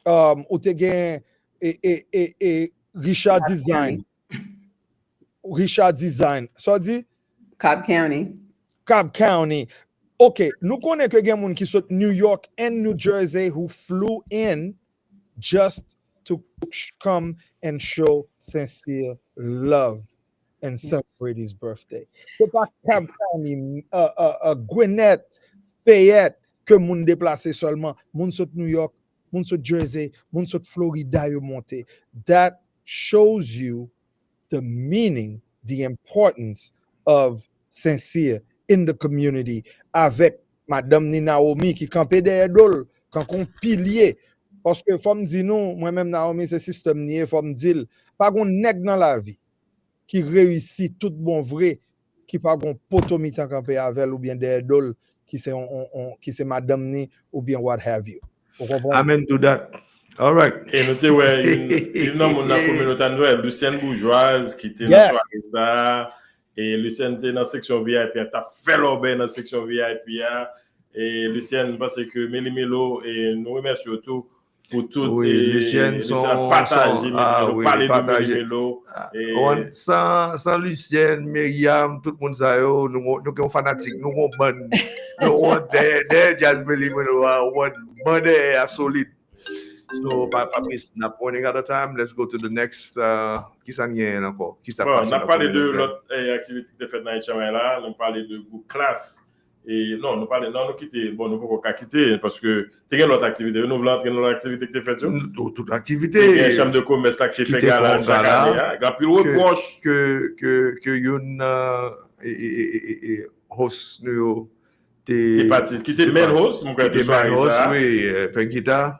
Ou te gagné et Richard Design. So dit Cobb County. Okay, nous connaissons que gen moun qui sont New York and New Jersey who flew in just to come and show sincere love and celebrate his birthday. C'est pas Cab County, Gwinnett, Fayette que moun déplacé seulement, moun saut New York, moun saut Jersey, moun saut Florida yo monté. That shows you the meaning, the importance of sincere in the community avec Madame ni Naomi qui campait derrière d'ol, quand on pilier. Parce que faut me dire nous, moi-même Naomi, c'est système nié, faut me dire, pas gon nèg dans la vie qui réussit tout bon vrai, qui pas gon poto mitan campé avec ou bien derrière d'ol, qui c'est Madame ni ou bien what have you. Amen to that. All right. Et notez, ouais, il y a dans la communauté, Lucien Bourgeoise qui était dans la soirée, et Lucien était dans la section VIP, t'as fait l'obé dans la section VIP, et Lucien, parce que Meli Melo, et nous remercions tout pour tout, oui, Lucien partagé, nous parler de Meli Melo. Sans Lucien, Myriam, tout le monde, nous sommes fanatiques, nous sommes bonnes, nous sommes des jazz Meli Melo, one bonne et solide. So, pas not pointing out of time, let's go to the next. Qui s'en vient encore? On a parlé de l'autre activité qui est faite dans les là, on a parlé de groupe classe. Et non, nous parlons, non, nous quitter, bon, nous ne pouvons pas quitter parce que tu as l'autre activité, nous voulons entrer dans l'activité qui est faite. Toute activité. Il y a une chambre de commerce là qui fait gala chaque année. Il y a plus de reproche. Que une host, nous, qui était le main host, mon gars, qui était main host, oui, Pengita.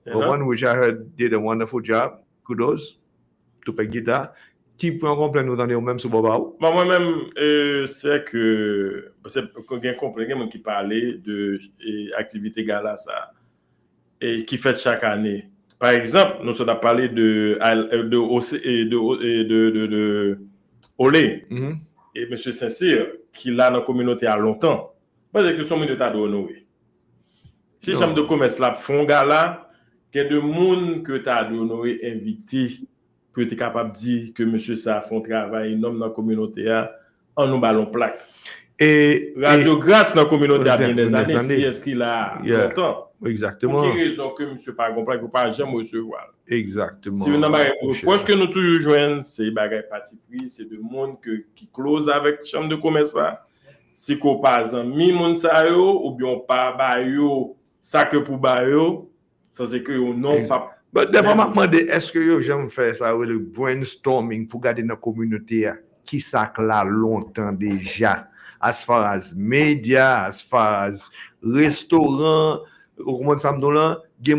The one which I heard did a wonderful job. Kudos to Pegita. Qui prend complet nous donner au même sur Boubloule? Moi-même, c'est que j'ai compris quelqu'un qui parlait de activité gala ça et qui fait chaque année. Par exemple, nous sommes parlé de Olé et Monsieur Sincère qui l'a dans la communauté à longtemps. Parce que son milieu t'a honoré. Si chambre de commerce là font gala, il y a des gens que tu as honoré invité que tu es capable de dire que monsieur ça font travail énorme dans la communauté en nous ballon plaque. Et Radio Grâce dans la communauté a bien des années, si est-ce qu'il a longtemps. Exactement. Pour quelle raison que monsieur pas complet ou pas jamais recevoir. Exactement. Si vous n'avez pas reproche que nous toujours joignent, c'est bagay parti pris, c'est de monde qui close avec chambre de commerce là. Si ko par exemple mi moun sa yo ou bien pas ba yo ça que pour ba yo. Ça c'est que non pas. Mais des fois, je me demande, est-ce que j'aime faire ça, le brainstorming pour garder dans la communauté qui ça là longtemps déjà, as far as médias, as far as restaurants, comment ça me donne, il y a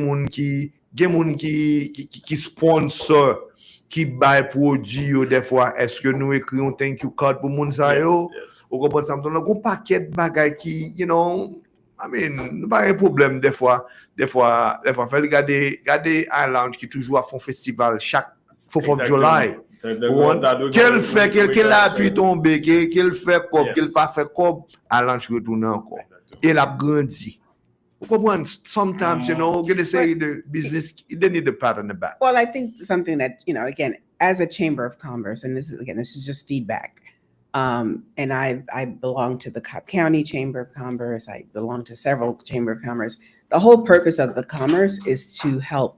des gens qui sponsor, qui buy produits des fois, est-ce que nous écrivons thank you card pour moun sa yo, ou comment ça me donne, un paquet de bagages qui, you know, I mean, pas un problème des fois, faire regarder Island qui toujours à font festival chaque 4th of July. Quel fait qu'elle a pu tomber, qu'elle fait comme, qu'elle pas fait comme, Island retourne encore. Elle a grandi. Vous comprenez? Sometimes, you know, gonna say the business, they need the pat on the back. Well, I think something that, you know, again, as a chamber of commerce, and this is just feedback. And I belong to the Cobb County Chamber of Commerce. I belong to several Chamber of Commerce. The whole purpose of the commerce is to help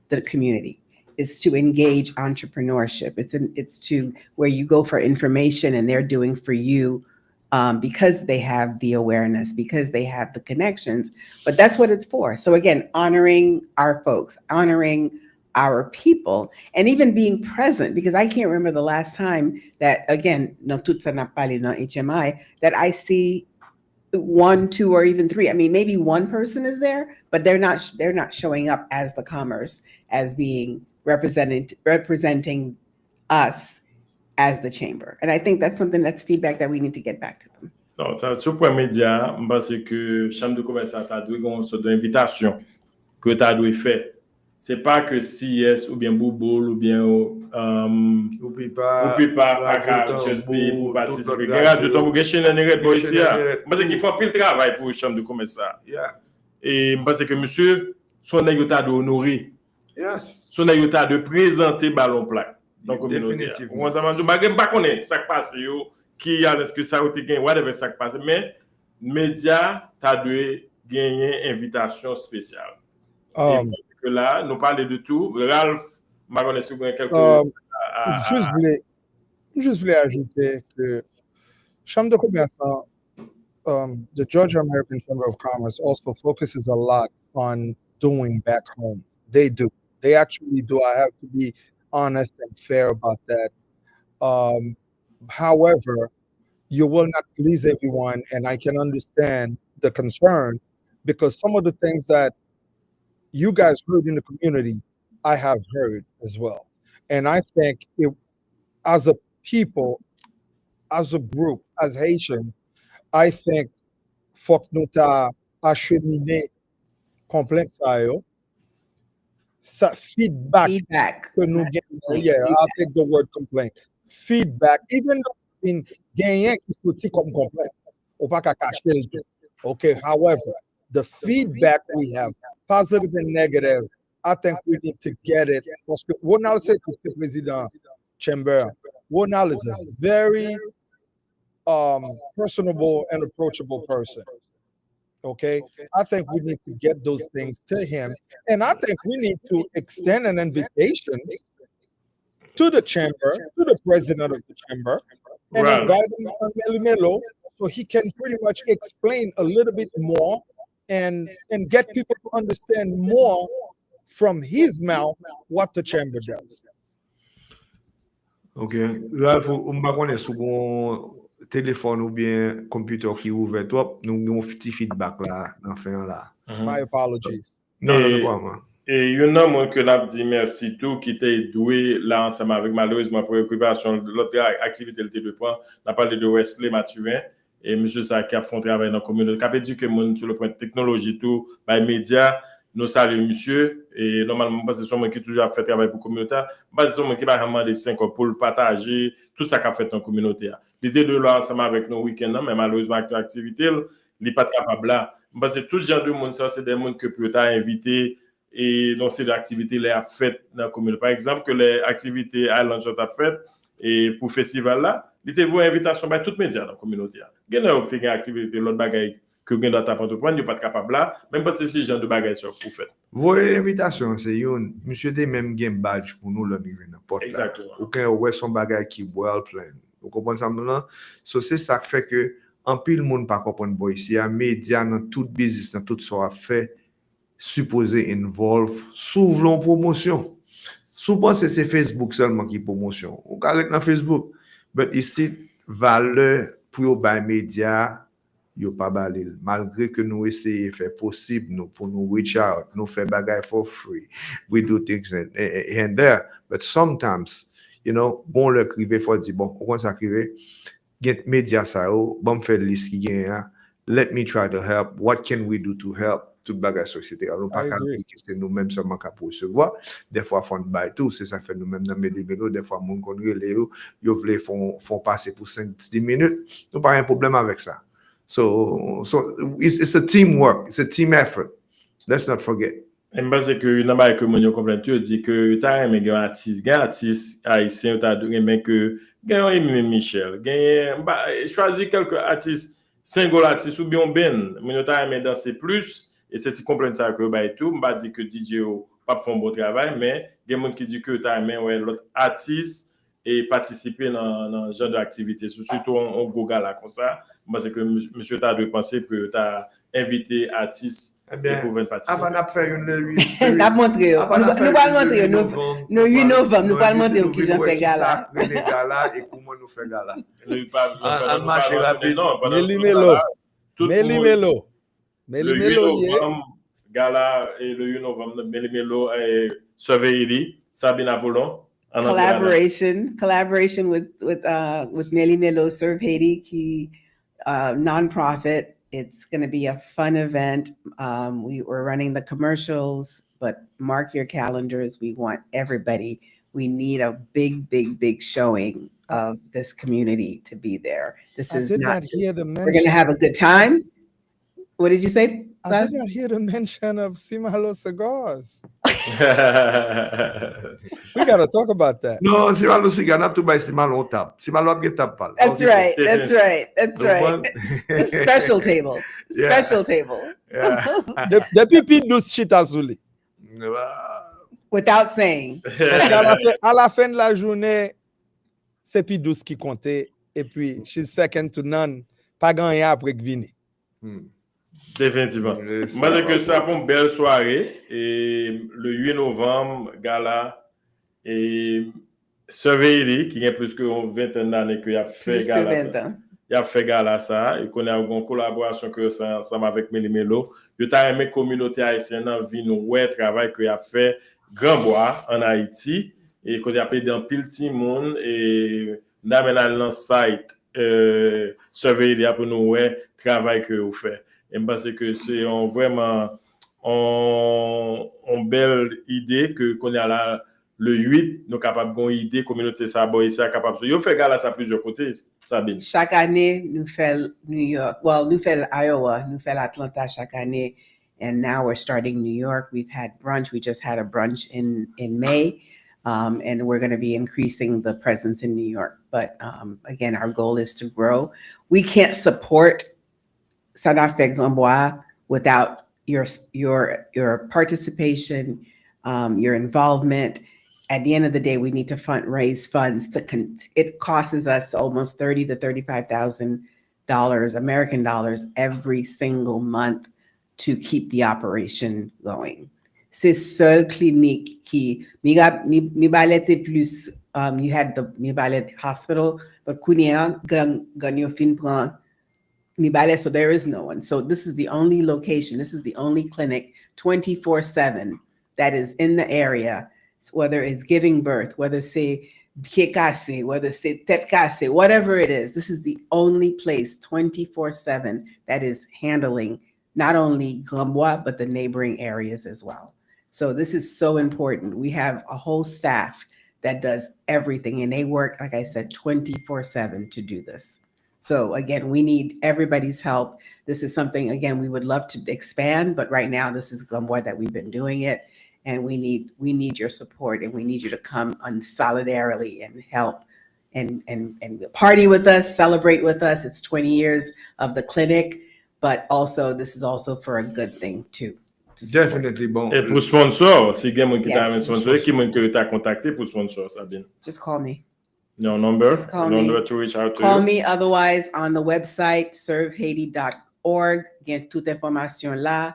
the community. It's to engage entrepreneurship. It's to where you go for information and they're doing for you because they have the awareness, because they have the connections. But that's what it's for. So again, honoring our folks, honoring our people, and even being present, because I can't remember the last time that, again, no tutsa na pali no HMI, that I see 1, 2, or even 3. I mean, maybe one person is there, but they're not showing up as the commerce, as being representing us as the chamber. And I think that's something that's feedback that we need to get back to them. Non, ça sur point média, parce que chambre de commerce a dû une sorte d'invitation que tu as dû faire. C'est pas que CS ou bien Boubloule ou bien Rupipa pour participer. Regarde, je tombe gâcher une erreur pour ici. Parce qu'il faut pile travail pour chambre de commerce. Et parce que monsieur, son état de honorer, son état de présenter ballon plaque. Donc on ça m'a dit pas connaître ça passe qui a est-ce que ça a été gagné whatever ça passe mais média t'as dû gagner invitation spéciale. que là, nous parler de tout. Ralph, je connais si vous avez quelques... Juste voulais ajouter que Chambre de commerce, the Georgia American Chamber of Commerce also focuses a lot on doing back home. They do. They actually do. I have to be honest and fair about that. However, you will not please everyone, and I can understand the concern because some of the things that you guys heard in the community, I have heard as well. And I think as a people, as a group, as Haitian, I think faut que nous ta acheminé complexe ça feedback que nous gagnons. Yeah, I'll take the word complaint. Feedback, even though in gagner qui sorti comme complaint, ou pas qu'à cacher le tout. Okay, however, the feedback we have, positive and negative, I think we need to get it. Parce que Ronald said to the president Chamber, Ronald is a very personable and approachable person. Okay, I think we need to get those things to him, and I think we need to extend an invitation to the chamber, to the president of the chamber, and invite him on Meli Melo so he can pretty much explain a little bit more and get people to understand more from his mouth what the chamber does. Okay, Ralph, on va connaître sous téléphone ou bien computer qui ouvert toi, nous avons un petit feedback là, dans fin là. My apologies. Non, non. Et il y en a moi que l'a dit merci tout qui était doué là ensemble avec malheureusement préoccupation l'autre activité le de point. On a parlé de Wesley Mathurin et monsieur ça qui a fait un travail dans la communauté. Qui a dit que mon sur le point de technologie tout, by médias. Nous saluons monsieur et normalement parce que c'est moi qui toujours fait travail pour la communauté parce que c'est moi qui va demander 5 ans pour partager tout ça qu'a fait dans la communauté. L'idée de là ensemble avec nos week-ends mais malheureusement avec l'activité il n'est pas capable là parce que tout genre de monde ça c'est des monde que peut être invité et donc c'est l'activité les a fait dans la communauté par exemple que les activités Island Shot a fait et pour festival là il était vos invitation par toutes médias dans la communauté. Il y a une activité l'autre bagaille que vous doit entreprendre, vous pas capable là, même pas si c'est genre de bagages sur vous faites. Vos invitations, c'est une, monsieur des même game badge pour nous le niveau n'importe. Exactement. Aucun ouais son bagage qui boit plein. Vous comprenez ça maintenant? So c'est ça qui fait que en pile monde pas comprendre boy ici, à média dans tout business, dans tout ça fait supposé involve souvent promotion. Souvent c'est Facebook seulement qui promotion. On parle dans Facebook, mais ici valeur pour les médias yo pas balil malgré que nous essayons faire possible nous pour nous reach out nous faire bagay for free we do things and there but sometimes you know bon le criver faut dire bon on ça criver get media ça bon faire liste qui gagne let me try to help what can we do to help toute bagay société alors pas c'est nous mêmes seulement pour recevoir des fois font bail tout c'est ça fait nous mêmes dans Meli Melo des fois mon connaît yo veulent font passer pour 5-10 minutes nous pas un problème avec ça. So it's a teamwork, it's a team effort. Let's not forget. Et parce que n'a pas que mon comprendre tu dit que tu as aimé un artiste haïtien tu as aimé que gagne Michel gagne choisir quelques artistes single artistes ou bien ben mon tu as aimé danser plus et c'est tu comprendre ça que bah et tout m'pas dit que DJ pas font bon travail mais il y a monde qui dit que tu as aimé ouais l'autre artiste et participer dans genre d'activité surtout on go gala comme ça parce que monsieur t'a dû penser que t'as invité artistes pour venir participer. Avant de faire une n'a montré nous pas montrer nous 8 novembre nous pas montrer qui j'en fait gala les gala et comment nous fait gala on marche rapide Meli Melo le 8 novembre gala et le 8 novembre Meli Melo et Souzely Sabine Apollon collaboration with Meli Melo Serve Haiti qui nonprofit. It's going to be a fun event. We're running the commercials, but mark your calendars. We want everybody. We need a big showing of this community to be there. This is not we're going to have a good time. What did you say? I did not hear the mention of Simalo Cigars. We got to talk about that. No, Simalo Cigar not to buy Simalo tap. Simalo get tap pal. That's right. Special table. Special table. The people do shit azuli. without saying. Parce qu'à la fin de la journée, c'est puis 12 qui comptait. Et puis, she's second to none. Pas gagné après que vini. Définitivement. Moi, je que ça pour une belle soirée. Et le 8 novembre, gala. Et Souzely, qui a plus que 20 d'années qu'il a fait gala. Il a fait gala ça. Et qu'on a une collaboration que ça ensemble avec Meli Melo. Il a aimé la communauté haïtienne en vie, nous, ouais, travail qu'il a fait Grand Bois en Haïti. Et qu'on a appelé dans pile de monde. Et nous avons dans site Souzely pour nous, ouais, travail que vous faites. Et je pense que c'est vraiment une belle idée qu'on a là le 8, nous sommes capables d'avoir une idée, communauté Sabo ici, capable de faire gala à plusieurs côtés, Sabine. Chaque année, nous faisons New York, nous faisons Iowa, nous faisons Atlanta chaque année, and now we're starting New York. We've had brunch. We just had a brunch in May, and we're going to be increasing the presence in New York. But again, our goal is to grow. We can't support Sanafek Zombois without your participation, your involvement. At the end of the day, we need to raise funds. It costs us almost $30,000 to $35,000 American dollars every single month to keep the operation going. C'est seule clinique qui mi balete plus. You had the mi balete hospital, but kunia ganyo fin plan. So there is no one. So this is the only location. This is the only clinic 24/7 that is in the area, whether it's giving birth, whether c'est pied cassé, whether c'est tête cassée, whatever it is. This is the only place 24/7 that is handling not only Glambois, but the neighboring areas as well. So this is so important. We have a whole staff that does everything, and they work, like I said, 24/7 to do this. So again, we need everybody's help. This is something, again, we would love to expand, but right now this is Glambois that we've been doing it, and we need your support, and we need you to come on solidarily and help and party with us, celebrate with us. It's 20 years of the clinic, but also this is also for a good thing too. Definitely bon. Et pour sponsor, si quelqu'un qui t'a sponsor, qui t'a contacté pour sponsor, Sabine? Just call me. No number? Just call number me. to reach out to Call you? me. Otherwise, on the website, servehaiti.org, get toute information là.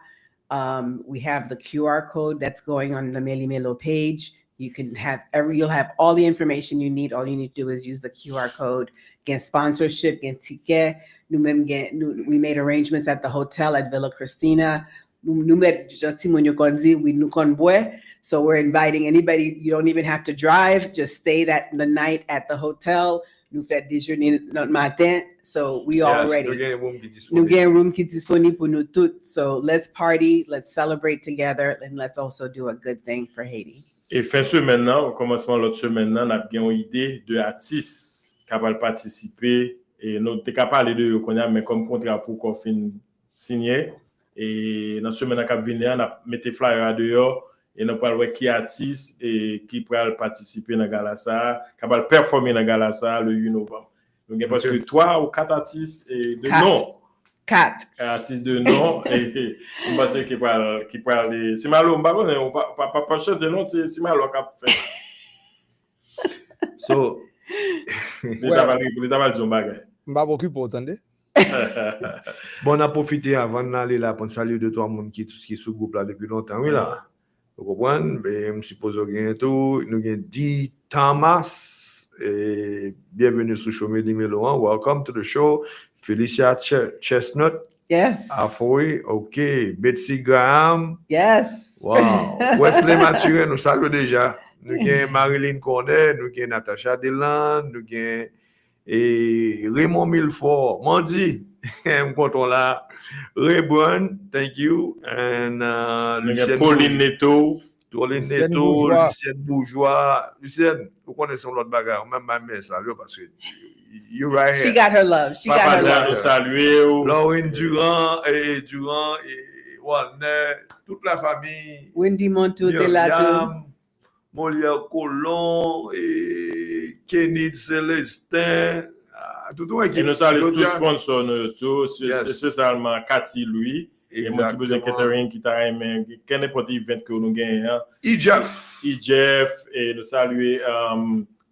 We have the QR code that's going on the Meli Melo page. You can have you'll have all the information you need. All you need to do is use the QR code. Get sponsorship, get ticket. We made arrangements at the hotel at Villa Cristina. So we're inviting anybody. You don't even have to drive. Just stay the night at the hotel. Nous fait déjeuner notre matin. So we all ready. Nous gain room qui disponible pour nous toutes. So let's party, let's celebrate together, and let's also do a good thing for Haiti. Et fin semaine, au commencement de l'autre semaine, on a bien une idée de artistes qui vont participer. Et nous sommes capables de dire, mais comme contrat pour qu'on finisse signer. Et dans la semaine qui vient, on a mis des flyers dehors. Et nous parlons qui artistes et qui pourraient participer dans la gala ça, qui va performer dans la gala ça le 8 novembre. Donc, il y a parce que 3 ou 4 artistes de nom. 4 artistes de nom. Et je pense qu'ils parlent. C'est malo, on pas chercher de nom, c'est malo qui a fait. So, il t'a dit un bagage. Je ne vais pas m'occuper autant. Bon, on a profité avant d'aller là pour saluer 2-3 personnes qui sont sur le groupe là depuis longtemps. Oui, là. Vous comprenez? Je suppose que tout. Nous avons dit Thomas. Et bienvenue sur le show Meli Melo. Welcome to the show. Felicia Chestnut. Yes. Afoy. OK. Betsy Graham. Yes. Wow. Wesley Mathurin, nous saluons déjà. Nous avons Marilyn Cornet. Nous avons Natasha Deland. Nous avons Raymond Milfort. Mandi. I'm content là. Ray Brown, thank you. And Pauline Neto. Lucienne Bourgeois. Lucienne, vous connaissez l'autre bagarre. Même ma mère salue parce que you right here. She got her love. She got her love. Lauren Durand et Walner, toute la famille. Wendy Montou de la Molière Colon et Kenny Célestin. Et nous saluons tous sponsors, tous, spécialement Cathy Louis Et moi qui besoin catering qui t'a aimé quel n'importe event que nous gagnons. IJEF et nous saluer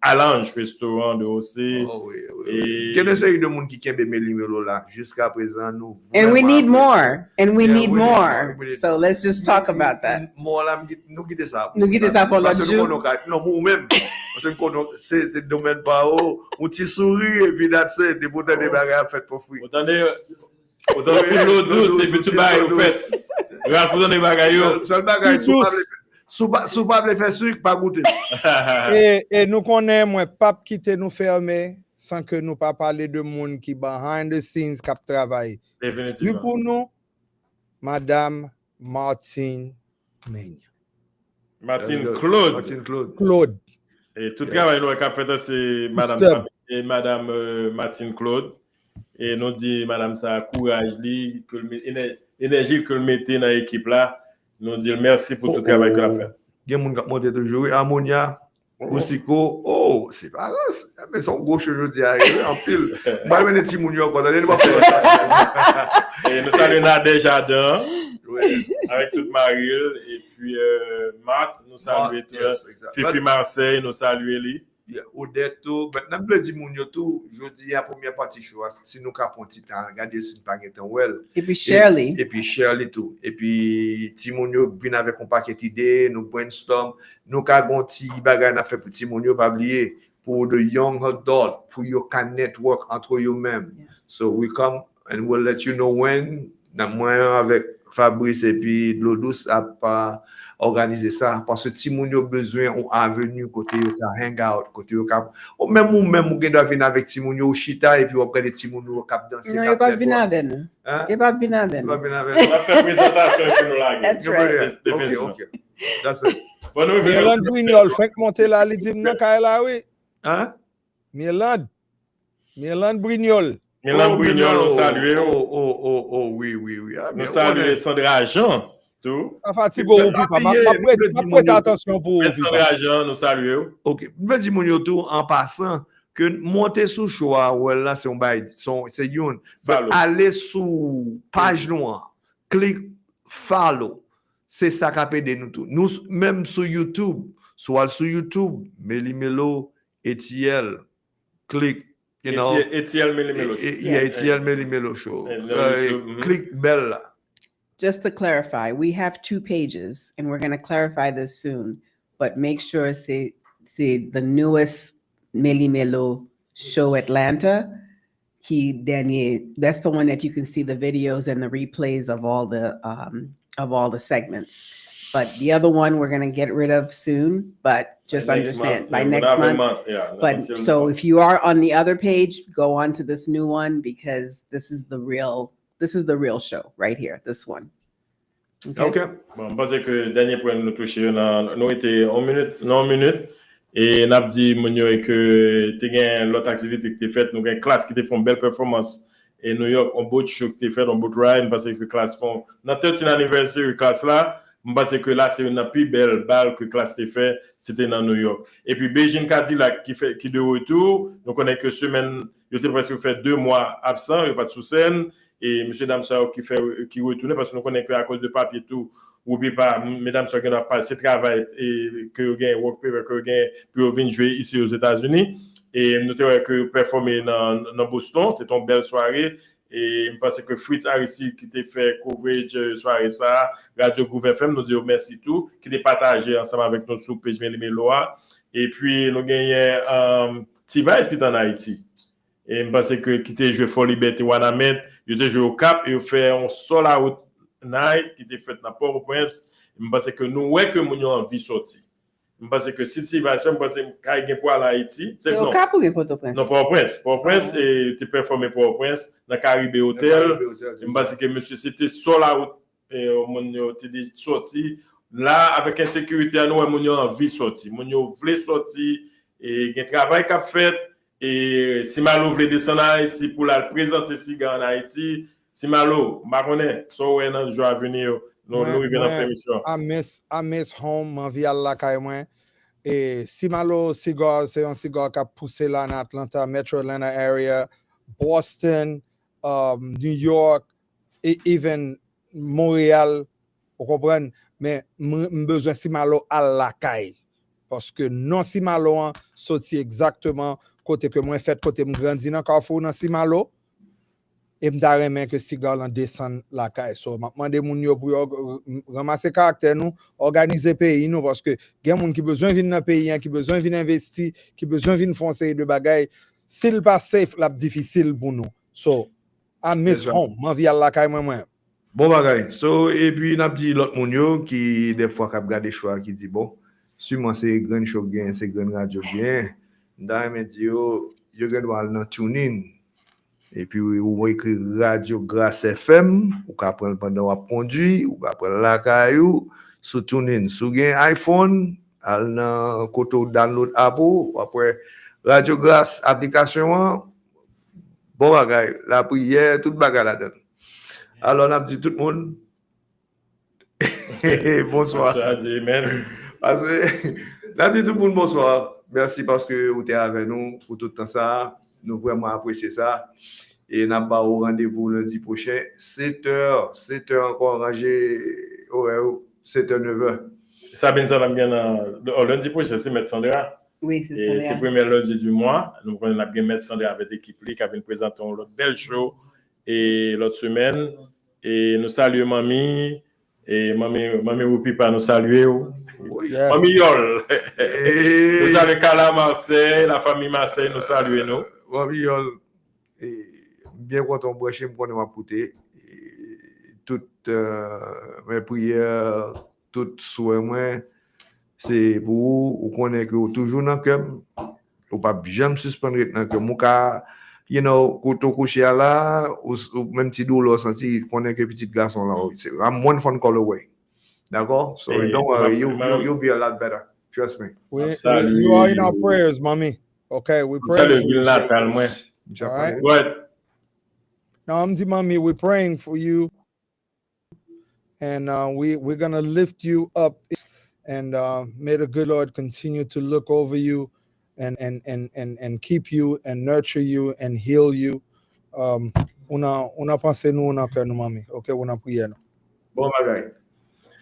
Allange restaurant de OC. Oh oui. Il y a une série de monde qui kembe Meli Melo là jusqu'à présent nous. And we need more. And we need more. So let's just talk about that. Moi là nous quitter ça. Nous quitter ça pour l'autre jour. Non, moi même. Parce que c'est domaine pas haut, on petit souris et puis that's it, des boutons de bagages fait pour free. Attendez l'eau douce et puis tu bailles au fait. Regarde faut donner bagages. Seul bagage sous pas le faire sucre pas goûter. Et nous connaissons moins pas quitter nous fermer sans que nous pas parler de monde qui behind the scenes qui travaille. Définitivement. Pour nous Madame Martine Meigne. Martine Claude. Et tout travail nous a fait c'est madame et madame Martine Claude et nous dit madame ça courage li que énergie que le mettez dans l'équipe là nous dire merci pour tout le travail qu'elle a fait. Il y a monde qui monte toujours Harmonia Oussiko, c'est pas grave, mais son gros cheveux dit arrivé en pile. Moi même petit moun yo encore donner pas faire. Et nous saluons Nadège Jardin avec toute Mariel et puis Marthe nous saluons Fifi Marseille nous saluons lui. Odette tout maintenant me dit moun yo tout jeudi la première partie choix si nous cap un petit temps regarder si pas temps well et puis Shirley tout et puis ti moun yo vinn avec un paquet d'idées nous brainstorm nous ka gon ti bagay n'a fait pour ti moun yo pas oublier pour the young adult pour you can network entre you même so we come and we'll let you know when moi avec Fabrice et puis l'eau douce a pas organiser ça parce que ti moun yo besoin on avenue côté yo ka hang out côté yo ka même ou doit venir avec ti moun yo chita et puis on prend des ti moun yo cap danser. Non, il pas venir avec nous. Il pas venir avec nous. On va faire présentation pour nous là. That's right. Okay. That's it. Mirland Brignol fait monter là li dit nan kay là oui. Hein? Mirland Brignol. Mirland Brignol nous salue. Oui. Nous saluons Sandra Jean. Tout. Fatigo Rupipa, prête attention pour Sandra Jean, nous saluons. OK. Je dis mon tout en passant que monter sous choix là c'est un bail c'est une aller sous page noire, clique follow. C'est ça qu'a pédé nous tout. Nous même sur YouTube, soit sur YouTube, Meli Melo ETL clique ETL Meli Melo show. ETL Meli Melo show. Click bell là. Just to clarify, we have 2 pages, and we're going to clarify this soon. But make sure it's the newest Meli Melo show Atlanta. That's the one that you can see the videos and the replays of all the segments. But the other one we're going to get rid of soon. But just understand by next month. But so if you are on the other page, go on to this new one because this is the real show right here, this one. Okay. Bon, parce que dernier point nous toucher nous était en minute et n'a dit mon yo que tu gain l'autre activité que tu fait nous gain classe qui te font belle performance et New York on boat show que tu fait on boat ride parce que classe font dans 13e anniversaire classe là parce que là c'est une plus belle balle que classe te fait c'était dans New York et puis Beijing Cadillac qui de retour donc on est que semaine il était presque fait 2 mois absent il pas de sous scène et monsieur Damsao qui retourne parce que nous connaissons qu'à cause de papier tout Rupipa mesdames ça qui n'a pas ce travail et que gain work paper que gain pour venir jouer ici aux États-Unis et nous avons que performer dans Boston c'est une belle soirée et je pense que Frantz Aristide qui t'a fait coverage soirée ça Radio Gouvernement FM nous dit merci tout qui t'a partagé ensemble avec nous sur page Meli Melo et puis nous gagnons T-Vice qui est en Haïti. Et je pense que qui était joué for Liberty Wanamet, il était joué au Cap et il fait un sold out night qui était fait dans Port-au-Prince. Je pense que nous ouais que nous avons envie sortir. Je pense que si tu vas faire je pense que quand il pour à Haïti, c'est au Cap ou bien Port-au-Prince? Non, Port-au-Prince. Port-au-Prince et tu performé Port-au-Prince dans Caribé Hotel. Je pense que monsieur c'était sold out et mon était sorti là avec insécurité nous nous avons envie sortir. Nous voulons sortir et il y a un travail qu'a fait. Et si Malo voulait descendre en Haïti pour la présenter Siga en Haïti, si Malo, je connais, so ouais dans le jour à venir, nous venons faire mission. I miss home, m'en vie à la caille moi. Et si Malo cigar, c'est un cigare qui a poussé là en Atlanta, Metro Atlanta area, Boston, New York, et even Montréal, vous comprenez, mais besoin si malo à la caille. Parce que non si malo sorti exactement côté que moi fait côté me grandi dans Carrefour dans si malo et m'ta remen que Sigal en descend la caille. So m'a demandé moun yo pour ramasser caractère nous, organiser pays nous parce que gen moun qui besoin venir dans pays qui besoin venir investir, qui besoin venir foncer de bagaille. S'il pas safe, la difficile pour nous. So I miss home, m'en vie à la caille moi. Bon bagay. So et puis n'a dit l'autre moun yo qui des fois k'ap gade choix qui dit bon, sûrement c'est grand show bien, c'est grand radio bien. Dans me dit yo gen wal nan tune in. Et puis, ou écrit Radio Grâce FM, ou ka prendre pendant ou conduit, ou ka prendre la caillou, sous TuneIn. Sous gen iPhone, al nan koto download app ou après Radio Grâce application, bon bagay, la prière, tout bagay là-dedans. Alors, on a dit tout le monde, bonsoir. Bonsoir, amen. Parce que, on a dit tout le monde bonsoir. Merci parce que vous êtes avec nous pour tout le temps ça. Nous vraiment apprécier ça. Et nous avons rendez-vous lundi prochain, 7h. 7h encore rangé, 7h, 9h. Sabine, ça va bien. Lundi prochain, c'est Maître Sandra. Oui, c'est ça. C'est le premier lundi du mois. Nous avons bien Maître Sandra avec l'équipe qui vient présenter notre belle show et l'autre semaine. Et nous saluons Mamie. Et Mamie Rupipa nous salue. Yes. Mamie Yol. Nous saluons Kala Marseille, la famille Marseille nous salue nous. Mamie Yol. Bien content de brancher, pour nous apporter toutes mes prières, toutes souhaits moi, c'est pour vous connaître que toujours dans le cœur, ou pas jamais suspendre dans le cœur, mouka, you know, quand on couche là, ou même si douleur senti, connaître que petit garçon là, c'est I'm one phone call away, d'accord? So don't worry, you'll be a lot better, trust me. You are in our prayers, mommy. Okay, we pray. All right. What? Now, Mommy, we're praying for you, and we're gonna lift you up, and may the good Lord continue to look over you, and keep you, and nurture you, and heal you. Una pensé nous on a cœur nous, Mommy. Ok, on a prié nous. Bon bagay.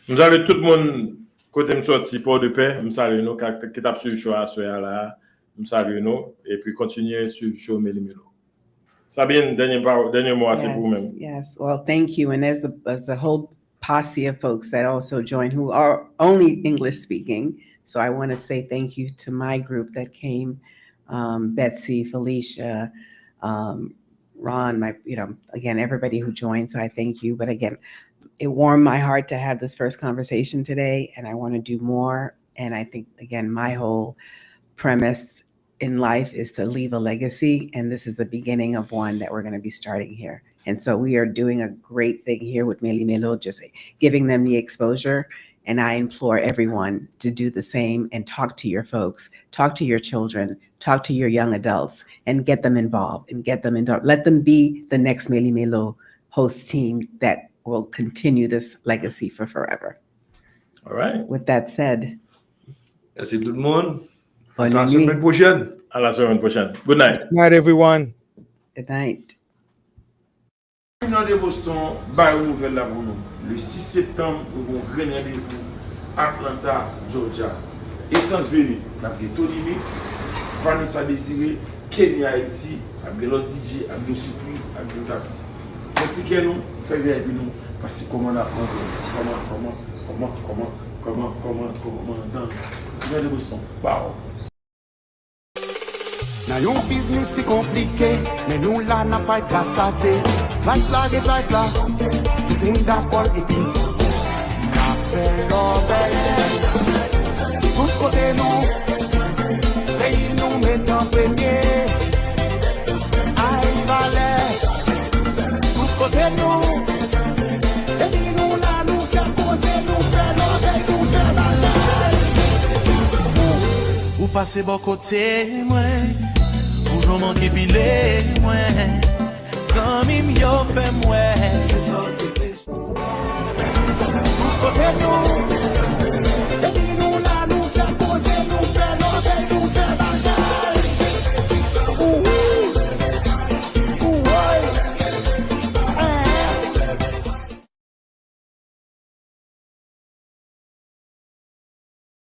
Nous allons tout le monde côté me sorti pour de paix. Nous saluons nous qui t'a suivi choix là. Nous saluons nous et puis continuer sur show Meli Melo. Sabine, dernier mot c'est pour vous-même. Yes, well, thank you. And there's a whole posse of folks that also joined who are only English speaking. So I want to say thank you to my group that came, Betsy, Felicia, Ron, again, everybody who joined. So I thank you. But again, it warmed my heart to have this first conversation today, and I want to do more. And I think, again, my whole premise in life is to leave a legacy, and this is the beginning of one that we're going to be starting here. And so we are doing a great thing here with Meli Melo, just giving them the exposure. And I implore everyone to do the same and talk to your folks, talk to your children, talk to your young adults, and get them involved and get them involved. Let them be the next Meli Melo host team that will continue this legacy for forever. All right. With that said. Merci tout le monde. Bonne nuit. À la semaine prochaine. Good night. Good night, everyone. Good night. De Boston, Bayou Nouvelle là pour nous. Le 6 septembre, nous avons un rendez-vous Atlanta, Georgia. Essence Veni, nous avons Tony Mix, Vanessa Désiré, Kenya Haïti, avec l'autre DJ, avec des surprises, avec des artistes. Merci que nous, faites bien nous, parce que comment on apprend ça, comment, dans de Boston. Wow. Now your business is compliqué, mais nous là n'a pas de cassate. Vice là, tout le monde d'accord et puis n'a fait l'obéi. Tout côté nous, pays nous met en premier. Aïe valet, tout côté nous, et puis nous là nous faire poser, nous faire l'obéi, nous faire la. Vous passez bon côté, moi. Toujours manqué pilé, moi. Sans mime, yo fait moi. C'est ça, c'est côté nous.